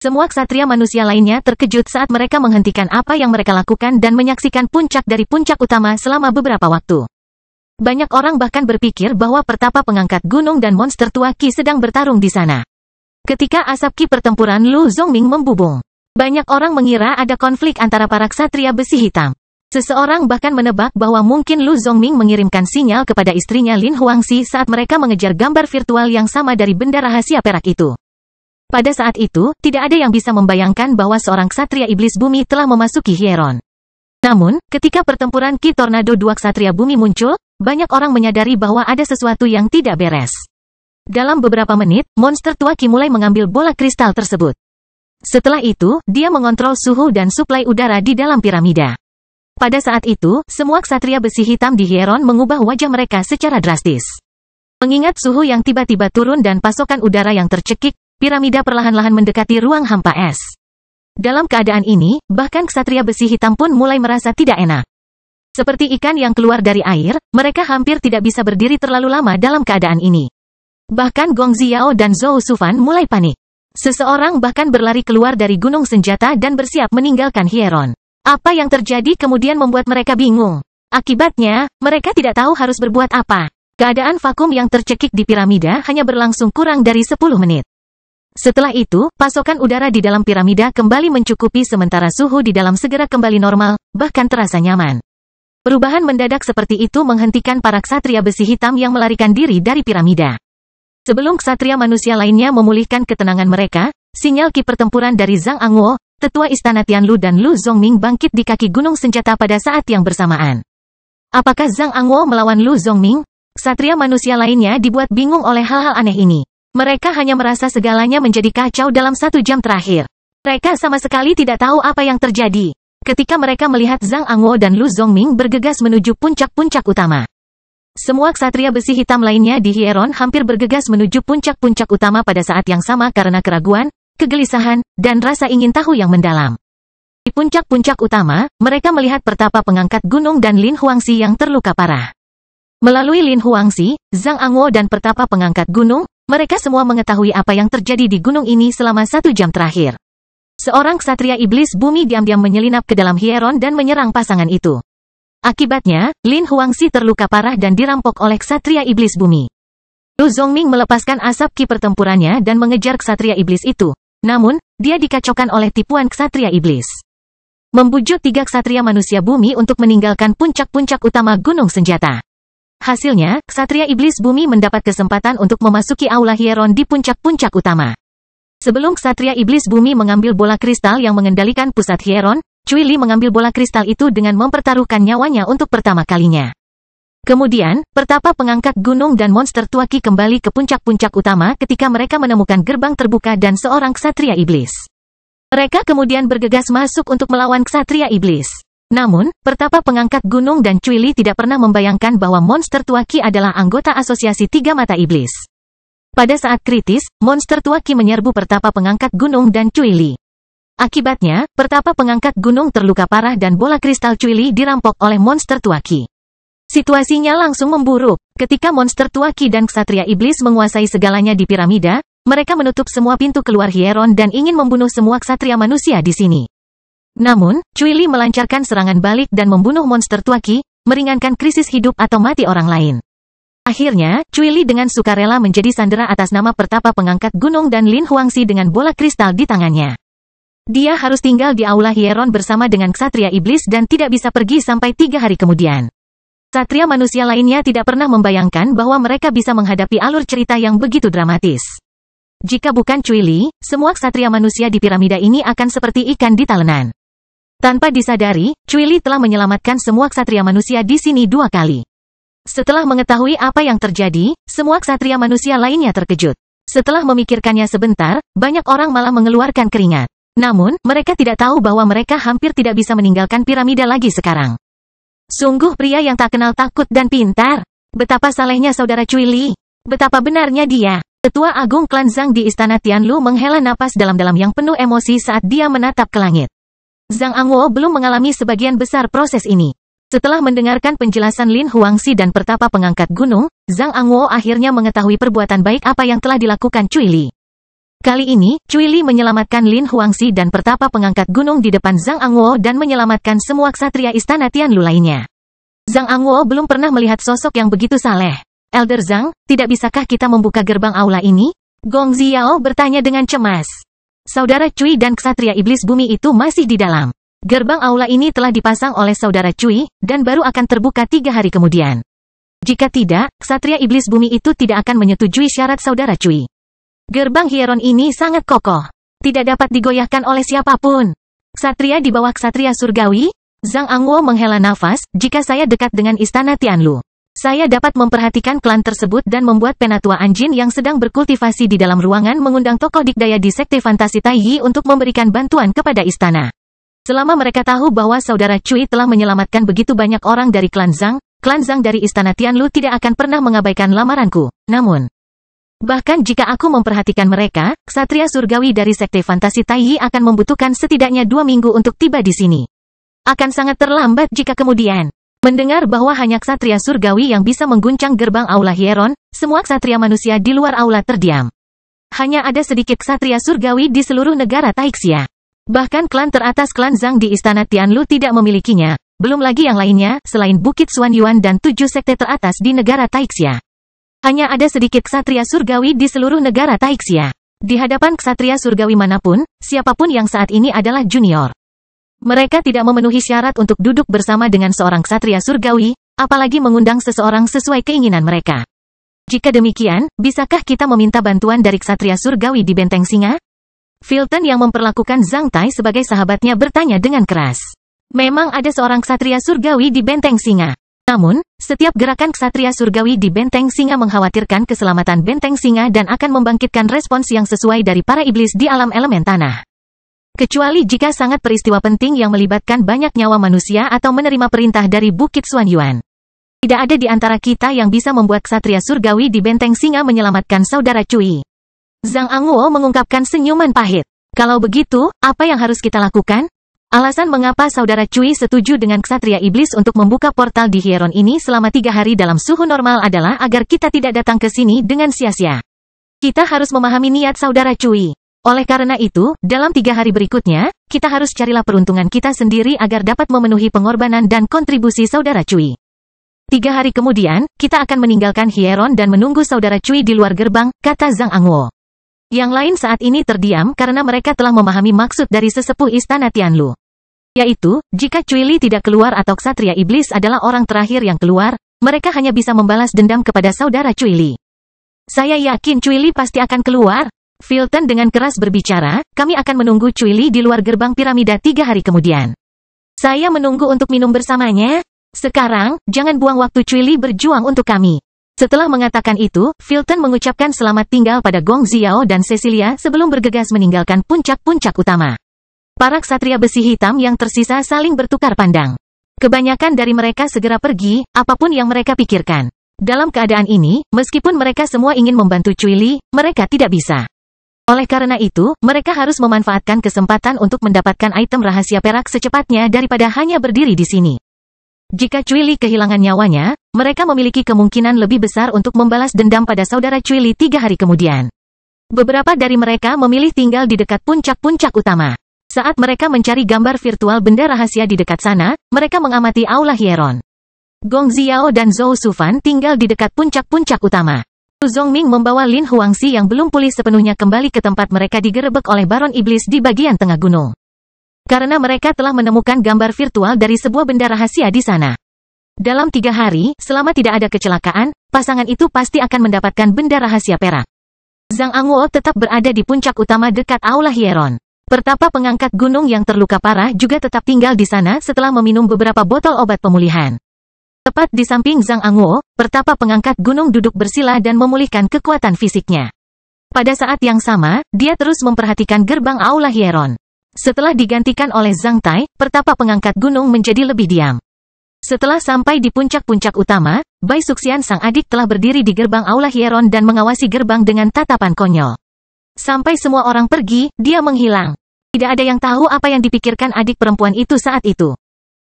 semua ksatria manusia lainnya terkejut saat mereka menghentikan apa yang mereka lakukan dan menyaksikan puncak dari puncak utama selama beberapa waktu. Banyak orang bahkan berpikir bahwa pertapa pengangkat gunung dan monster tua Ki sedang bertarung di sana. Ketika asap Ki pertempuran Lu Zongming membubung, banyak orang mengira ada konflik antara para ksatria besi hitam. Seseorang bahkan menebak bahwa mungkin Lu Zongming mengirimkan sinyal kepada istrinya Lin Huangxi saat mereka mengejar gambar virtual yang sama dari benda rahasia perak itu. Pada saat itu, tidak ada yang bisa membayangkan bahwa seorang ksatria iblis bumi telah memasuki Hieron. Namun, ketika pertempuran Ki Tornado dua ksatria bumi muncul, banyak orang menyadari bahwa ada sesuatu yang tidak beres. Dalam beberapa menit, monster tua Ki mulai mengambil bola kristal tersebut. Setelah itu, dia mengontrol suhu dan suplai udara di dalam piramida. Pada saat itu, semua ksatria besi hitam di Hieron mengubah wajah mereka secara drastis. Mengingat suhu yang tiba-tiba turun dan pasokan udara yang tercekik, piramida perlahan-lahan mendekati ruang hampa es. Dalam keadaan ini, bahkan ksatria besi hitam pun mulai merasa tidak enak. Seperti ikan yang keluar dari air, mereka hampir tidak bisa berdiri terlalu lama dalam keadaan ini. Bahkan Gong Xiao dan Zhou Sufan mulai panik. Seseorang bahkan berlari keluar dari gunung senjata dan bersiap meninggalkan Hieron. Apa yang terjadi kemudian membuat mereka bingung. Akibatnya, mereka tidak tahu harus berbuat apa. Keadaan vakum yang tercekik di piramida hanya berlangsung kurang dari 10 menit. Setelah itu, pasokan udara di dalam piramida kembali mencukupi sementara suhu di dalam segera kembali normal, bahkan terasa nyaman. Perubahan mendadak seperti itu menghentikan para ksatria besi hitam yang melarikan diri dari piramida. Sebelum ksatria manusia lainnya memulihkan ketenangan mereka, sinyal Ki pertempuran dari Zhang Angwo, tetua istana Tianlu dan Lu Zongming bangkit di kaki gunung senjata pada saat yang bersamaan. Apakah Zhang Angwo melawan Lu Zongming? Ksatria manusia lainnya dibuat bingung oleh hal-hal aneh ini. Mereka hanya merasa segalanya menjadi kacau dalam 1 jam terakhir. Mereka sama sekali tidak tahu apa yang terjadi. Ketika mereka melihat Zhang Angwo dan Lu Zongming bergegas menuju puncak-puncak utama. Semua ksatria besi hitam lainnya di Hieron hampir bergegas menuju puncak-puncak utama pada saat yang sama karena keraguan, kegelisahan, dan rasa ingin tahu yang mendalam. Di puncak-puncak utama, mereka melihat pertapa pengangkat gunung dan Lin Huangxi yang terluka parah. Melalui Lin Huangxi, Zhang Angwo dan pertapa pengangkat gunung, mereka semua mengetahui apa yang terjadi di gunung ini selama 1 jam terakhir. Seorang ksatria iblis bumi diam-diam menyelinap ke dalam Hieron dan menyerang pasangan itu. Akibatnya, Lin Huangxi terluka parah dan dirampok oleh ksatria iblis bumi. Lu Zongming melepaskan asap ki pertempurannya dan mengejar ksatria iblis itu. Namun, dia dikacaukan oleh tipuan ksatria iblis. Membujuk 3 ksatria manusia bumi untuk meninggalkan puncak-puncak utama gunung senjata. Hasilnya, ksatria iblis bumi mendapat kesempatan untuk memasuki aula Hieron di puncak-puncak utama. Sebelum ksatria iblis bumi mengambil bola kristal yang mengendalikan pusat Hieron, Cui Li mengambil bola kristal itu dengan mempertaruhkan nyawanya untuk pertama kalinya. Kemudian, pertapa pengangkat gunung dan monster tua Qi kembali ke puncak-puncak utama ketika mereka menemukan gerbang terbuka dan seorang ksatria iblis. Mereka kemudian bergegas masuk untuk melawan ksatria iblis. Namun, pertapa pengangkat gunung dan Cui Li tidak pernah membayangkan bahwa monster tua Qi adalah anggota asosiasi 3 mata iblis. Pada saat kritis, monster tua Qi menyerbu pertapa pengangkat gunung dan Cui Li. Akibatnya, pertapa pengangkat gunung terluka parah dan bola kristal Cui Li dirampok oleh monster tua Qi. Situasinya langsung memburuk. Ketika monster tua Qi dan ksatria iblis menguasai segalanya di piramida, mereka menutup semua pintu keluar Hieron dan ingin membunuh semua ksatria manusia di sini. Namun, Cui Li melancarkan serangan balik dan membunuh monster tua Qi, meringankan krisis hidup atau mati orang lain. Akhirnya, Cui Li dengan sukarela menjadi sandera atas nama pertapa pengangkat gunung dan Lin Huangxi dengan bola kristal di tangannya. Dia harus tinggal di aula Hieron bersama dengan ksatria iblis dan tidak bisa pergi sampai 3 hari kemudian. Ksatria manusia lainnya tidak pernah membayangkan bahwa mereka bisa menghadapi alur cerita yang begitu dramatis. Jika bukan Cui Li, semua ksatria manusia di piramida ini akan seperti ikan di talenan. Tanpa disadari, Cui Li telah menyelamatkan semua ksatria manusia di sini 2 kali. Setelah mengetahui apa yang terjadi, semua ksatria manusia lainnya terkejut. Setelah memikirkannya sebentar, banyak orang malah mengeluarkan keringat. Namun, mereka tidak tahu bahwa mereka hampir tidak bisa meninggalkan piramida lagi sekarang. Sungguh pria yang tak kenal takut dan pintar. Betapa salehnya saudara Cui Li. Betapa benarnya dia. Ketua Agung Klan Zhang di Istana Tianlu menghela napas dalam-dalam yang penuh emosi saat dia menatap ke langit. Zhang Angwo belum mengalami sebagian besar proses ini. Setelah mendengarkan penjelasan Lin Huangxi dan pertapa pengangkat gunung, Zhang Angwo akhirnya mengetahui perbuatan baik apa yang telah dilakukan Cui Li. Kali ini, Cui Li menyelamatkan Lin Huangxi dan pertapa pengangkat gunung di depan Zhang Angwo dan menyelamatkan semua ksatria Istana Tianlu lainnya. Zhang Angwo belum pernah melihat sosok yang begitu saleh. Elder Zhang, tidak bisakah kita membuka gerbang aula ini? Gong Xiao bertanya dengan cemas. Saudara Cui dan ksatria iblis bumi itu masih di dalam. Gerbang aula ini telah dipasang oleh saudara Cui, dan baru akan terbuka 3 hari kemudian. Jika tidak, ksatria iblis bumi itu tidak akan menyetujui syarat saudara Cui. Gerbang Hieron ini sangat kokoh. Tidak dapat digoyahkan oleh siapapun. Ksatria di bawah ksatria surgawi? Zhang Angwo menghela nafas, jika saya dekat dengan Istana Tianlu. Saya dapat memperhatikan klan tersebut dan membuat penatua Anjin yang sedang berkultivasi di dalam ruangan mengundang tokoh dikdaya di sekte fantasi Taiyi untuk memberikan bantuan kepada istana. Selama mereka tahu bahwa saudara Cui telah menyelamatkan begitu banyak orang dari klan Zhang dari Istana Tianlu tidak akan pernah mengabaikan lamaranku. Namun, bahkan jika aku memperhatikan mereka, ksatria surgawi dari sekte fantasi Taiyi akan membutuhkan setidaknya 2 minggu untuk tiba di sini. Akan sangat terlambat jika kemudian mendengar bahwa hanya ksatria surgawi yang bisa mengguncang gerbang aula Hieron, semua ksatria manusia di luar aula terdiam. Hanya ada sedikit ksatria surgawi di seluruh negara Taixia. Bahkan klan teratas klan Zhang di Istana Tianlu tidak memilikinya, belum lagi yang lainnya, selain Bukit Xuanyuan dan 7 sekte teratas di negara Taixia. Hanya ada sedikit ksatria surgawi di seluruh negara Taixia. Di hadapan ksatria surgawi manapun, siapapun yang saat ini adalah junior. Mereka tidak memenuhi syarat untuk duduk bersama dengan seorang ksatria surgawi, apalagi mengundang seseorang sesuai keinginan mereka. Jika demikian, bisakah kita meminta bantuan dari ksatria surgawi di Benteng Singa? Filton yang memperlakukan Zhang Tai sebagai sahabatnya bertanya dengan keras. Memang ada seorang ksatria surgawi di Benteng Singa. Namun, setiap gerakan ksatria surgawi di Benteng Singa mengkhawatirkan keselamatan Benteng Singa dan akan membangkitkan respons yang sesuai dari para iblis di alam elemen tanah. Kecuali jika sangat peristiwa penting yang melibatkan banyak nyawa manusia atau menerima perintah dari Bukit Xuanyuan. Tidak ada di antara kita yang bisa membuat ksatria surgawi di Benteng Singa menyelamatkan saudara Cui. Zhang Angwo mengungkapkan senyuman pahit. Kalau begitu, apa yang harus kita lakukan? Alasan mengapa Saudara Cui setuju dengan Ksatria Iblis untuk membuka portal di Hieron ini selama 3 hari dalam suhu normal adalah agar kita tidak datang ke sini dengan sia-sia. Kita harus memahami niat Saudara Cui. Oleh karena itu, dalam 3 hari berikutnya, kita harus carilah peruntungan kita sendiri agar dapat memenuhi pengorbanan dan kontribusi Saudara Cui. 3 hari kemudian, kita akan meninggalkan Hieron dan menunggu Saudara Cui di luar gerbang, kata Zhang Angwo. Yang lain saat ini terdiam karena mereka telah memahami maksud dari sesepuh istana Tianlu. Yaitu, jika Cui Li tidak keluar atau Ksatria Iblis adalah orang terakhir yang keluar, mereka hanya bisa membalas dendam kepada saudara Cui Li. Saya yakin Cui Li pasti akan keluar. Filton dengan keras berbicara, kami akan menunggu Cui Li di luar gerbang piramida 3 hari kemudian. Saya menunggu untuk minum bersamanya. Sekarang, jangan buang waktu Cui Li berjuang untuk kami. Setelah mengatakan itu, Filton mengucapkan selamat tinggal pada Gong Xiao dan Cecilia sebelum bergegas meninggalkan puncak-puncak utama. Para ksatria besi hitam yang tersisa saling bertukar pandang. Kebanyakan dari mereka segera pergi, apapun yang mereka pikirkan. Dalam keadaan ini, meskipun mereka semua ingin membantu Cui Li, mereka tidak bisa. Oleh karena itu, mereka harus memanfaatkan kesempatan untuk mendapatkan item rahasia perak secepatnya daripada hanya berdiri di sini. Jika Cui Li kehilangan nyawanya, mereka memiliki kemungkinan lebih besar untuk membalas dendam pada saudara Cui Li 3 hari kemudian. Beberapa dari mereka memilih tinggal di dekat puncak-puncak utama. Saat mereka mencari gambar virtual benda rahasia di dekat sana, mereka mengamati aula Hieron. Gong Xiao dan Zhou Sufan tinggal di dekat puncak-puncak utama. Su Zongming membawa Lin Huangxi yang belum pulih sepenuhnya kembali ke tempat mereka digerebek oleh Baron Iblis di bagian tengah gunung. Karena mereka telah menemukan gambar virtual dari sebuah benda rahasia di sana. Dalam 3 hari, selama tidak ada kecelakaan, pasangan itu pasti akan mendapatkan benda rahasia perak. Zhang Angwo tetap berada di puncak utama dekat aula Hieron. Pertapa pengangkat gunung yang terluka parah juga tetap tinggal di sana setelah meminum beberapa botol obat pemulihan. Tepat di samping Zhang Angwo, pertapa pengangkat gunung duduk bersila dan memulihkan kekuatan fisiknya. Pada saat yang sama, dia terus memperhatikan gerbang aula Hieron. Setelah digantikan oleh Zhang Tai, pertapa pengangkat gunung menjadi lebih diam. Setelah sampai di puncak-puncak utama, Bai Suxian sang adik telah berdiri di gerbang aula Hieron dan mengawasi gerbang dengan tatapan konyol. Sampai semua orang pergi, dia menghilang. Tidak ada yang tahu apa yang dipikirkan adik perempuan itu saat itu.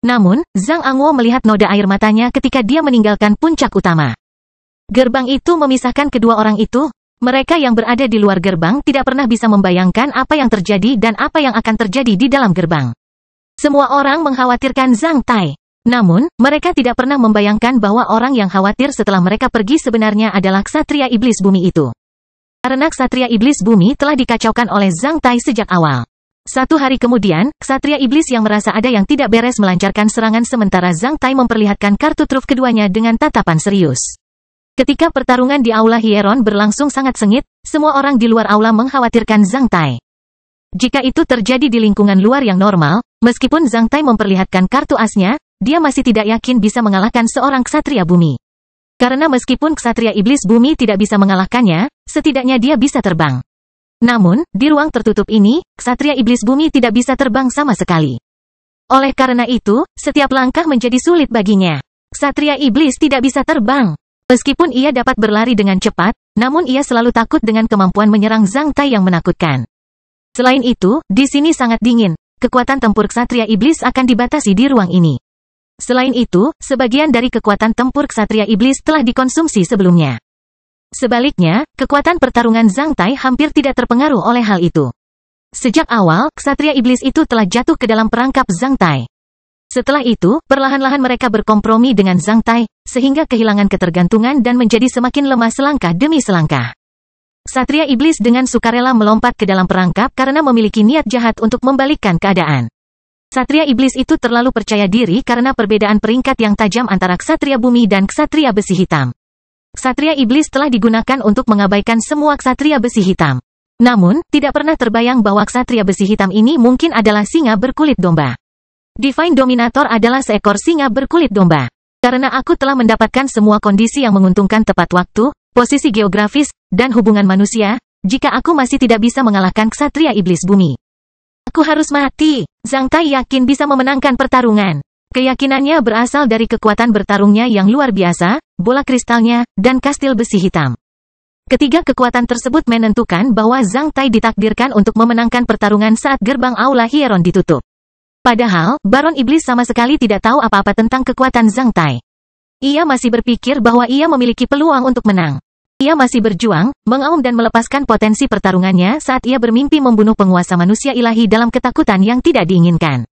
Namun, Zhang Angwo melihat noda air matanya ketika dia meninggalkan puncak utama. Gerbang itu memisahkan kedua orang itu. Mereka yang berada di luar gerbang tidak pernah bisa membayangkan apa yang terjadi dan apa yang akan terjadi di dalam gerbang. Semua orang mengkhawatirkan Zhang Tai. Namun, mereka tidak pernah membayangkan bahwa orang yang khawatir setelah mereka pergi sebenarnya adalah Ksatria Iblis Bumi itu. Karena Ksatria Iblis Bumi telah dikacaukan oleh Zhang Tai sejak awal. 1 hari kemudian, Ksatria Iblis yang merasa ada yang tidak beres melancarkan serangan sementara Zhang Tai memperlihatkan kartu truf keduanya dengan tatapan serius. Ketika pertarungan di aula Hieron berlangsung sangat sengit, semua orang di luar aula mengkhawatirkan Zhang Tai. Jika itu terjadi di lingkungan luar yang normal, meskipun Zhang Tai memperlihatkan kartu asnya, dia masih tidak yakin bisa mengalahkan seorang Ksatria Bumi. Karena meskipun Ksatria Iblis Bumi tidak bisa mengalahkannya, setidaknya dia bisa terbang. Namun, di ruang tertutup ini, Ksatria Iblis Bumi tidak bisa terbang sama sekali. Oleh karena itu, setiap langkah menjadi sulit baginya. Ksatria Iblis tidak bisa terbang. Meskipun ia dapat berlari dengan cepat, namun ia selalu takut dengan kemampuan menyerang Zhang Tai yang menakutkan. Selain itu, di sini sangat dingin. Kekuatan tempur Ksatria Iblis akan dibatasi di ruang ini. Selain itu, sebagian dari kekuatan tempur Ksatria Iblis telah dikonsumsi sebelumnya. Sebaliknya, kekuatan pertarungan Zhang Tai hampir tidak terpengaruh oleh hal itu. Sejak awal, Ksatria Iblis itu telah jatuh ke dalam perangkap Zhang Tai. Setelah itu, perlahan-lahan mereka berkompromi dengan Zhang Tai, sehingga kehilangan ketergantungan dan menjadi semakin lemah selangkah demi selangkah. Ksatria Iblis dengan sukarela melompat ke dalam perangkap karena memiliki niat jahat untuk membalikkan keadaan. Ksatria Iblis itu terlalu percaya diri karena perbedaan peringkat yang tajam antara Ksatria Bumi dan Ksatria Besi Hitam. Ksatria Iblis telah digunakan untuk mengabaikan semua Ksatria Besi Hitam. Namun, tidak pernah terbayang bahwa Ksatria Besi Hitam ini mungkin adalah singa berkulit domba. Divine Dominator adalah seekor singa berkulit domba. Karena aku telah mendapatkan semua kondisi yang menguntungkan tepat waktu, posisi geografis, dan hubungan manusia, jika aku masih tidak bisa mengalahkan Ksatria Iblis Bumi. Aku harus mati. Zhang Tai yakin bisa memenangkan pertarungan. Keyakinannya berasal dari kekuatan bertarungnya yang luar biasa, bola kristalnya, dan kastil besi hitam. Ketiga kekuatan tersebut menentukan bahwa Zhang Tai ditakdirkan untuk memenangkan pertarungan saat gerbang Aula Hieron ditutup. Padahal, Baron Iblis sama sekali tidak tahu apa-apa tentang kekuatan Zhang Tai. Ia masih berpikir bahwa ia memiliki peluang untuk menang. Ia masih berjuang, mengaum dan melepaskan potensi pertarungannya saat ia bermimpi membunuh penguasa manusia ilahi dalam ketakutan yang tidak diinginkan.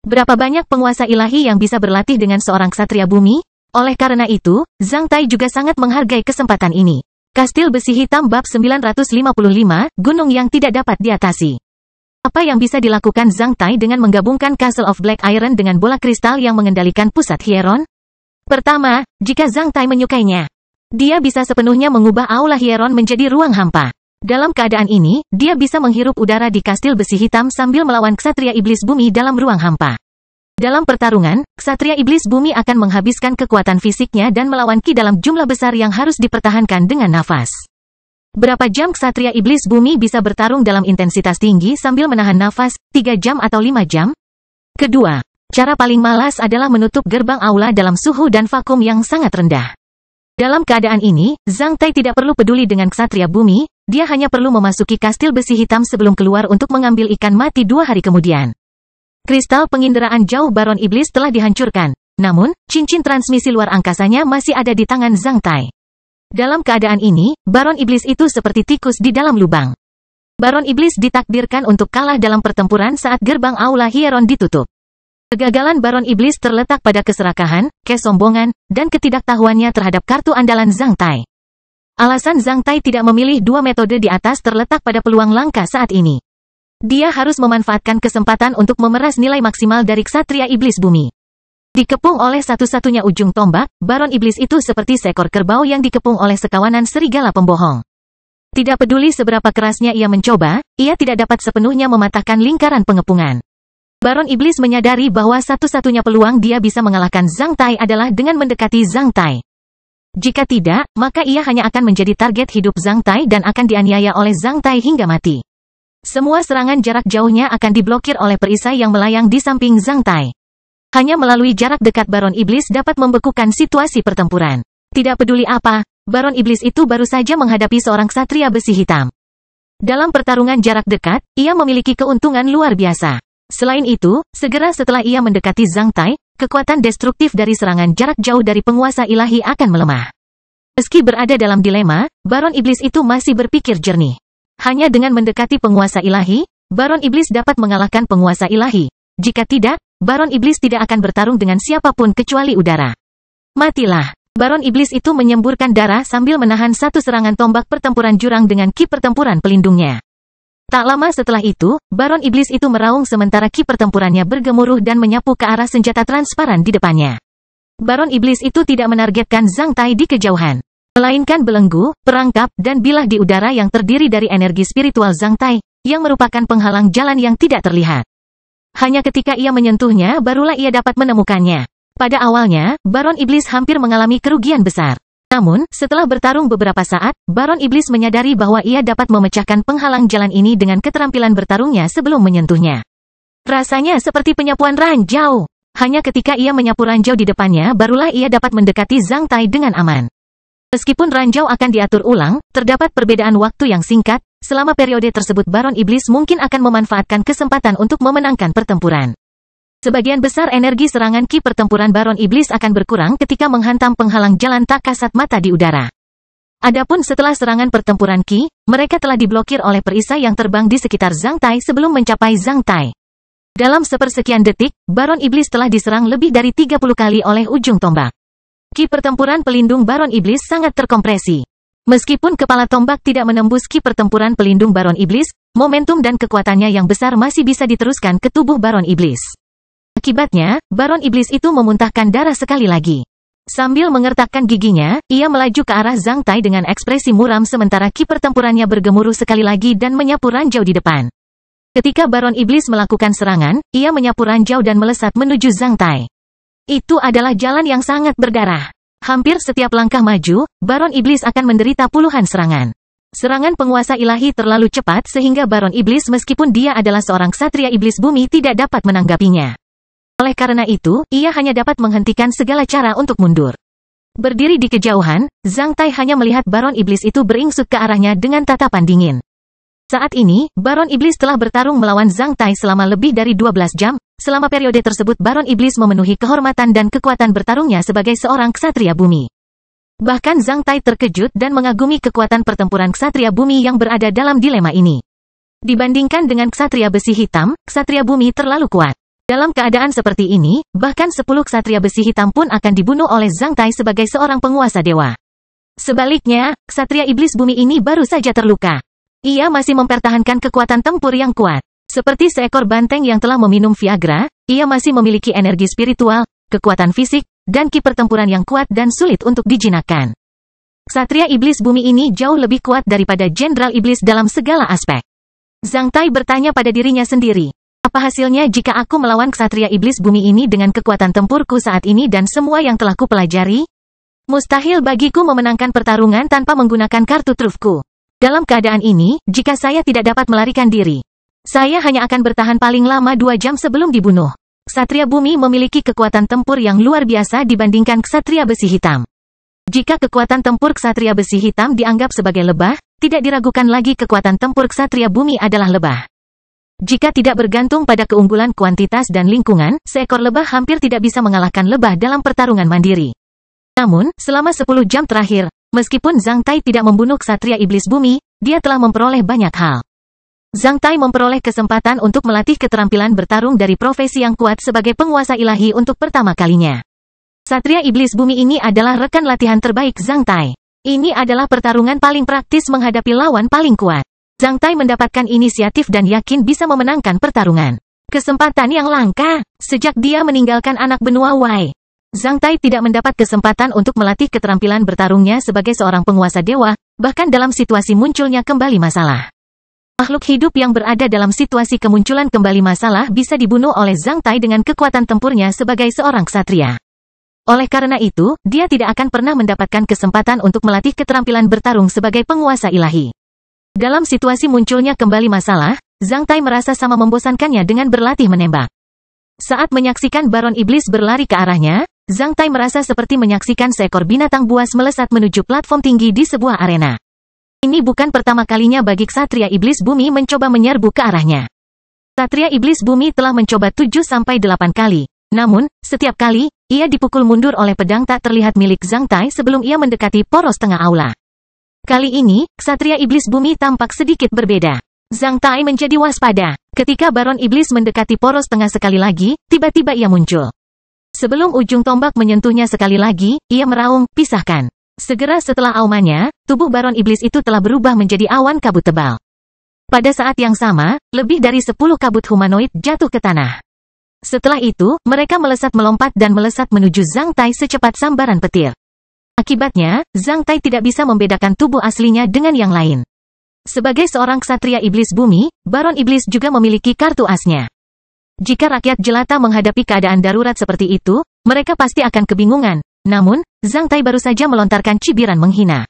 Berapa banyak penguasa ilahi yang bisa berlatih dengan seorang ksatria bumi? Oleh karena itu, Zhang Tai juga sangat menghargai kesempatan ini. Kastil Besi Hitam Bab 955, Gunung yang tidak dapat diatasi. Apa yang bisa dilakukan Zhang Tai dengan menggabungkan Castle of Black Iron dengan bola kristal yang mengendalikan pusat Hieron? Pertama, jika Zhang Tai menyukainya, dia bisa sepenuhnya mengubah Aula Hieron menjadi ruang hampa. Dalam keadaan ini, dia bisa menghirup udara di Kastil Besi Hitam sambil melawan Ksatria Iblis Bumi dalam ruang hampa. Dalam pertarungan, Ksatria Iblis Bumi akan menghabiskan kekuatan fisiknya dan melawan Ki dalam jumlah besar yang harus dipertahankan dengan nafas. Berapa jam Ksatria Iblis Bumi bisa bertarung dalam intensitas tinggi sambil menahan nafas, 3 jam atau 5 jam? Kedua, cara paling malas adalah menutup gerbang aula dalam suhu dan vakum yang sangat rendah. Dalam keadaan ini, Zhang Tai tidak perlu peduli dengan Ksatria Bumi, dia hanya perlu memasuki Kastil Besi Hitam sebelum keluar untuk mengambil ikan mati 2 hari kemudian. Kristal penginderaan jauh Baron Iblis telah dihancurkan, namun, cincin transmisi luar angkasanya masih ada di tangan Zhang Tai. Dalam keadaan ini, Baron Iblis itu seperti tikus di dalam lubang. Baron Iblis ditakdirkan untuk kalah dalam pertempuran saat gerbang Aula Hieron ditutup. Kegagalan Baron Iblis terletak pada keserakahan, kesombongan, dan ketidaktahuannya terhadap kartu andalan Zhang Tai. Alasan Zhang Tai tidak memilih 2 metode di atas terletak pada peluang langka saat ini. Dia harus memanfaatkan kesempatan untuk memeras nilai maksimal dari Ksatria Iblis Bumi. Dikepung oleh satu-satunya ujung tombak, Baron Iblis itu seperti seekor kerbau yang dikepung oleh sekawanan serigala pembohong. Tidak peduli seberapa kerasnya ia mencoba, ia tidak dapat sepenuhnya mematahkan lingkaran pengepungan. Baron Iblis menyadari bahwa satu-satunya peluang dia bisa mengalahkan Zhang Tai adalah dengan mendekati Zhang Tai. Jika tidak, maka ia hanya akan menjadi target hidup Zhang Tai dan akan dianiaya oleh Zhang Tai hingga mati. Semua serangan jarak jauhnya akan diblokir oleh perisai yang melayang di samping Zhang Tai. Hanya melalui jarak dekat Baron Iblis dapat membekukan situasi pertempuran. Tidak peduli apa, Baron Iblis itu baru saja menghadapi seorang ksatria besi hitam. Dalam pertarungan jarak dekat, ia memiliki keuntungan luar biasa. Selain itu, segera setelah ia mendekati Zhang Tai, kekuatan destruktif dari serangan jarak jauh dari penguasa ilahi akan melemah. Meski berada dalam dilema, Baron Iblis itu masih berpikir jernih. Hanya dengan mendekati penguasa ilahi, Baron Iblis dapat mengalahkan penguasa ilahi. Jika tidak, Baron Iblis tidak akan bertarung dengan siapapun kecuali udara. Matilah. Baron Iblis itu menyemburkan darah sambil menahan satu serangan tombak pertempuran jurang dengan ki pertempuran pelindungnya. Tak lama setelah itu, Baron Iblis itu meraung sementara ki pertempurannya bergemuruh dan menyapu ke arah senjata transparan di depannya. Baron Iblis itu tidak menargetkan Zhang Tai di kejauhan, melainkan belenggu, perangkap, dan bilah di udara yang terdiri dari energi spiritual Zhang Tai, yang merupakan penghalang jalan yang tidak terlihat. Hanya ketika ia menyentuhnya barulah ia dapat menemukannya. Pada awalnya, Baron Iblis hampir mengalami kerugian besar. Namun, setelah bertarung beberapa saat, Baron Iblis menyadari bahwa ia dapat memecahkan penghalang jalan ini dengan keterampilan bertarungnya sebelum menyentuhnya. Rasanya seperti penyapuan ranjau. Hanya ketika ia menyapu ranjau di depannya barulah ia dapat mendekati Zhang Tai dengan aman. Meskipun ranjau akan diatur ulang, terdapat perbedaan waktu yang singkat. Selama periode tersebut Baron Iblis mungkin akan memanfaatkan kesempatan untuk memenangkan pertempuran. Sebagian besar energi serangan ki pertempuran Baron Iblis akan berkurang ketika menghantam penghalang jalan tak kasat mata di udara. Adapun setelah serangan pertempuran ki, mereka telah diblokir oleh perisai yang terbang di sekitar Zhang Tai sebelum mencapai Zhang Tai. Dalam sepersekian detik, Baron Iblis telah diserang lebih dari 30 kali oleh ujung tombak. Ki pertempuran pelindung Baron Iblis sangat terkompresi. Meskipun kepala tombak tidak menembus ki pertempuran pelindung Baron Iblis, momentum dan kekuatannya yang besar masih bisa diteruskan ke tubuh Baron Iblis. Akibatnya, Baron Iblis itu memuntahkan darah sekali lagi. Sambil mengertakkan giginya, ia melaju ke arah Zhang Tai dengan ekspresi muram sementara ki pertempurannya bergemuruh sekali lagi dan menyapu ranjau di depan. Ketika Baron Iblis melakukan serangan, ia menyapu ranjau dan melesat menuju Zhang Tai. Itu adalah jalan yang sangat berdarah. Hampir setiap langkah maju, Baron Iblis akan menderita puluhan serangan. Serangan penguasa ilahi terlalu cepat sehingga Baron Iblis meskipun dia adalah seorang ksatria iblis bumi tidak dapat menanggapinya. Oleh karena itu, ia hanya dapat menghentikan segala cara untuk mundur. Berdiri di kejauhan, Zhang Tai hanya melihat Baron Iblis itu beringsut ke arahnya dengan tatapan dingin. Saat ini, Baron Iblis telah bertarung melawan Zhang Tai selama lebih dari 12 jam. Selama periode tersebut Baron Iblis memenuhi kehormatan dan kekuatan bertarungnya sebagai seorang ksatria bumi. Bahkan Zhang Tai terkejut dan mengagumi kekuatan pertempuran ksatria bumi yang berada dalam dilema ini. Dibandingkan dengan ksatria besi hitam, ksatria bumi terlalu kuat. Dalam keadaan seperti ini, bahkan 10 ksatria besi hitam pun akan dibunuh oleh Zhang Tai sebagai seorang penguasa dewa. Sebaliknya, ksatria iblis bumi ini baru saja terluka. Ia masih mempertahankan kekuatan tempur yang kuat. Seperti seekor banteng yang telah meminum Viagra, ia masih memiliki energi spiritual, kekuatan fisik, dan ki pertempuran yang kuat dan sulit untuk dijinakkan. Ksatria iblis bumi ini jauh lebih kuat daripada Jenderal Iblis dalam segala aspek. Zhang Tai bertanya pada dirinya sendiri. Apa hasilnya jika aku melawan ksatria iblis bumi ini dengan kekuatan tempurku saat ini dan semua yang telah kupelajari? Mustahil bagiku memenangkan pertarungan tanpa menggunakan kartu trufku. Dalam keadaan ini, jika saya tidak dapat melarikan diri, saya hanya akan bertahan paling lama 2 jam sebelum dibunuh. Ksatria bumi memiliki kekuatan tempur yang luar biasa dibandingkan ksatria besi hitam. Jika kekuatan tempur ksatria besi hitam dianggap sebagai lebah, tidak diragukan lagi kekuatan tempur ksatria bumi adalah lebah. Jika tidak bergantung pada keunggulan kuantitas dan lingkungan, seekor lebah hampir tidak bisa mengalahkan lebah dalam pertarungan mandiri. Namun, selama 10 jam terakhir, meskipun Zhang Tai tidak membunuh ksatria iblis bumi, dia telah memperoleh banyak hal. Zhang Tai memperoleh kesempatan untuk melatih keterampilan bertarung dari profesi yang kuat sebagai penguasa ilahi untuk pertama kalinya. Ksatria iblis bumi ini adalah rekan latihan terbaik Zhang Tai. Ini adalah pertarungan paling praktis menghadapi lawan paling kuat. Zhang Tai mendapatkan inisiatif dan yakin bisa memenangkan pertarungan. Kesempatan yang langka. Sejak dia meninggalkan anak benua Wei, Zhang Tai tidak mendapat kesempatan untuk melatih keterampilan bertarungnya sebagai seorang penguasa dewa, bahkan dalam situasi munculnya kembali masalah. Makhluk hidup yang berada dalam situasi kemunculan kembali masalah bisa dibunuh oleh Zhang Tai dengan kekuatan tempurnya sebagai seorang ksatria. Oleh karena itu, dia tidak akan pernah mendapatkan kesempatan untuk melatih keterampilan bertarung sebagai penguasa ilahi. Dalam situasi munculnya kembali masalah, Zhang Tai merasa sama membosankannya dengan berlatih menembak. Saat menyaksikan Baron Iblis berlari ke arahnya, Zhang Tai merasa seperti menyaksikan seekor binatang buas melesat menuju platform tinggi di sebuah arena. Ini bukan pertama kalinya bagi ksatria iblis bumi mencoba menyerbu ke arahnya. Ksatria iblis bumi telah mencoba 7-8 kali. Namun, setiap kali, ia dipukul mundur oleh pedang tak terlihat milik Zhang Tai sebelum ia mendekati poros tengah aula. Kali ini, ksatria iblis bumi tampak sedikit berbeda. Zhang Tai menjadi waspada. Ketika Baron Iblis mendekati poros tengah sekali lagi, tiba-tiba ia muncul. Sebelum ujung tombak menyentuhnya sekali lagi, ia meraung, pisahkan. Segera setelah aumannya, tubuh Baron Iblis itu telah berubah menjadi awan kabut tebal. Pada saat yang sama, lebih dari 10 kabut humanoid jatuh ke tanah. Setelah itu, mereka melesat melompat dan melesat menuju Zhang Tai secepat sambaran petir. Akibatnya, Zhang Tai tidak bisa membedakan tubuh aslinya dengan yang lain. Sebagai seorang ksatria iblis bumi, Baron Iblis juga memiliki kartu asnya. Jika rakyat jelata menghadapi keadaan darurat seperti itu, mereka pasti akan kebingungan. Namun, Zhang Tai baru saja melontarkan cibiran menghina.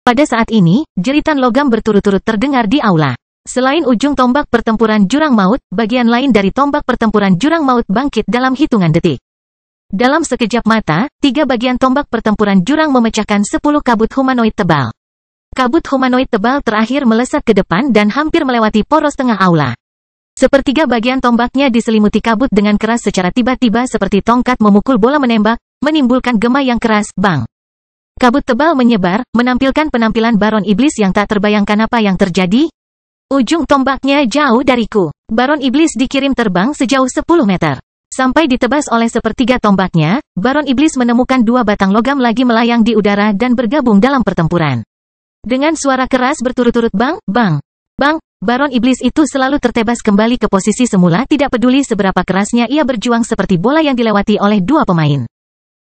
Pada saat ini, jeritan logam berturut-turut terdengar di aula. Selain ujung tombak pertempuran jurang maut, bagian lain dari tombak pertempuran jurang maut bangkit dalam hitungan detik. Dalam sekejap mata, 3 bagian tombak pertempuran jurang memecahkan 10 kabut humanoid tebal. Kabut humanoid tebal terakhir melesat ke depan dan hampir melewati poros tengah aula. Sepertiga bagian tombaknya diselimuti kabut dengan keras secara tiba-tiba seperti tongkat memukul bola menembak, menimbulkan gema yang keras, bang. Kabut tebal menyebar, menampilkan penampilan Baron Iblis yang tak terbayangkan apa yang terjadi. Ujung tombaknya jauh dariku. Baron Iblis dikirim terbang sejauh 10 meter. Sampai ditebas oleh sepertiga tombaknya, Baron Iblis menemukan 2 batang logam lagi melayang di udara dan bergabung dalam pertempuran. Dengan suara keras berturut-turut bang, bang, bang, Baron Iblis itu selalu tertebas kembali ke posisi semula tidak peduli seberapa kerasnya ia berjuang seperti bola yang dilewati oleh 2 pemain.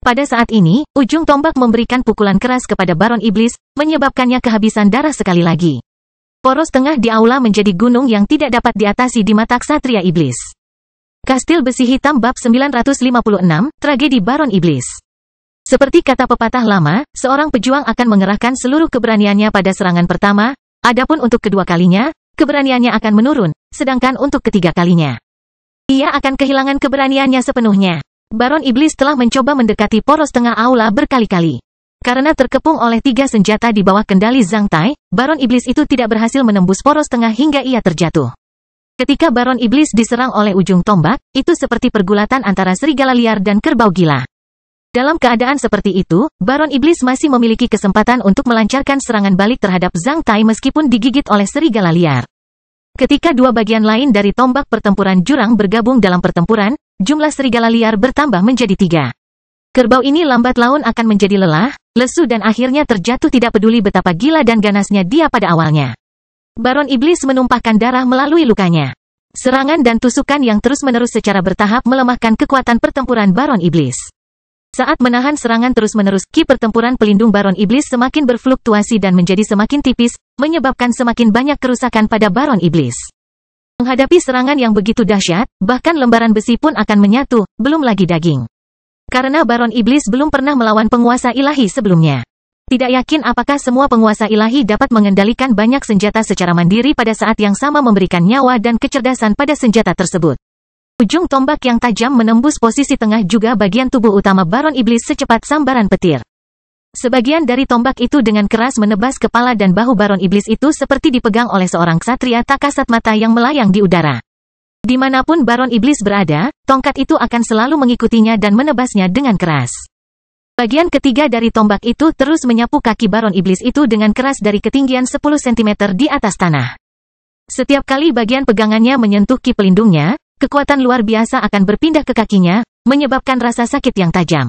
Pada saat ini, ujung tombak memberikan pukulan keras kepada Baron Iblis, menyebabkannya kehabisan darah sekali lagi. Poros tengah di aula menjadi gunung yang tidak dapat diatasi di mata ksatria iblis. Kastil Besi Hitam Bab 956, Tragedi Baron Iblis. Seperti kata pepatah lama, seorang pejuang akan mengerahkan seluruh keberaniannya pada serangan pertama, adapun untuk kedua kalinya, keberaniannya akan menurun, sedangkan untuk ketiga kalinya, ia akan kehilangan keberaniannya sepenuhnya. Baron Iblis telah mencoba mendekati poros tengah aula berkali-kali. Karena terkepung oleh 3 senjata di bawah kendali Zhang Tai, Baron Iblis itu tidak berhasil menembus poros tengah hingga ia terjatuh. Ketika Baron Iblis diserang oleh ujung tombak, itu seperti pergulatan antara serigala liar dan kerbau gila. Dalam keadaan seperti itu, Baron Iblis masih memiliki kesempatan untuk melancarkan serangan balik terhadap Zhang Tai meskipun digigit oleh serigala liar. Ketika 2 bagian lain dari tombak pertempuran jurang bergabung dalam pertempuran, jumlah serigala liar bertambah menjadi 3. Kerbau ini lambat laun akan menjadi lelah, lesu dan akhirnya terjatuh tidak peduli betapa gila dan ganasnya dia pada awalnya. Baron Iblis menumpahkan darah melalui lukanya. Serangan dan tusukan yang terus-menerus secara bertahap melemahkan kekuatan pertempuran Baron Iblis. Saat menahan serangan terus-menerus, ki pertempuran pelindung Baron Iblis semakin berfluktuasi dan menjadi semakin tipis, menyebabkan semakin banyak kerusakan pada Baron Iblis. Menghadapi serangan yang begitu dahsyat, bahkan lembaran besi pun akan menyatu, belum lagi daging. Karena Baron Iblis belum pernah melawan penguasa ilahi sebelumnya. Tidak yakin apakah semua penguasa ilahi dapat mengendalikan banyak senjata secara mandiri pada saat yang sama memberikan nyawa dan kecerdasan pada senjata tersebut. Ujung tombak yang tajam menembus posisi tengah juga bagian tubuh utama Baron Iblis secepat sambaran petir. Sebagian dari tombak itu dengan keras menebas kepala dan bahu Baron Iblis itu seperti dipegang oleh seorang ksatria tak kasat mata yang melayang di udara. Dimanapun Baron Iblis berada, tongkat itu akan selalu mengikutinya dan menebasnya dengan keras. Bagian ketiga dari tombak itu terus menyapu kaki Baron Iblis itu dengan keras dari ketinggian 10 cm di atas tanah. Setiap kali bagian pegangannya menyentuh ki pelindungnya, kekuatan luar biasa akan berpindah ke kakinya, menyebabkan rasa sakit yang tajam.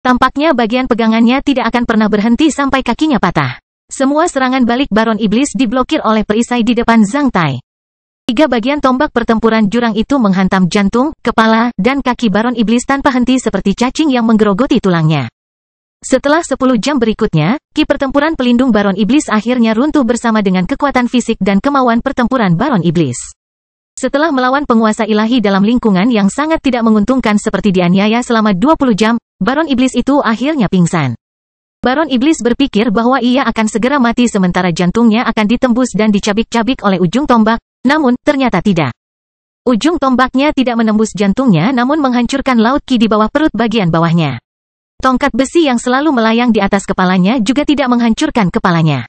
Tampaknya bagian pegangannya tidak akan pernah berhenti sampai kakinya patah. Semua serangan balik Baron Iblis diblokir oleh perisai di depan Zhang Tai. 3 bagian tombak pertempuran jurang itu menghantam jantung, kepala, dan kaki Baron Iblis tanpa henti seperti cacing yang menggerogoti tulangnya. Setelah 10 jam berikutnya, ki pertempuran pelindung Baron Iblis akhirnya runtuh bersama dengan kekuatan fisik dan kemauan pertempuran Baron Iblis. Setelah melawan penguasa ilahi dalam lingkungan yang sangat tidak menguntungkan seperti dianiaya selama 20 jam, Baron Iblis itu akhirnya pingsan. Baron Iblis berpikir bahwa ia akan segera mati sementara jantungnya akan ditembus dan dicabik-cabik oleh ujung tombak, namun, ternyata tidak. Ujung tombaknya tidak menembus jantungnya namun menghancurkan laut ki di bawah perut bagian bawahnya. Tongkat besi yang selalu melayang di atas kepalanya juga tidak menghancurkan kepalanya.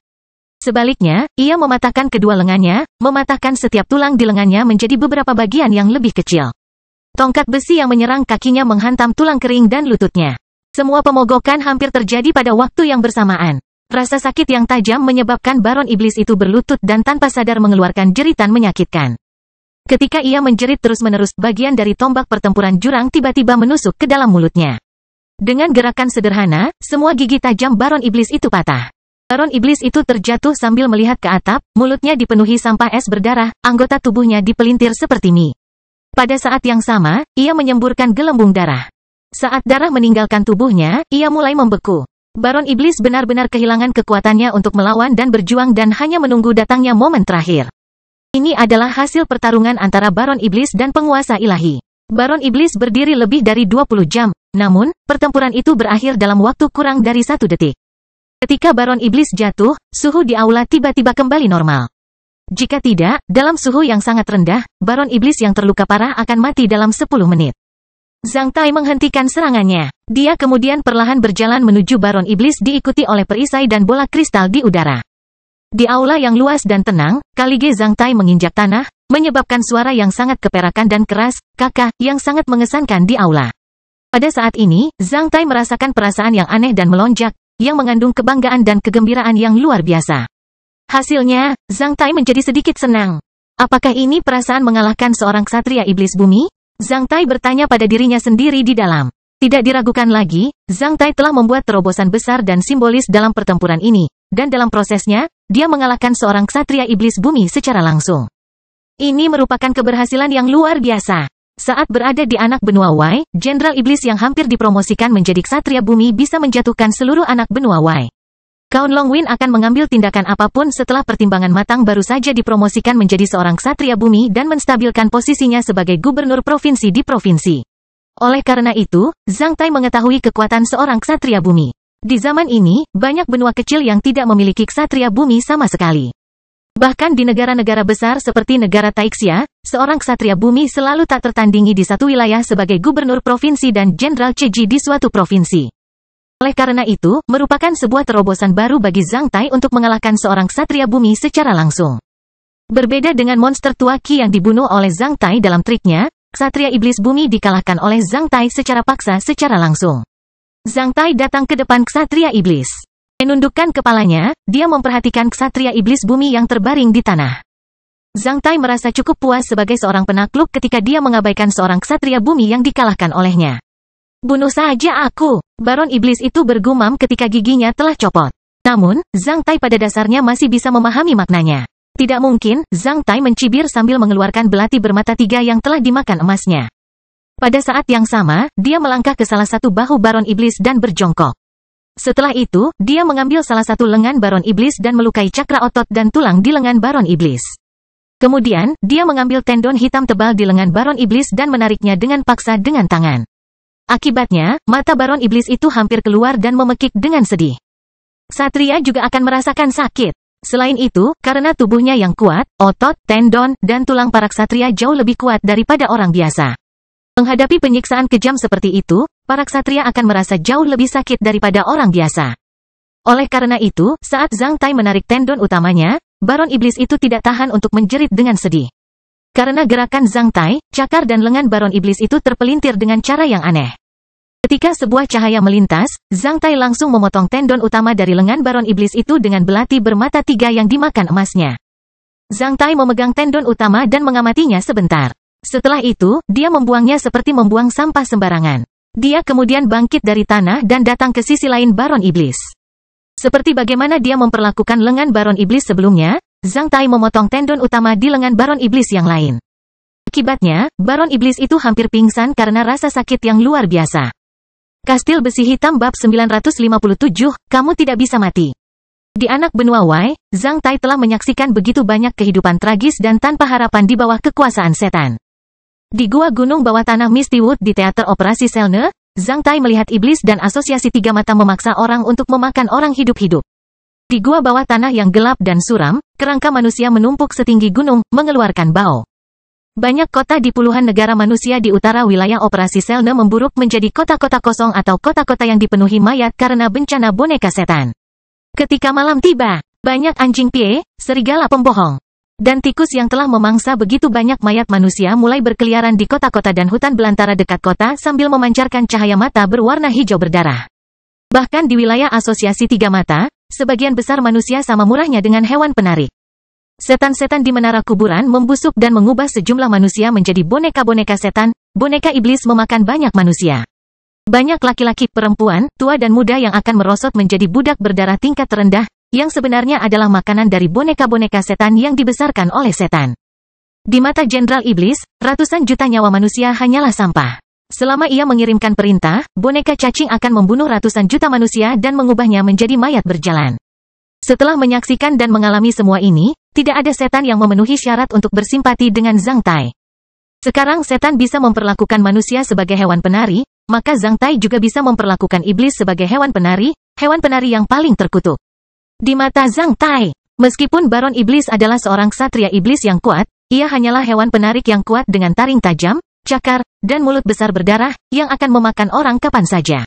Sebaliknya, ia mematahkan kedua lengannya, mematahkan setiap tulang di lengannya menjadi beberapa bagian yang lebih kecil. Tongkat besi yang menyerang kakinya menghantam tulang kering dan lututnya. Semua pemogokan hampir terjadi pada waktu yang bersamaan. Rasa sakit yang tajam menyebabkan Baron Iblis itu berlutut dan tanpa sadar mengeluarkan jeritan menyakitkan. Ketika ia menjerit terus-menerus, bagian dari tombak pertempuran jurang tiba-tiba menusuk ke dalam mulutnya. Dengan gerakan sederhana, semua gigi tajam Baron Iblis itu patah. Baron Iblis itu terjatuh sambil melihat ke atap, mulutnya dipenuhi sampah es berdarah, anggota tubuhnya dipelintir seperti mie. Pada saat yang sama, ia menyemburkan gelembung darah. Saat darah meninggalkan tubuhnya, ia mulai membeku. Baron Iblis benar-benar kehilangan kekuatannya untuk melawan dan berjuang dan hanya menunggu datangnya momen terakhir. Ini adalah hasil pertarungan antara Baron Iblis dan penguasa ilahi. Baron Iblis berdiri lebih dari 20 jam, namun, pertempuran itu berakhir dalam waktu kurang dari 1 detik. Ketika Baron Iblis jatuh, suhu di aula tiba-tiba kembali normal. Jika tidak, dalam suhu yang sangat rendah, Baron Iblis yang terluka parah akan mati dalam 10 menit. Zhang Tai menghentikan serangannya. Dia kemudian perlahan berjalan menuju Baron Iblis diikuti oleh perisai dan bola kristal di udara. Di aula yang luas dan tenang, Kalige Zhang Tai menginjak tanah, menyebabkan suara yang sangat keperakan dan keras, kakak, yang sangat mengesankan di aula. Pada saat ini, Zhang Tai merasakan perasaan yang aneh dan melonjak, yang mengandung kebanggaan dan kegembiraan yang luar biasa. Hasilnya, Zhang Tai menjadi sedikit senang. Apakah ini perasaan mengalahkan seorang ksatria iblis bumi? Zhang Tai bertanya pada dirinya sendiri di dalam. Tidak diragukan lagi, Zhang Tai telah membuat terobosan besar dan simbolis dalam pertempuran ini, dan dalam prosesnya, dia mengalahkan seorang ksatria iblis bumi secara langsung. Ini merupakan keberhasilan yang luar biasa. Saat berada di anak benua Wei, Jenderal Iblis yang hampir dipromosikan menjadi ksatria bumi bisa menjatuhkan seluruh anak benua Wei. Kaun Longwin akan mengambil tindakan apapun setelah pertimbangan matang baru saja dipromosikan menjadi seorang ksatria bumi dan menstabilkan posisinya sebagai gubernur provinsi di provinsi. Oleh karena itu, Zhang Tai mengetahui kekuatan seorang ksatria bumi. Di zaman ini, banyak benua kecil yang tidak memiliki ksatria bumi sama sekali. Bahkan di negara-negara besar seperti negara Taixia, seorang ksatria bumi selalu tak tertandingi di satu wilayah sebagai gubernur provinsi dan jenderal Ceji di suatu provinsi. Oleh karena itu, merupakan sebuah terobosan baru bagi Zhang Tai untuk mengalahkan seorang ksatria bumi secara langsung. Berbeda dengan monster tua Qi yang dibunuh oleh Zhang Tai dalam triknya, ksatria iblis bumi dikalahkan oleh Zhang Tai secara paksa secara langsung. Zhang Tai datang ke depan ksatria iblis. Menundukkan kepalanya, dia memperhatikan ksatria iblis bumi yang terbaring di tanah. Zhang Tai merasa cukup puas sebagai seorang penakluk ketika dia mengabaikan seorang ksatria bumi yang dikalahkan olehnya. Bunuh saja aku, Baron Iblis itu bergumam ketika giginya telah copot. Namun, Zhang Tai pada dasarnya masih bisa memahami maknanya. Tidak mungkin, Zhang Tai mencibir sambil mengeluarkan belati bermata 3 yang telah dimakan emasnya. Pada saat yang sama, dia melangkah ke salah satu bahu Baron Iblis dan berjongkok. Setelah itu, dia mengambil salah satu lengan Baron Iblis dan melukai cakra otot dan tulang di lengan Baron Iblis. Kemudian, dia mengambil tendon hitam tebal di lengan Baron Iblis dan menariknya dengan paksa dengan tangan. Akibatnya, mata Baron Iblis itu hampir keluar dan memekik dengan sedih. Ksatria juga akan merasakan sakit. Selain itu, karena tubuhnya yang kuat, otot, tendon, dan tulang para ksatria jauh lebih kuat daripada orang biasa. Menghadapi penyiksaan kejam seperti itu, para ksatria akan merasa jauh lebih sakit daripada orang biasa. Oleh karena itu, saat Zhang Tai menarik tendon utamanya, Baron Iblis itu tidak tahan untuk menjerit dengan sedih. Karena gerakan Zhang Tai, cakar dan lengan Baron Iblis itu terpelintir dengan cara yang aneh. Ketika sebuah cahaya melintas, Zhang Tai langsung memotong tendon utama dari lengan Baron Iblis itu dengan belati bermata 3 yang dimakan emasnya. Zhang Tai memegang tendon utama dan mengamatinya sebentar. Setelah itu, dia membuangnya seperti membuang sampah sembarangan. Dia kemudian bangkit dari tanah dan datang ke sisi lain Baron Iblis. Seperti bagaimana dia memperlakukan lengan Baron Iblis sebelumnya, Zhang Tai memotong tendon utama di lengan Baron Iblis yang lain. Akibatnya, Baron Iblis itu hampir pingsan karena rasa sakit yang luar biasa. Kastil Besi Hitam bab 957, kamu tidak bisa mati. Di anak benua Wei, Zhang Tai telah menyaksikan begitu banyak kehidupan tragis dan tanpa harapan di bawah kekuasaan setan. Di gua gunung bawah tanah Misty Wood di teater operasi Selne, Zhang Tai melihat iblis dan asosiasi 3 mata memaksa orang untuk memakan orang hidup-hidup. Di gua bawah tanah yang gelap dan suram, kerangka manusia menumpuk setinggi gunung, mengeluarkan bau. Banyak kota di puluhan negara manusia di utara wilayah operasi Selne memburuk menjadi kota-kota kosong atau kota-kota yang dipenuhi mayat karena bencana boneka setan. Ketika malam tiba, banyak anjing pie, serigala pembohong, dan tikus yang telah memangsa begitu banyak mayat manusia mulai berkeliaran di kota-kota dan hutan belantara dekat kota sambil memancarkan cahaya mata berwarna hijau berdarah. Bahkan di wilayah asosiasi 3 mata, sebagian besar manusia sama murahnya dengan hewan penarik. Setan-setan di menara kuburan membusuk dan mengubah sejumlah manusia menjadi boneka-boneka setan, boneka iblis memakan banyak manusia. Banyak laki-laki, perempuan, tua dan muda yang akan merosot menjadi budak berdarah tingkat terendah, yang sebenarnya adalah makanan dari boneka-boneka setan yang dibesarkan oleh setan. Di mata Jenderal Iblis, ratusan juta nyawa manusia hanyalah sampah. Selama ia mengirimkan perintah, boneka cacing akan membunuh ratusan juta manusia dan mengubahnya menjadi mayat berjalan. Setelah menyaksikan dan mengalami semua ini, tidak ada setan yang memenuhi syarat untuk bersimpati dengan Zhang Tai. Sekarang setan bisa memperlakukan manusia sebagai hewan penari, maka Zhang Tai juga bisa memperlakukan iblis sebagai hewan penari yang paling terkutuk. Di mata Zhang Tai, meskipun Baron Iblis adalah seorang ksatria iblis yang kuat, ia hanyalah hewan penarik yang kuat dengan taring tajam, cakar, dan mulut besar berdarah, yang akan memakan orang kapan saja.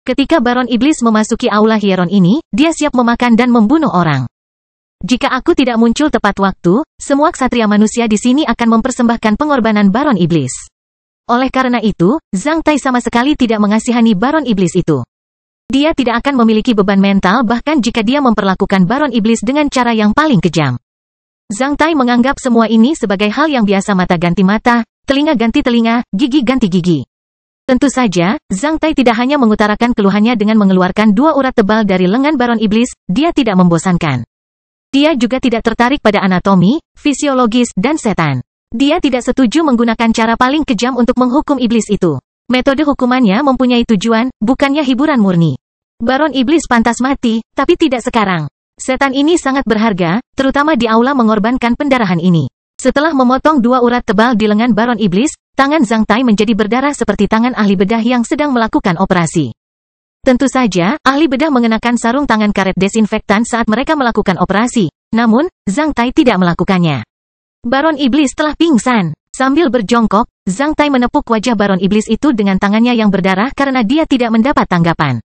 Ketika Baron Iblis memasuki aula Hieron ini, dia siap memakan dan membunuh orang. Jika aku tidak muncul tepat waktu, semua ksatria manusia di sini akan mempersembahkan pengorbanan Baron Iblis. Oleh karena itu, Zhang Tai sama sekali tidak mengasihani Baron Iblis itu. Dia tidak akan memiliki beban mental bahkan jika dia memperlakukan Baron Iblis dengan cara yang paling kejam. Zhang Tai menganggap semua ini sebagai hal yang biasa, mata ganti mata, telinga ganti telinga, gigi ganti gigi. Tentu saja, Zhang Tai tidak hanya mengutarakan keluhannya dengan mengeluarkan 2 urat tebal dari lengan Baron Iblis, dia tidak membosankan. Dia juga tidak tertarik pada anatomi, fisiologis, dan setan. Dia tidak setuju menggunakan cara paling kejam untuk menghukum iblis itu. Metode hukumannya mempunyai tujuan, bukannya hiburan murni. Baron Iblis pantas mati, tapi tidak sekarang. Setan ini sangat berharga, terutama di aula mengorbankan pendarahan ini. Setelah memotong 2 urat tebal di lengan Baron Iblis, tangan Zhang Tai menjadi berdarah seperti tangan ahli bedah yang sedang melakukan operasi. Tentu saja, ahli bedah mengenakan sarung tangan karet desinfektan saat mereka melakukan operasi. Namun, Zhang Tai tidak melakukannya. Baron Iblis telah pingsan. Sambil berjongkok, Zhang Tai menepuk wajah Baron Iblis itu dengan tangannya yang berdarah karena dia tidak mendapat tanggapan.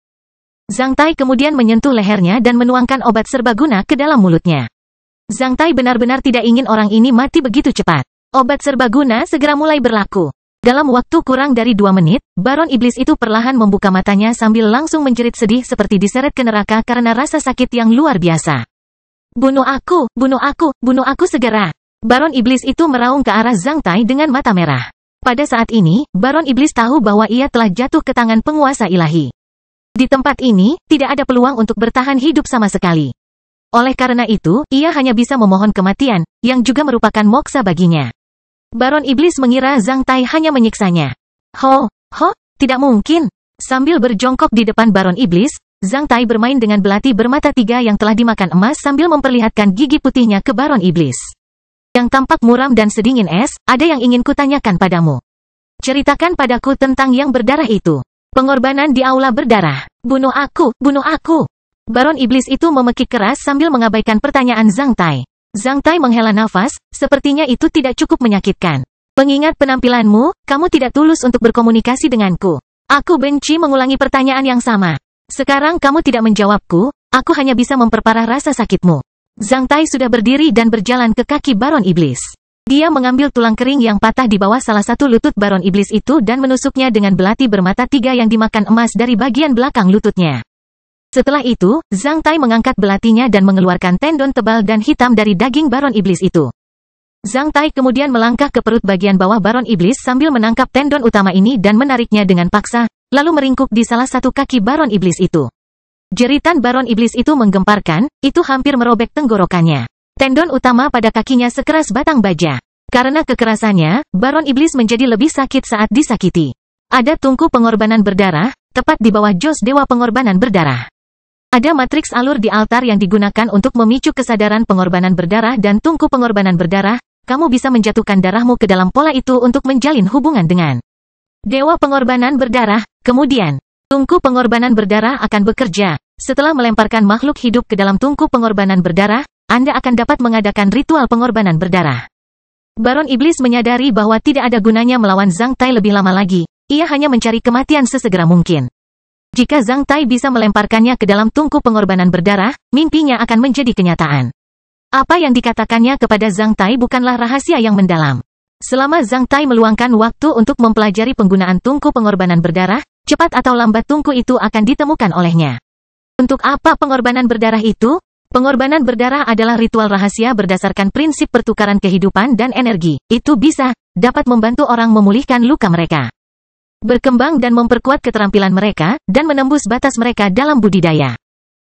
Zhang Tai kemudian menyentuh lehernya dan menuangkan obat serbaguna ke dalam mulutnya. Zhang Tai benar-benar tidak ingin orang ini mati begitu cepat. Obat serbaguna segera mulai berlaku. Dalam waktu kurang dari 2 menit, Baron Iblis itu perlahan membuka matanya sambil langsung menjerit sedih seperti diseret ke neraka karena rasa sakit yang luar biasa. Bunuh aku, bunuh aku, bunuh aku segera. Baron Iblis itu meraung ke arah Zhang Tai dengan mata merah. Pada saat ini, Baron Iblis tahu bahwa ia telah jatuh ke tangan penguasa ilahi. Di tempat ini, tidak ada peluang untuk bertahan hidup sama sekali. Oleh karena itu, ia hanya bisa memohon kematian, yang juga merupakan moksa baginya. Baron Iblis mengira Zhang Tai hanya menyiksanya. Tidak mungkin. Sambil berjongkok di depan Baron Iblis, Zhang Tai bermain dengan belati bermata 3 yang telah dimakan emas sambil memperlihatkan gigi putihnya ke Baron Iblis. Yang tampak muram dan sedingin es, ada yang ingin kutanyakan padamu. Ceritakan padaku tentang yang berdarah itu. Pengorbanan di aula berdarah. Bunuh aku, bunuh aku. Baron Iblis itu memekik keras sambil mengabaikan pertanyaan Zhang Tai. Zhang Tai menghela nafas, sepertinya itu tidak cukup menyakitkan. Pengingat penampilanmu, kamu tidak tulus untuk berkomunikasi denganku. Aku benci mengulangi pertanyaan yang sama. Sekarang kamu tidak menjawabku, aku hanya bisa memperparah rasa sakitmu. Zhang Tai sudah berdiri dan berjalan ke kaki Baron Iblis. Dia mengambil tulang kering yang patah di bawah salah satu lutut Baron Iblis itu dan menusuknya dengan belati bermata 3 yang dimakan emas dari bagian belakang lututnya. Setelah itu, Zhang Tai mengangkat belatinya dan mengeluarkan tendon tebal dan hitam dari daging Baron Iblis itu. Zhang Tai kemudian melangkah ke perut bagian bawah Baron Iblis sambil menangkap tendon utama ini dan menariknya dengan paksa, lalu meringkuk di salah satu kaki Baron Iblis itu. Jeritan Baron Iblis itu menggemparkan, itu hampir merobek tenggorokannya. Tendon utama pada kakinya sekeras batang baja. Karena kekerasannya, Baron Iblis menjadi lebih sakit saat disakiti. Ada tungku pengorbanan berdarah, tepat di bawah jos dewa pengorbanan berdarah. Ada matriks alur di altar yang digunakan untuk memicu kesadaran pengorbanan berdarah dan tungku pengorbanan berdarah. Kamu bisa menjatuhkan darahmu ke dalam pola itu untuk menjalin hubungan dengan dewa pengorbanan berdarah. Kemudian, tungku pengorbanan berdarah akan bekerja. Setelah melemparkan makhluk hidup ke dalam tungku pengorbanan berdarah, Anda akan dapat mengadakan ritual pengorbanan berdarah. Baron Iblis menyadari bahwa tidak ada gunanya melawan Zhang Tai lebih lama lagi. Ia hanya mencari kematian sesegera mungkin. Jika Zhang Tai bisa melemparkannya ke dalam tungku pengorbanan berdarah, mimpinya akan menjadi kenyataan. Apa yang dikatakannya kepada Zhang Tai bukanlah rahasia yang mendalam. Selama Zhang Tai meluangkan waktu untuk mempelajari penggunaan tungku pengorbanan berdarah, cepat atau lambat tungku itu akan ditemukan olehnya. Untuk apa pengorbanan berdarah itu? Pengorbanan berdarah adalah ritual rahasia berdasarkan prinsip pertukaran kehidupan dan energi. Itu dapat membantu orang memulihkan luka mereka, berkembang dan memperkuat keterampilan mereka, dan menembus batas mereka dalam budidaya.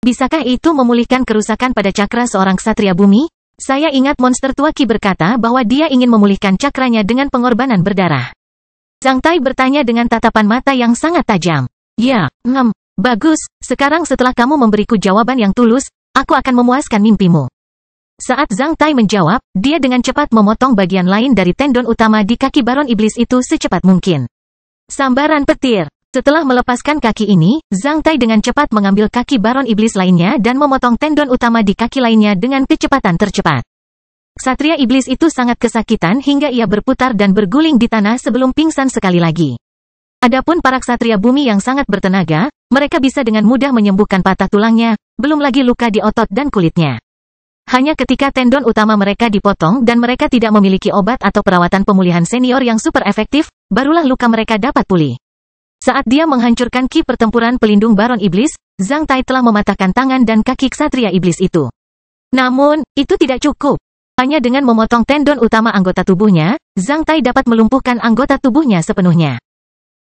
Bisakah itu memulihkan kerusakan pada cakra seorang ksatria bumi? Saya ingat monster tua Qi berkata bahwa dia ingin memulihkan cakranya dengan pengorbanan berdarah. Zhang Tai bertanya dengan tatapan mata yang sangat tajam. Ya, bagus, sekarang setelah kamu memberiku jawaban yang tulus, aku akan memuaskan mimpimu. Saat Zhang Tai menjawab, dia dengan cepat memotong bagian lain dari tendon utama di kaki Baron Iblis itu secepat mungkin. Sambaran petir. Setelah melepaskan kaki ini, Zhang Tai dengan cepat mengambil kaki Baron Iblis lainnya dan memotong tendon utama di kaki lainnya dengan kecepatan tercepat. Ksatria Iblis itu sangat kesakitan hingga ia berputar dan berguling di tanah sebelum pingsan sekali lagi. Adapun para ksatria bumi yang sangat bertenaga, mereka bisa dengan mudah menyembuhkan patah tulangnya, belum lagi luka di otot dan kulitnya. Hanya ketika tendon utama mereka dipotong dan mereka tidak memiliki obat atau perawatan pemulihan senior yang super efektif, barulah luka mereka dapat pulih. Saat dia menghancurkan ki pertempuran pelindung Baron Iblis, Zhang Tai telah mematahkan tangan dan kaki ksatria iblis itu. Namun, itu tidak cukup. Hanya dengan memotong tendon utama anggota tubuhnya, Zhang Tai dapat melumpuhkan anggota tubuhnya sepenuhnya.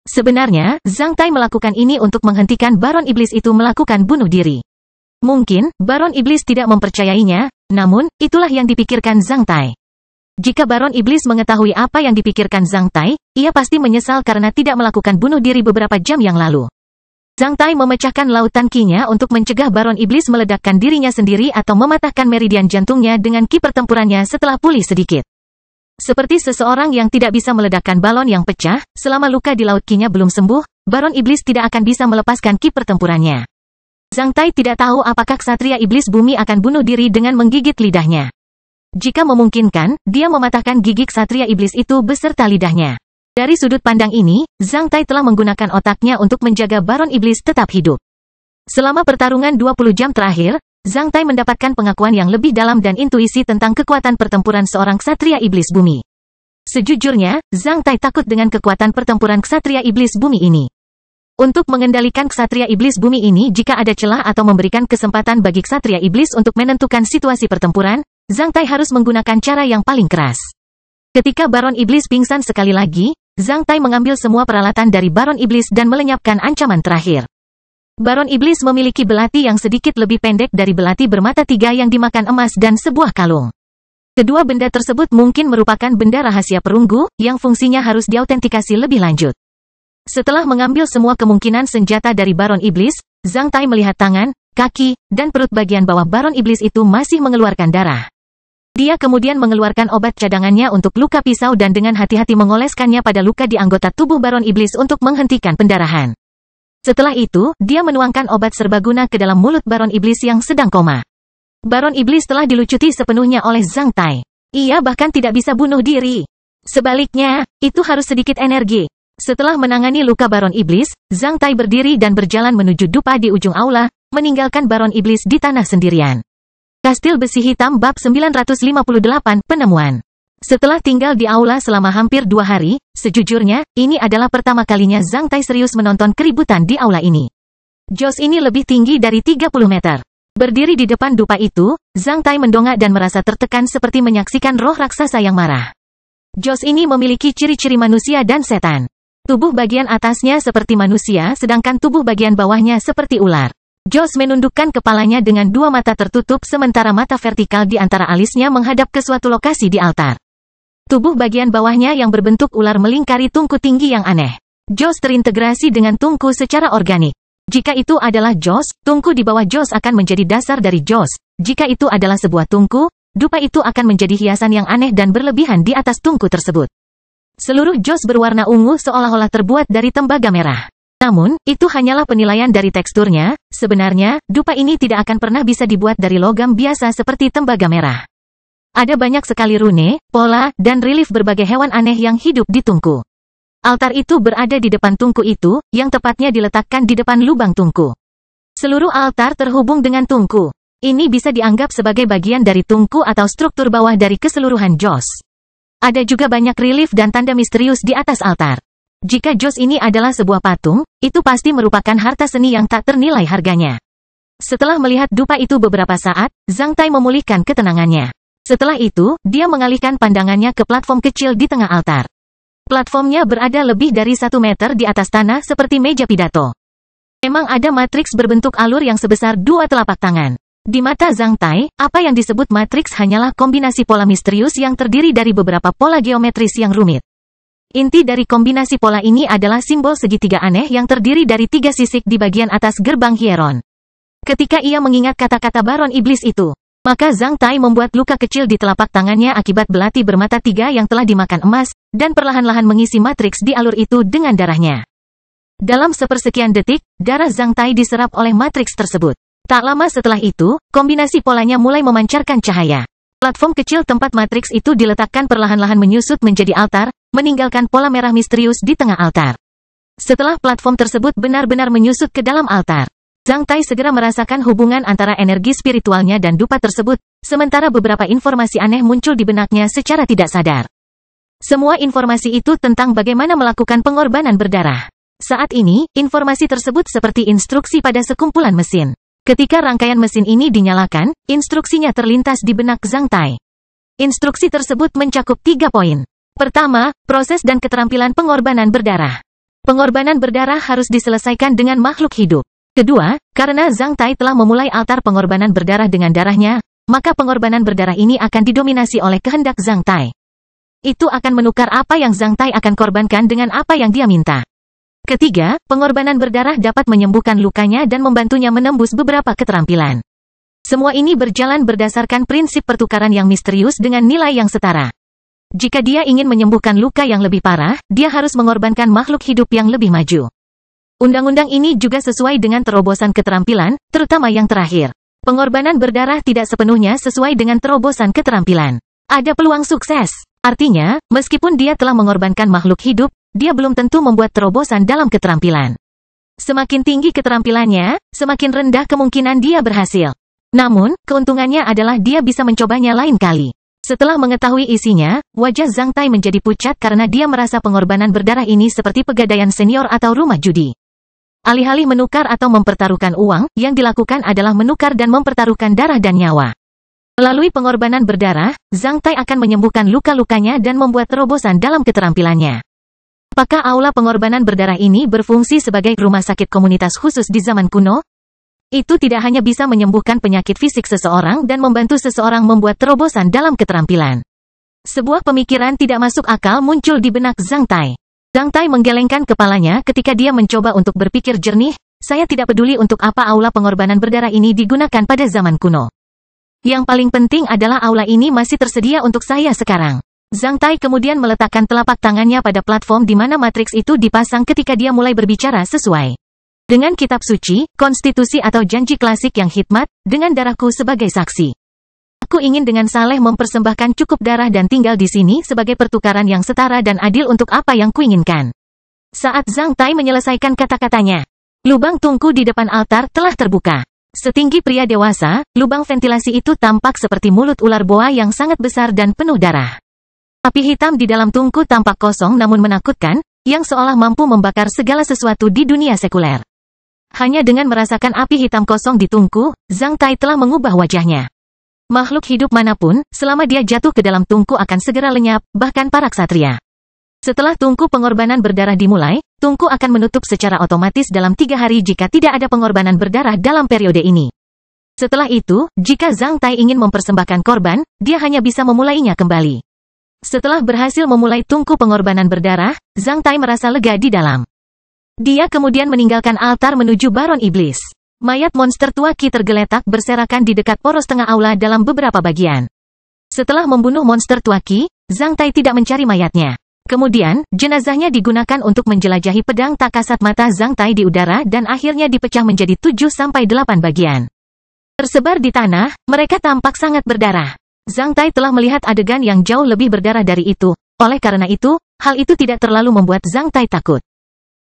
Sebenarnya, Zhang Tai melakukan ini untuk menghentikan Baron Iblis itu melakukan bunuh diri. Mungkin, Baron Iblis tidak mempercayainya, namun, itulah yang dipikirkan Zhang Tai. Jika Baron Iblis mengetahui apa yang dipikirkan Zhang Tai, ia pasti menyesal karena tidak melakukan bunuh diri beberapa jam yang lalu. Zhang Tai memecahkan lautan ki-nya untuk mencegah Baron Iblis meledakkan dirinya sendiri atau mematahkan meridian jantungnya dengan ki pertempurannya setelah pulih sedikit. Seperti seseorang yang tidak bisa meledakkan balon yang pecah, selama luka di laut ki-nya belum sembuh, Baron Iblis tidak akan bisa melepaskan ki pertempurannya. Zhang Tai tidak tahu apakah ksatria iblis bumi akan bunuh diri dengan menggigit lidahnya. Jika memungkinkan, dia mematahkan gigi ksatria iblis itu beserta lidahnya. Dari sudut pandang ini, Zhang Tai telah menggunakan otaknya untuk menjaga Baron Iblis tetap hidup. Selama pertarungan 20 jam terakhir, Zhang Tai mendapatkan pengakuan yang lebih dalam dan intuisi tentang kekuatan pertempuran seorang ksatria iblis bumi. Sejujurnya, Zhang Tai takut dengan kekuatan pertempuran ksatria iblis bumi ini. Untuk mengendalikan ksatria iblis bumi ini jika ada celah atau memberikan kesempatan bagi ksatria iblis untuk menentukan situasi pertempuran, Zhang Tai harus menggunakan cara yang paling keras. Ketika Baron Iblis pingsan sekali lagi, Zhang Tai mengambil semua peralatan dari Baron Iblis dan melenyapkan ancaman terakhir. Baron Iblis memiliki belati yang sedikit lebih pendek dari belati bermata tiga yang dimakan emas dan sebuah kalung. Kedua benda tersebut mungkin merupakan benda rahasia perunggu, yang fungsinya harus diautentikasi lebih lanjut. Setelah mengambil semua kemungkinan senjata dari Baron Iblis, Zhang Tai melihat tangan, kaki, dan perut bagian bawah Baron Iblis itu masih mengeluarkan darah. Dia kemudian mengeluarkan obat cadangannya untuk luka pisau dan dengan hati-hati mengoleskannya pada luka di anggota tubuh Baron Iblis untuk menghentikan pendarahan. Setelah itu, dia menuangkan obat serbaguna ke dalam mulut Baron Iblis yang sedang koma. Baron Iblis telah dilucuti sepenuhnya oleh Zhang Tai. Ia bahkan tidak bisa bunuh diri. Sebaliknya, itu harus sedikit energi. Setelah menangani luka Baron Iblis, Zhang Tai berdiri dan berjalan menuju dupa di ujung aula, meninggalkan Baron Iblis di tanah sendirian. Kastil Besi Hitam Bab 958 Penemuan. Setelah tinggal di aula selama hampir 2 hari, sejujurnya, ini adalah pertama kalinya Zhang Tai serius menonton keributan di aula ini. Jos ini lebih tinggi dari 30 meter. Berdiri di depan dupa itu, Zhang Tai mendongak dan merasa tertekan seperti menyaksikan roh raksasa yang marah. Jos ini memiliki ciri-ciri manusia dan setan. Tubuh bagian atasnya seperti manusia sedangkan tubuh bagian bawahnya seperti ular. Jos menundukkan kepalanya dengan 2 mata tertutup sementara mata vertikal di antara alisnya menghadap ke suatu lokasi di altar. Tubuh bagian bawahnya yang berbentuk ular melingkari tungku tinggi yang aneh. Jos terintegrasi dengan tungku secara organik. Jika itu adalah Jos, tungku di bawah Jos akan menjadi dasar dari Jos. Jika itu adalah sebuah tungku, dupa itu akan menjadi hiasan yang aneh dan berlebihan di atas tungku tersebut. Seluruh Jos berwarna ungu seolah-olah terbuat dari tembaga merah. Namun, itu hanyalah penilaian dari teksturnya. Sebenarnya, dupa ini tidak akan pernah bisa dibuat dari logam biasa seperti tembaga merah. Ada banyak sekali rune, pola, dan relief berbagai hewan aneh yang hidup di tungku. Altar itu berada di depan tungku itu, yang tepatnya diletakkan di depan lubang tungku. Seluruh altar terhubung dengan tungku. Ini bisa dianggap sebagai bagian dari tungku atau struktur bawah dari keseluruhan Jos. Ada juga banyak relief dan tanda misterius di atas altar. Jika Jos ini adalah sebuah patung, itu pasti merupakan harta seni yang tak ternilai harganya. Setelah melihat dupa itu beberapa saat, Zhang Tai memulihkan ketenangannya. Setelah itu, dia mengalihkan pandangannya ke platform kecil di tengah altar. Platformnya berada lebih dari 1 meter di atas tanah seperti meja pidato. Memang ada matriks berbentuk alur yang sebesar 2 telapak tangan. Di mata Zhang Tai, apa yang disebut matriks hanyalah kombinasi pola misterius yang terdiri dari beberapa pola geometris yang rumit. Inti dari kombinasi pola ini adalah simbol segitiga aneh yang terdiri dari 3 sisik di bagian atas gerbang Hieron. Ketika ia mengingat kata-kata Baron Iblis itu, maka Zhang Tai membuat luka kecil di telapak tangannya akibat belati bermata 3 yang telah dimakan emas, dan perlahan-lahan mengisi matriks di alur itu dengan darahnya. Dalam sepersekian detik, darah Zhang Tai diserap oleh matriks tersebut. Tak lama setelah itu, kombinasi polanya mulai memancarkan cahaya. Platform kecil tempat matriks itu diletakkan perlahan-lahan menyusut menjadi altar, meninggalkan pola merah misterius di tengah altar. Setelah platform tersebut benar-benar menyusut ke dalam altar, Zhang Tai segera merasakan hubungan antara energi spiritualnya dan dupa tersebut, sementara beberapa informasi aneh muncul di benaknya secara tidak sadar. Semua informasi itu tentang bagaimana melakukan pengorbanan berdarah. Saat ini, informasi tersebut seperti instruksi pada sekumpulan mesin. Ketika rangkaian mesin ini dinyalakan, instruksinya terlintas di benak Zhang Tai. Instruksi tersebut mencakup 3 poin. Pertama, proses dan keterampilan pengorbanan berdarah. Pengorbanan berdarah harus diselesaikan dengan makhluk hidup. Kedua, karena Zhang Tai telah memulai altar pengorbanan berdarah dengan darahnya, maka pengorbanan berdarah ini akan didominasi oleh kehendak Zhang Tai. Itu akan menukar apa yang Zhang Tai akan korbankan dengan apa yang dia minta. Ketiga, pengorbanan berdarah dapat menyembuhkan lukanya dan membantunya menembus beberapa keterampilan. Semua ini berjalan berdasarkan prinsip pertukaran yang misterius dengan nilai yang setara. Jika dia ingin menyembuhkan luka yang lebih parah, dia harus mengorbankan makhluk hidup yang lebih maju. Undang-undang ini juga sesuai dengan terobosan keterampilan, terutama yang terakhir. Pengorbanan berdarah tidak sepenuhnya sesuai dengan terobosan keterampilan. Ada peluang sukses. Artinya, meskipun dia telah mengorbankan makhluk hidup, dia belum tentu membuat terobosan dalam keterampilan. Semakin tinggi keterampilannya, semakin rendah kemungkinan dia berhasil. Namun, keuntungannya adalah dia bisa mencobanya lain kali. Setelah mengetahui isinya, wajah Zhang Tai menjadi pucat karena dia merasa pengorbanan berdarah ini seperti pegadaian senior atau rumah judi. Alih-alih menukar atau mempertaruhkan uang, yang dilakukan adalah menukar dan mempertaruhkan darah dan nyawa. Melalui pengorbanan berdarah, Zhang Tai akan menyembuhkan luka-lukanya dan membuat terobosan dalam keterampilannya. Apakah aula pengorbanan berdarah ini berfungsi sebagai rumah sakit komunitas khusus di zaman kuno? Itu tidak hanya bisa menyembuhkan penyakit fisik seseorang dan membantu seseorang membuat terobosan dalam keterampilan. Sebuah pemikiran tidak masuk akal muncul di benak Zhang Tai. Zhang Tai menggelengkan kepalanya ketika dia mencoba untuk berpikir jernih. Saya tidak peduli untuk apa aula pengorbanan berdarah ini digunakan pada zaman kuno. Yang paling penting adalah aula ini masih tersedia untuk saya sekarang. Zhang Tai kemudian meletakkan telapak tangannya pada platform di mana matriks itu dipasang ketika dia mulai berbicara sesuai dengan kitab suci, konstitusi atau janji klasik yang hikmat, dengan darahku sebagai saksi. Aku ingin dengan saleh mempersembahkan cukup darah dan tinggal di sini sebagai pertukaran yang setara dan adil untuk apa yang kuinginkan. Saat Zhang Tai menyelesaikan kata-katanya, lubang tungku di depan altar telah terbuka. Setinggi pria dewasa, lubang ventilasi itu tampak seperti mulut ular boa yang sangat besar dan penuh darah. Api hitam di dalam tungku tampak kosong namun menakutkan, yang seolah mampu membakar segala sesuatu di dunia sekuler. Hanya dengan merasakan api hitam kosong di tungku, Zhang Tai telah mengubah wajahnya. Makhluk hidup manapun, selama dia jatuh ke dalam tungku akan segera lenyap, bahkan para ksatria. Setelah tungku pengorbanan berdarah dimulai, tungku akan menutup secara otomatis dalam 3 hari jika tidak ada pengorbanan berdarah dalam periode ini. Setelah itu, jika Zhang Tai ingin mempersembahkan korban, dia hanya bisa memulainya kembali. Setelah berhasil memulai tungku pengorbanan berdarah, Zhang Tai merasa lega di dalam. Dia kemudian meninggalkan altar menuju Baron Iblis. Mayat monster tua Qi tergeletak berserakan di dekat poros tengah aula dalam beberapa bagian. Setelah membunuh monster tua Qi, Zhang Tai tidak mencari mayatnya. Kemudian, jenazahnya digunakan untuk menjelajahi pedang tak kasat mata Zhang Tai di udara dan akhirnya dipecah menjadi 7-8 bagian. Tersebar di tanah, mereka tampak sangat berdarah. Zhang Tai telah melihat adegan yang jauh lebih berdarah dari itu. Oleh karena itu, hal itu tidak terlalu membuat Zhang Tai takut.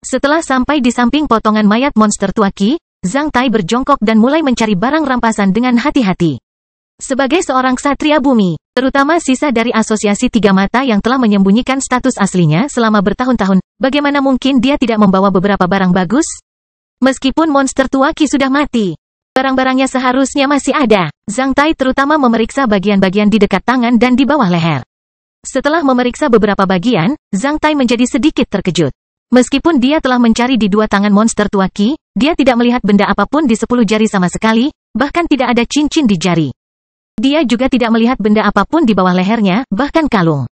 Setelah sampai di samping potongan mayat monster tua Qi, Zhang Tai berjongkok dan mulai mencari barang rampasan dengan hati-hati. Sebagai seorang ksatria bumi, terutama sisa dari asosiasi tiga mata yang telah menyembunyikan status aslinya selama bertahun-tahun, bagaimana mungkin dia tidak membawa beberapa barang bagus? Meskipun monster tua Qi sudah mati, barang-barangnya seharusnya masih ada. Zhang Tai terutama memeriksa bagian-bagian di dekat tangan dan di bawah leher. Setelah memeriksa beberapa bagian, Zhang Tai menjadi sedikit terkejut. Meskipun dia telah mencari di 2 tangan monster tua Qi, dia tidak melihat benda apapun di 10 jari sama sekali, bahkan tidak ada cincin di jari. Dia juga tidak melihat benda apapun di bawah lehernya, bahkan kalung.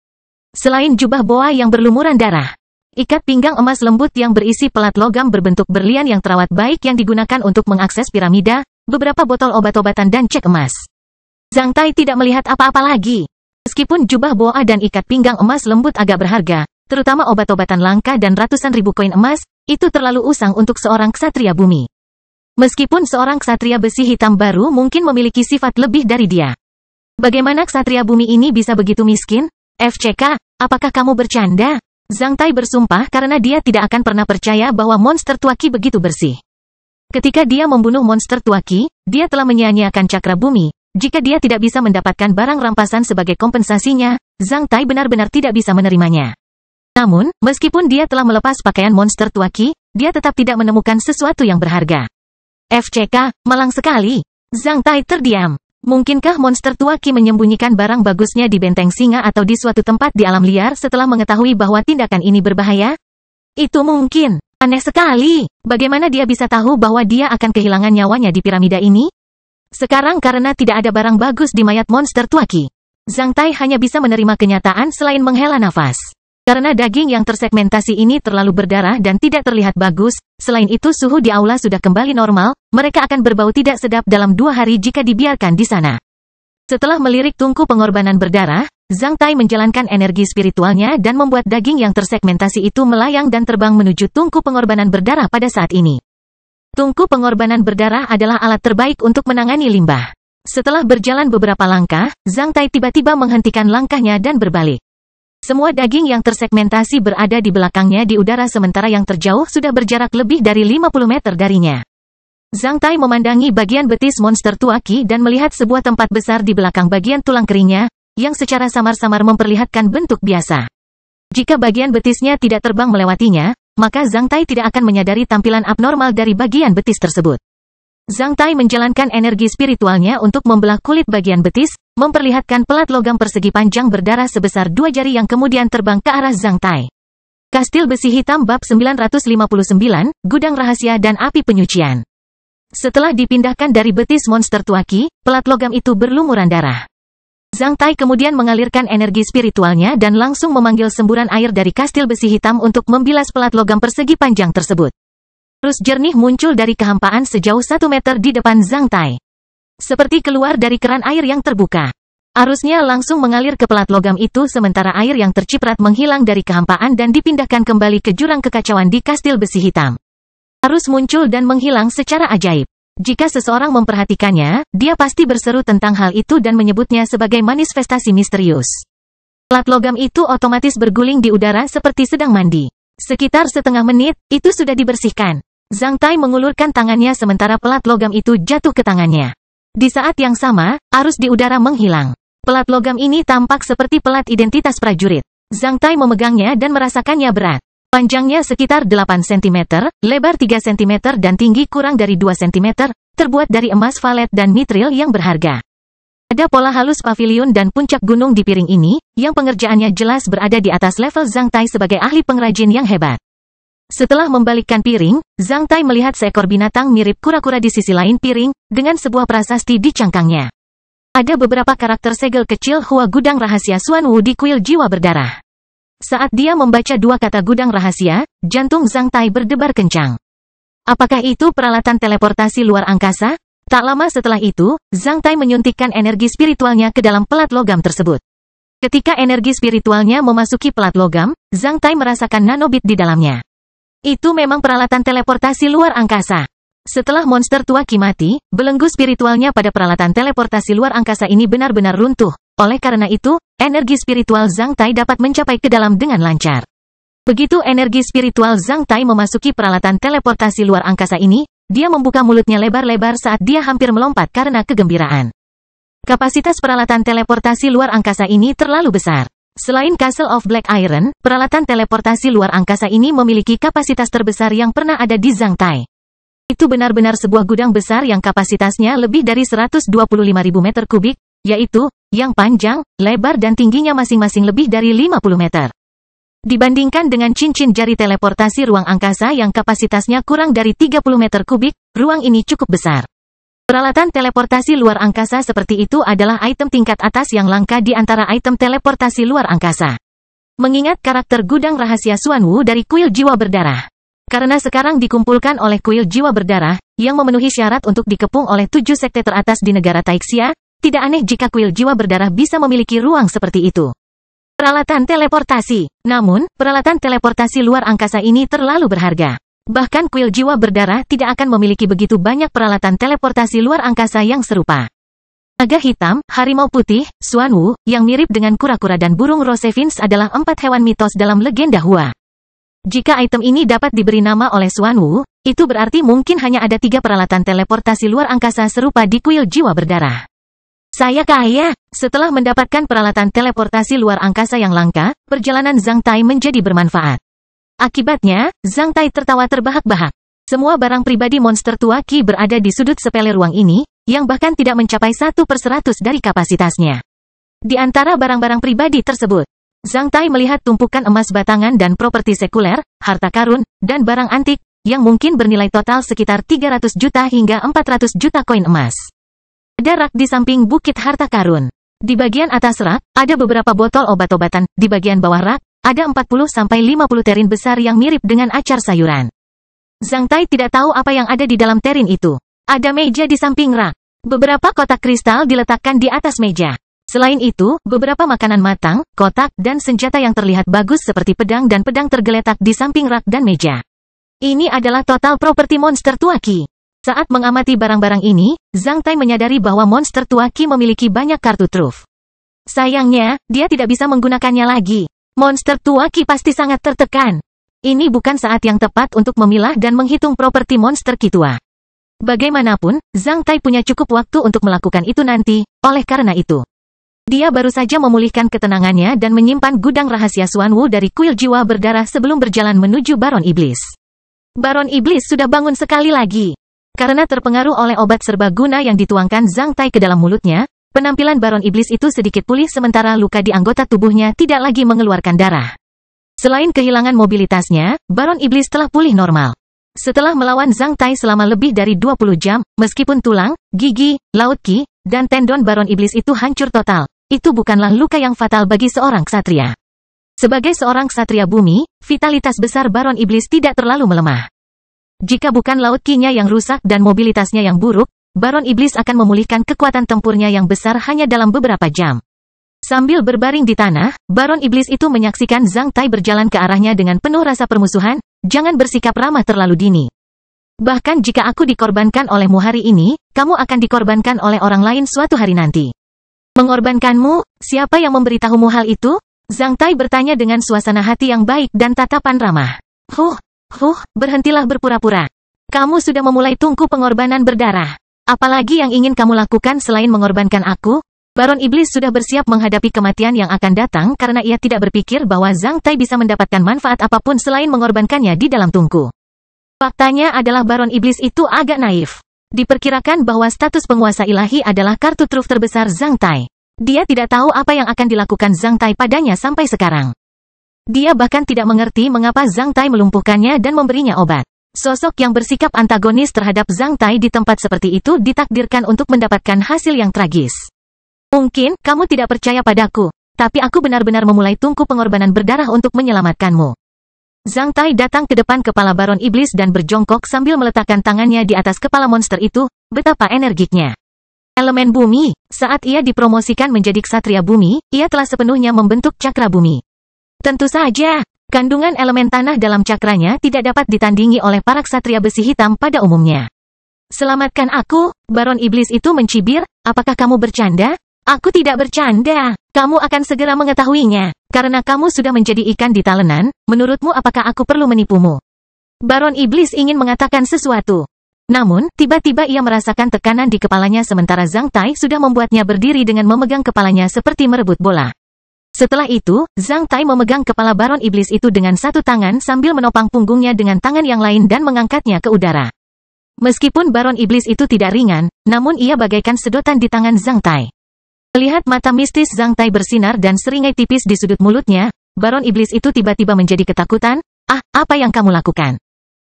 Selain jubah boa yang berlumuran darah. Ikat pinggang emas lembut yang berisi pelat logam berbentuk berlian yang terawat baik yang digunakan untuk mengakses piramida, beberapa botol obat-obatan dan cek emas. Zhang Tai tidak melihat apa-apa lagi. Meskipun jubah boa dan ikat pinggang emas lembut agak berharga, terutama obat-obatan langka dan ratusan ribu koin emas, itu terlalu usang untuk seorang ksatria bumi. Meskipun seorang ksatria besi hitam baru mungkin memiliki sifat lebih dari dia. Bagaimana ksatria bumi ini bisa begitu miskin? FCK, apakah kamu bercanda? Zhang Tai bersumpah karena dia tidak akan pernah percaya bahwa monster tua Qi begitu bersih. Ketika dia membunuh monster tua Qi, dia telah menyia-nyiakan cakra bumi. Jika dia tidak bisa mendapatkan barang rampasan sebagai kompensasinya, Zhang Tai benar-benar tidak bisa menerimanya. Namun, meskipun dia telah melepas pakaian monster tua Qi, dia tetap tidak menemukan sesuatu yang berharga. FCK, malang sekali. Zhang Tai terdiam. Mungkinkah monster tua Qi menyembunyikan barang bagusnya di benteng singa atau di suatu tempat di alam liar setelah mengetahui bahwa tindakan ini berbahaya? Itu mungkin. Aneh sekali. Bagaimana dia bisa tahu bahwa dia akan kehilangan nyawanya di piramida ini? Sekarang karena tidak ada barang bagus di mayat monster tua Qi, Zhang Tai hanya bisa menerima kenyataan selain menghela nafas. Karena daging yang tersegmentasi ini terlalu berdarah dan tidak terlihat bagus, selain itu suhu di aula sudah kembali normal, mereka akan berbau tidak sedap dalam 2 hari jika dibiarkan di sana. Setelah melirik tungku pengorbanan berdarah, Zhang Tai menjalankan energi spiritualnya dan membuat daging yang tersegmentasi itu melayang dan terbang menuju tungku pengorbanan berdarah pada saat ini. Tungku pengorbanan berdarah adalah alat terbaik untuk menangani limbah. Setelah berjalan beberapa langkah, Zhang Tai tiba-tiba menghentikan langkahnya dan berbalik. Semua daging yang tersegmentasi berada di belakangnya di udara sementara yang terjauh sudah berjarak lebih dari 50 meter darinya. Zhang Tai memandangi bagian betis monster tua Qi dan melihat sebuah tempat besar di belakang bagian tulang keringnya, yang secara samar-samar memperlihatkan bentuk biasa. Jika bagian betisnya tidak terbang melewatinya, maka Zhang Tai tidak akan menyadari tampilan abnormal dari bagian betis tersebut. Zhang Tai menjalankan energi spiritualnya untuk membelah kulit bagian betis, memperlihatkan pelat logam persegi panjang berdarah sebesar 2 jari yang kemudian terbang ke arah Zhang Tai. Kastil Besi Hitam Bab 959, Gudang Rahasia dan Api Penyucian. Setelah dipindahkan dari betis monster tua Qi, pelat logam itu berlumuran darah. Zhang Tai kemudian mengalirkan energi spiritualnya dan langsung memanggil semburan air dari kastil besi hitam untuk membilas pelat logam persegi panjang tersebut. Arus jernih muncul dari kehampaan sejauh 1 meter di depan Zhang Tai. Seperti keluar dari keran air yang terbuka. Arusnya langsung mengalir ke pelat logam itu sementara air yang terciprat menghilang dari kehampaan dan dipindahkan kembali ke jurang kekacauan di kastil besi hitam. Arus muncul dan menghilang secara ajaib. Jika seseorang memperhatikannya, dia pasti berseru tentang hal itu dan menyebutnya sebagai manifestasi misterius. Pelat logam itu otomatis berguling di udara seperti sedang mandi. Sekitar setengah menit, itu sudah dibersihkan. Zhang Tai mengulurkan tangannya sementara pelat logam itu jatuh ke tangannya. Di saat yang sama, arus di udara menghilang. Pelat logam ini tampak seperti pelat identitas prajurit. Zhang Tai memegangnya dan merasakannya berat. Panjangnya sekitar 8 cm, lebar 3 cm dan tinggi kurang dari 2 cm, terbuat dari emas valet dan mitril yang berharga. Ada pola halus pavilion dan puncak gunung di piring ini, yang pengerjaannya jelas berada di atas level Zhang Tai sebagai ahli pengrajin yang hebat. Setelah membalikkan piring, Zhang Tai melihat seekor binatang mirip kura-kura di sisi lain piring, dengan sebuah prasasti di cangkangnya. Ada beberapa karakter segel kecil Hua Gudang Rahasia Xuan Wu di kuil jiwa berdarah. Saat dia membaca 2 kata gudang rahasia, jantung Zhang Tai berdebar kencang. Apakah itu peralatan teleportasi luar angkasa? Tak lama setelah itu, Zhang Tai menyuntikkan energi spiritualnya ke dalam pelat logam tersebut. Ketika energi spiritualnya memasuki pelat logam, Zhang Tai merasakan nanobit di dalamnya. Itu memang peralatan teleportasi luar angkasa. Setelah monster tua Qi mati, belenggu spiritualnya pada peralatan teleportasi luar angkasa ini benar-benar runtuh. Oleh karena itu, energi spiritual Zhang Tai dapat mencapai ke dalam dengan lancar. Begitu energi spiritual Zhang Tai memasuki peralatan teleportasi luar angkasa ini, dia membuka mulutnya lebar-lebar saat dia hampir melompat karena kegembiraan. Kapasitas peralatan teleportasi luar angkasa ini terlalu besar. Selain Castle of Black Iron, peralatan teleportasi luar angkasa ini memiliki kapasitas terbesar yang pernah ada di Zhang Tai. Itu benar-benar sebuah gudang besar yang kapasitasnya lebih dari 125.000 meter kubik, yaitu, yang panjang, lebar dan tingginya masing-masing lebih dari 50 meter. Dibandingkan dengan cincin jari teleportasi ruang angkasa yang kapasitasnya kurang dari 30 meter kubik, ruang ini cukup besar. Peralatan teleportasi luar angkasa seperti itu adalah item tingkat atas yang langka di antara item teleportasi luar angkasa. Mengingat karakter gudang rahasia Xuan Wu dari kuil jiwa berdarah. Karena sekarang dikumpulkan oleh kuil jiwa berdarah, yang memenuhi syarat untuk dikepung oleh 7 sekte teratas di negara Taixia, tidak aneh jika kuil jiwa berdarah bisa memiliki ruang seperti itu. Peralatan teleportasi. Namun, peralatan teleportasi luar angkasa ini terlalu berharga. Bahkan kuil jiwa berdarah tidak akan memiliki begitu banyak peralatan teleportasi luar angkasa yang serupa. Naga hitam, harimau putih, Xuan Wu, yang mirip dengan kura-kura dan burung Rosevins adalah 4 hewan mitos dalam legenda Hua. Jika item ini dapat diberi nama oleh Xuan Wu, itu berarti mungkin hanya ada 3 peralatan teleportasi luar angkasa serupa di kuil jiwa berdarah. Saya kaya. Setelah mendapatkan peralatan teleportasi luar angkasa yang langka, perjalanan Zhang Tai menjadi bermanfaat. Akibatnya, Zhang Tai tertawa terbahak-bahak. Semua barang pribadi monster tua Qi berada di sudut sepele ruang ini, yang bahkan tidak mencapai 1/100 dari kapasitasnya. Di antara barang-barang pribadi tersebut, Zhang Tai melihat tumpukan emas batangan dan properti sekuler, harta karun, dan barang antik, yang mungkin bernilai total sekitar 300 juta hingga 400 juta koin emas. Ada rak di samping bukit harta karun. Di bagian atas rak, ada beberapa botol obat-obatan. Di bagian bawah rak, ada 40-50 terin besar yang mirip dengan acar sayuran. Zhang Tai tidak tahu apa yang ada di dalam terin itu. Ada meja di samping rak. Beberapa kotak kristal diletakkan di atas meja. Selain itu, beberapa makanan matang, kotak, dan senjata yang terlihat bagus seperti pedang dan pedang tergeletak di samping rak dan meja. Ini adalah total properti monster tua Qi. Saat mengamati barang-barang ini, Zhang Tai menyadari bahwa monster tua Qi memiliki banyak kartu truf. Sayangnya, dia tidak bisa menggunakannya lagi. Monster tua Qi pasti sangat tertekan. Ini bukan saat yang tepat untuk memilah dan menghitung properti monster Qi tua. Bagaimanapun, Zhang Tai punya cukup waktu untuk melakukan itu nanti, oleh karena itu. Dia baru saja memulihkan ketenangannya dan menyimpan gudang rahasia Xuan Wu dari kuil jiwa berdarah sebelum berjalan menuju Baron Iblis. Baron Iblis sudah bangun sekali lagi. Karena terpengaruh oleh obat serbaguna yang dituangkan Zhang Tai ke dalam mulutnya, penampilan Baron Iblis itu sedikit pulih sementara luka di anggota tubuhnya tidak lagi mengeluarkan darah. Selain kehilangan mobilitasnya, Baron Iblis telah pulih normal. Setelah melawan Zhang Tai selama lebih dari 20 jam, meskipun tulang, gigi, laut Qi, dan tendon Baron Iblis itu hancur total, itu bukanlah luka yang fatal bagi seorang ksatria. Sebagai seorang ksatria bumi, vitalitas besar Baron Iblis tidak terlalu melemah. Jika bukan laut Qi-nya yang rusak dan mobilitasnya yang buruk, Baron Iblis akan memulihkan kekuatan tempurnya yang besar hanya dalam beberapa jam. Sambil berbaring di tanah, Baron Iblis itu menyaksikan Zhang Tai berjalan ke arahnya dengan penuh rasa permusuhan. Jangan bersikap ramah terlalu dini. Bahkan jika aku dikorbankan olehmu hari ini, kamu akan dikorbankan oleh orang lain suatu hari nanti. Mengorbankanmu? Siapa yang memberitahumu hal itu? Zhang Tai bertanya dengan suasana hati yang baik dan tatapan ramah. Berhentilah berpura-pura. Kamu sudah memulai tungku pengorbanan berdarah. Apalagi yang ingin kamu lakukan selain mengorbankan aku? Baron Iblis sudah bersiap menghadapi kematian yang akan datang karena ia tidak berpikir bahwa Zhang Tai bisa mendapatkan manfaat apapun selain mengorbankannya di dalam tungku. Faktanya adalah Baron Iblis itu agak naif. Diperkirakan bahwa status penguasa ilahi adalah kartu truf terbesar Zhang Tai. Dia tidak tahu apa yang akan dilakukan Zhang Tai padanya sampai sekarang. Dia bahkan tidak mengerti mengapa Zhang Tai melumpuhkannya dan memberinya obat. Sosok yang bersikap antagonis terhadap Zhang Tai di tempat seperti itu ditakdirkan untuk mendapatkan hasil yang tragis. Mungkin, kamu tidak percaya padaku, tapi aku benar-benar memulai tungku pengorbanan berdarah untuk menyelamatkanmu. Zhang Tai datang ke depan kepala Baron Iblis dan berjongkok sambil meletakkan tangannya di atas kepala monster itu, betapa energiknya. Elemen bumi, saat ia dipromosikan menjadi ksatria bumi, ia telah sepenuhnya membentuk cakra bumi. Tentu saja, kandungan elemen tanah dalam cakranya tidak dapat ditandingi oleh para ksatria besi hitam pada umumnya. Selamatkan aku, Baron Iblis itu mencibir, apakah kamu bercanda? Aku tidak bercanda. Kamu akan segera mengetahuinya. Karena kamu sudah menjadi ikan di talenan, menurutmu apakah aku perlu menipumu? Baron Iblis ingin mengatakan sesuatu. Namun, tiba-tiba ia merasakan tekanan di kepalanya sementara Zhang Tai sudah membuatnya berdiri dengan memegang kepalanya seperti merebut bola. Setelah itu, Zhang Tai memegang kepala Baron Iblis itu dengan satu tangan sambil menopang punggungnya dengan tangan yang lain dan mengangkatnya ke udara. Meskipun Baron Iblis itu tidak ringan, namun ia bagaikan sedotan di tangan Zhang Tai. Melihat mata mistis Zhang Tai bersinar dan seringai tipis di sudut mulutnya, Baron Iblis itu tiba-tiba menjadi ketakutan. Apa yang kamu lakukan?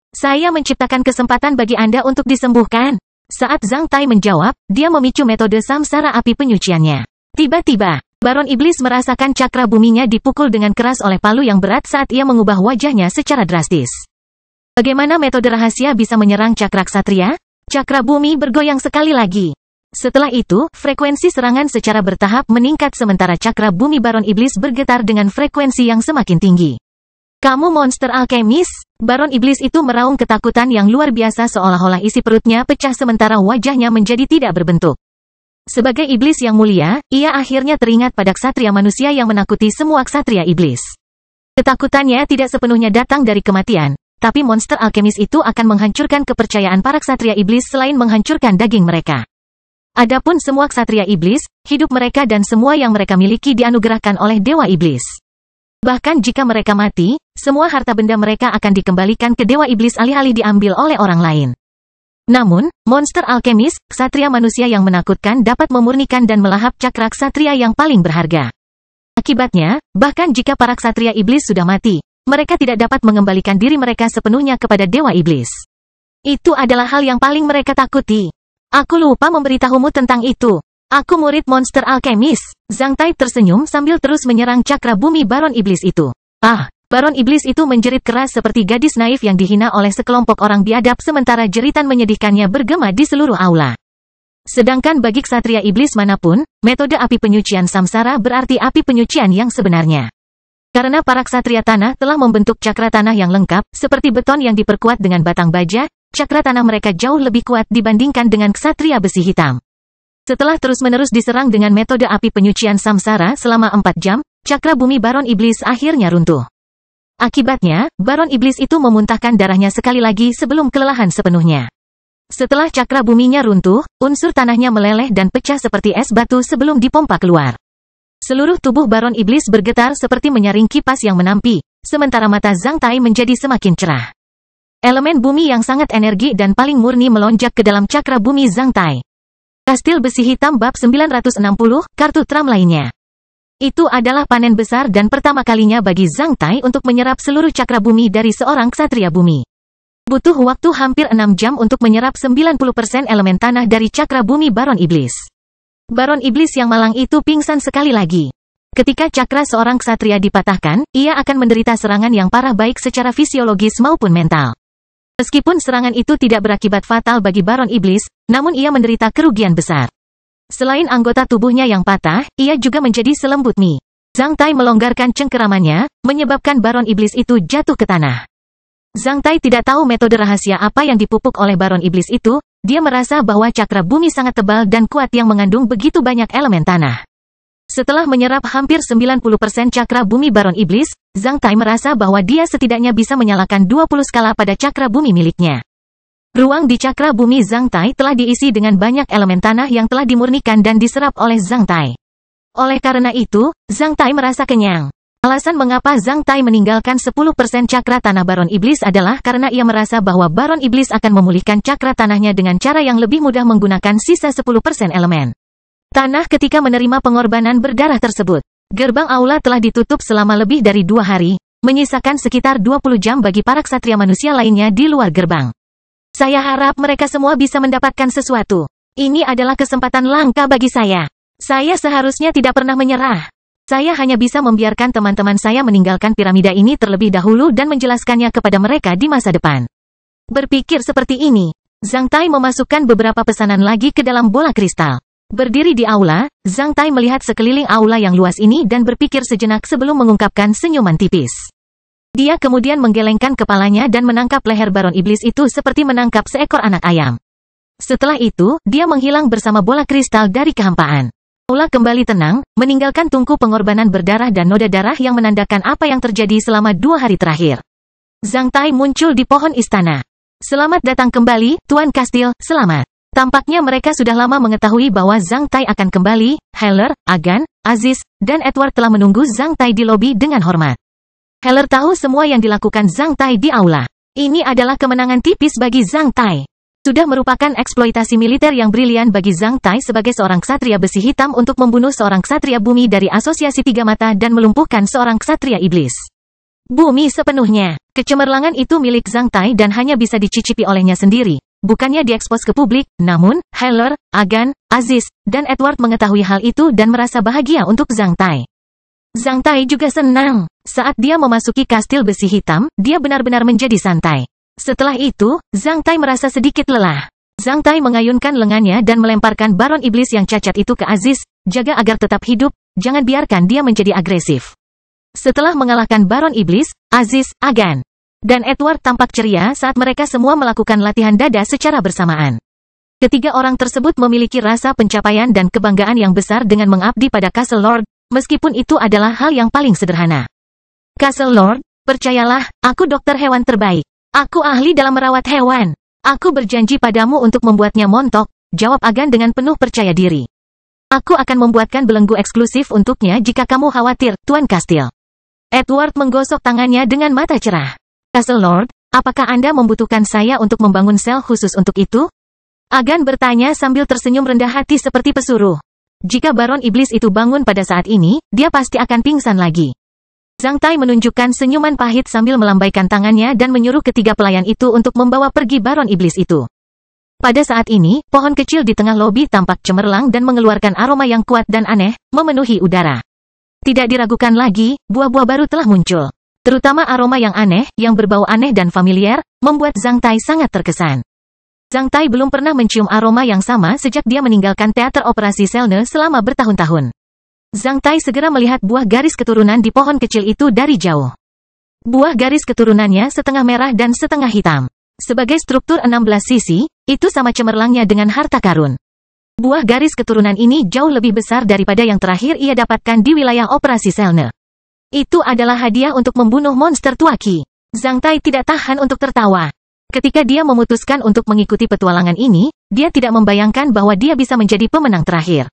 Saya menciptakan kesempatan bagi Anda untuk disembuhkan. Saat Zhang Tai menjawab, dia memicu metode samsara api penyuciannya. Tiba-tiba, Baron Iblis merasakan cakra buminya dipukul dengan keras oleh palu yang berat saat ia mengubah wajahnya secara drastis. Bagaimana metode rahasia bisa menyerang cakra ksatria? Cakra bumi bergoyang sekali lagi. Setelah itu, frekuensi serangan secara bertahap meningkat sementara cakra bumi Baron Iblis bergetar dengan frekuensi yang semakin tinggi. Kamu monster alkemis? Baron Iblis itu meraung ketakutan yang luar biasa seolah-olah isi perutnya pecah sementara wajahnya menjadi tidak berbentuk. Sebagai iblis yang mulia, ia akhirnya teringat pada ksatria manusia yang menakuti semua ksatria iblis. Ketakutannya tidak sepenuhnya datang dari kematian, tapi monster alkemis itu akan menghancurkan kepercayaan para ksatria iblis selain menghancurkan daging mereka. Adapun semua ksatria iblis, hidup mereka dan semua yang mereka miliki dianugerahkan oleh Dewa Iblis. Bahkan jika mereka mati, semua harta benda mereka akan dikembalikan ke Dewa Iblis alih-alih diambil oleh orang lain. Namun, monster alkemis, ksatria manusia yang menakutkan dapat memurnikan dan melahap cakra ksatria yang paling berharga. Akibatnya, bahkan jika para ksatria iblis sudah mati, mereka tidak dapat mengembalikan diri mereka sepenuhnya kepada Dewa Iblis. Itu adalah hal yang paling mereka takuti. Aku lupa memberitahumu tentang itu. Aku murid monster alkemis. Zhang Tai tersenyum sambil terus menyerang cakra bumi Baron Iblis itu. Baron Iblis itu menjerit keras seperti gadis naif yang dihina oleh sekelompok orang biadab sementara jeritan menyedihkannya bergema di seluruh aula. Sedangkan bagi ksatria iblis manapun, metode api penyucian samsara berarti api penyucian yang sebenarnya. Karena para ksatria tanah telah membentuk cakra tanah yang lengkap, seperti beton yang diperkuat dengan batang baja, cakra tanah mereka jauh lebih kuat dibandingkan dengan ksatria besi hitam. Setelah terus-menerus diserang dengan metode api penyucian samsara selama 4 jam, Cakra bumi Baron Iblis akhirnya runtuh. Akibatnya, Baron Iblis itu memuntahkan darahnya sekali lagi sebelum kelelahan sepenuhnya. Setelah cakra buminya runtuh, unsur tanahnya meleleh dan pecah seperti es batu sebelum dipompa keluar. Seluruh tubuh Baron Iblis bergetar seperti menyaring kipas yang menampi, sementara mata Zhang Tai menjadi semakin cerah. Elemen bumi yang sangat energi dan paling murni melonjak ke dalam cakra bumi Zhang Tai. Kastil besi hitam bab 960, kartu tram lainnya. Itu adalah panen besar dan pertama kalinya bagi Zhang Tai untuk menyerap seluruh cakra bumi dari seorang ksatria bumi. Butuh waktu hampir 6 jam untuk menyerap 90% elemen tanah dari cakra bumi Baron Iblis. Baron Iblis yang malang itu pingsan sekali lagi. Ketika cakra seorang ksatria dipatahkan, ia akan menderita serangan yang parah baik secara fisiologis maupun mental. Meskipun serangan itu tidak berakibat fatal bagi Baron Iblis, namun ia menderita kerugian besar. Selain anggota tubuhnya yang patah, ia juga menjadi selembut mie. Zhang Tai melonggarkan cengkeramannya, menyebabkan Baron Iblis itu jatuh ke tanah. Zhang Tai tidak tahu metode rahasia apa yang dipupuk oleh Baron Iblis itu, dia merasa bahwa cakra bumi sangat tebal dan kuat yang mengandung begitu banyak elemen tanah. Setelah menyerap hampir 90% cakra bumi Baron Iblis, Zhang Tai merasa bahwa dia setidaknya bisa menyalakan 20 skala pada cakra bumi miliknya. Ruang di cakra bumi Zhang Tai telah diisi dengan banyak elemen tanah yang telah dimurnikan dan diserap oleh Zhang Tai. Oleh karena itu, Zhang Tai merasa kenyang. Alasan mengapa Zhang Tai meninggalkan 10% cakra tanah Baron Iblis adalah karena ia merasa bahwa Baron Iblis akan memulihkan cakra tanahnya dengan cara yang lebih mudah menggunakan sisa 10% elemen tanah ketika menerima pengorbanan berdarah tersebut. Gerbang aula telah ditutup selama lebih dari 2 hari, menyisakan sekitar 20 jam bagi para ksatria manusia lainnya di luar gerbang. Saya harap mereka semua bisa mendapatkan sesuatu. Ini adalah kesempatan langka bagi saya. Saya seharusnya tidak pernah menyerah. Saya hanya bisa membiarkan teman-teman saya meninggalkan piramida ini terlebih dahulu dan menjelaskannya kepada mereka di masa depan. Berpikir seperti ini, Zhang Tai memasukkan beberapa pesanan lagi ke dalam bola kristal. Berdiri di aula, Zhang Tai melihat sekeliling aula yang luas ini dan berpikir sejenak sebelum mengungkapkan senyuman tipis. Dia kemudian menggelengkan kepalanya dan menangkap leher Baron Iblis itu seperti menangkap seekor anak ayam. Setelah itu, dia menghilang bersama bola kristal dari kehampaan. Aula kembali tenang, meninggalkan tungku pengorbanan berdarah dan noda darah yang menandakan apa yang terjadi selama 2 hari terakhir. Zhang Tai muncul di pohon istana. Selamat datang kembali, Tuan Kastil, selamat. Tampaknya mereka sudah lama mengetahui bahwa Zhang Tai akan kembali. Heller, Agan, Aziz, dan Edward telah menunggu Zhang Tai di lobi dengan hormat. Heller tahu semua yang dilakukan Zhang Tai di aula. Ini adalah kemenangan tipis bagi Zhang Tai. Sudah merupakan eksploitasi militer yang brilian bagi Zhang Tai sebagai seorang ksatria besi hitam untuk membunuh seorang ksatria bumi dari Asosiasi Tiga Mata dan melumpuhkan seorang ksatria iblis. Bumi sepenuhnya. Kecemerlangan itu milik Zhang Tai dan hanya bisa dicicipi olehnya sendiri. Bukannya diekspos ke publik, namun, Heller, Agan, Aziz, dan Edward mengetahui hal itu dan merasa bahagia untuk Zhang Tai. Zhang Tai juga senang. Saat dia memasuki kastil besi hitam, dia benar-benar menjadi santai. Setelah itu, Zhang Tai merasa sedikit lelah. Zhang Tai mengayunkan lengannya dan melemparkan Baron Iblis yang cacat itu ke Aziz, jaga agar tetap hidup, jangan biarkan dia menjadi agresif. Setelah mengalahkan Baron Iblis, Aziz, Agan, dan Edward tampak ceria saat mereka semua melakukan latihan dada secara bersamaan. Ketiga orang tersebut memiliki rasa pencapaian dan kebanggaan yang besar dengan mengabdi pada Castle Lord, meskipun itu adalah hal yang paling sederhana. Castle Lord, percayalah, aku dokter hewan terbaik. Aku ahli dalam merawat hewan. Aku berjanji padamu untuk membuatnya montok, jawab Agan dengan penuh percaya diri. Aku akan membuatkan belenggu eksklusif untuknya jika kamu khawatir, Tuan Kastil. Edward menggosok tangannya dengan mata cerah. Castle Lord, apakah Anda membutuhkan saya untuk membangun sel khusus untuk itu? Agan bertanya sambil tersenyum rendah hati seperti pesuruh. Jika Baron Iblis itu bangun pada saat ini, dia pasti akan pingsan lagi. Zhang Tai menunjukkan senyuman pahit sambil melambaikan tangannya dan menyuruh ketiga pelayan itu untuk membawa pergi Baron Iblis itu. Pada saat ini, pohon kecil di tengah lobi tampak cemerlang dan mengeluarkan aroma yang kuat dan aneh, memenuhi udara. Tidak diragukan lagi, buah-buah baru telah muncul. Terutama aroma yang aneh, yang berbau aneh dan familiar, membuat Zhang Tai sangat terkesan. Zhang Tai belum pernah mencium aroma yang sama sejak dia meninggalkan teater operasi Selne selama bertahun-tahun. Zhang Tai segera melihat buah garis keturunan di pohon kecil itu dari jauh. Buah garis keturunannya setengah merah dan setengah hitam. Sebagai struktur 16 sisi, itu sama cemerlangnya dengan harta karun. Buah garis keturunan ini jauh lebih besar daripada yang terakhir ia dapatkan di wilayah operasi Selene. Itu adalah hadiah untuk membunuh monster tua Qi. Zhang Tai tidak tahan untuk tertawa. Ketika dia memutuskan untuk mengikuti petualangan ini, dia tidak membayangkan bahwa dia bisa menjadi pemenang terakhir.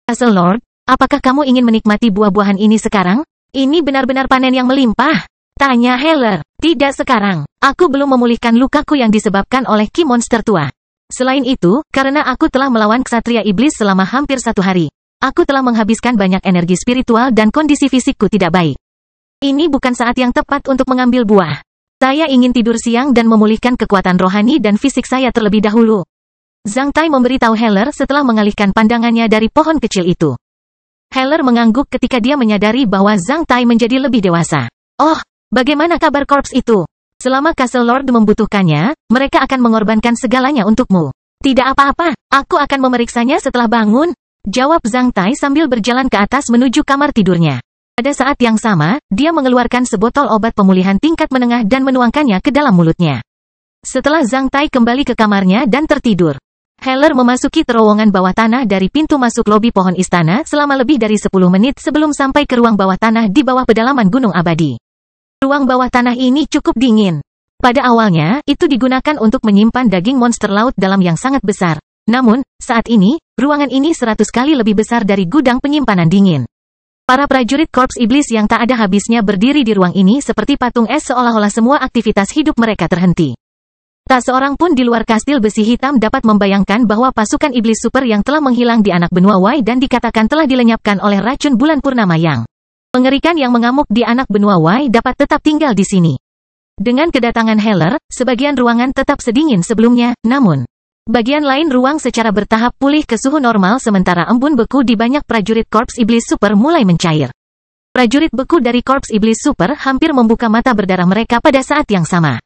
Castle Lord, apakah kamu ingin menikmati buah-buahan ini sekarang? Ini benar-benar panen yang melimpah. Tanya Heller. Tidak sekarang. Aku belum memulihkan lukaku yang disebabkan oleh Qi monster tua. Selain itu, karena aku telah melawan ksatria iblis selama hampir 1 hari. Aku telah menghabiskan banyak energi spiritual dan kondisi fisikku tidak baik. Ini bukan saat yang tepat untuk mengambil buah. Saya ingin tidur siang dan memulihkan kekuatan rohani dan fisik saya terlebih dahulu. Zhang Tai memberitahu Heller setelah mengalihkan pandangannya dari pohon kecil itu. Heller mengangguk ketika dia menyadari bahwa Zhang Tai menjadi lebih dewasa. Oh, bagaimana kabar korps itu? Selama Castle Lord membutuhkannya, mereka akan mengorbankan segalanya untukmu. Tidak apa-apa, aku akan memeriksanya setelah bangun. Jawab Zhang Tai sambil berjalan ke atas menuju kamar tidurnya. Pada saat yang sama, dia mengeluarkan sebotol obat pemulihan tingkat menengah dan menuangkannya ke dalam mulutnya. Setelah Zhang Tai kembali ke kamarnya dan tertidur, Heller memasuki terowongan bawah tanah dari pintu masuk lobi pohon istana selama lebih dari 10 menit sebelum sampai ke ruang bawah tanah di bawah pedalaman Gunung Abadi. Ruang bawah tanah ini cukup dingin. Pada awalnya, itu digunakan untuk menyimpan daging monster laut dalam yang sangat besar. Namun, saat ini, ruangan ini 100 kali lebih besar dari gudang penyimpanan dingin. Para prajurit korps iblis yang tak ada habisnya berdiri di ruang ini seperti patung es seolah-olah semua aktivitas hidup mereka terhenti. Tak seorang pun di luar kastil besi hitam dapat membayangkan bahwa pasukan iblis super yang telah menghilang di anak benua Wai dan dikatakan telah dilenyapkan oleh racun bulan purnama yang mengerikan yang mengamuk di anak benua Wai dapat tetap tinggal di sini. Dengan kedatangan Heller, sebagian ruangan tetap sedingin sebelumnya, namun bagian lain ruang secara bertahap pulih ke suhu normal sementara embun beku di banyak prajurit korps iblis super mulai mencair. Prajurit beku dari korps iblis super hampir membuka mata berdarah mereka pada saat yang sama.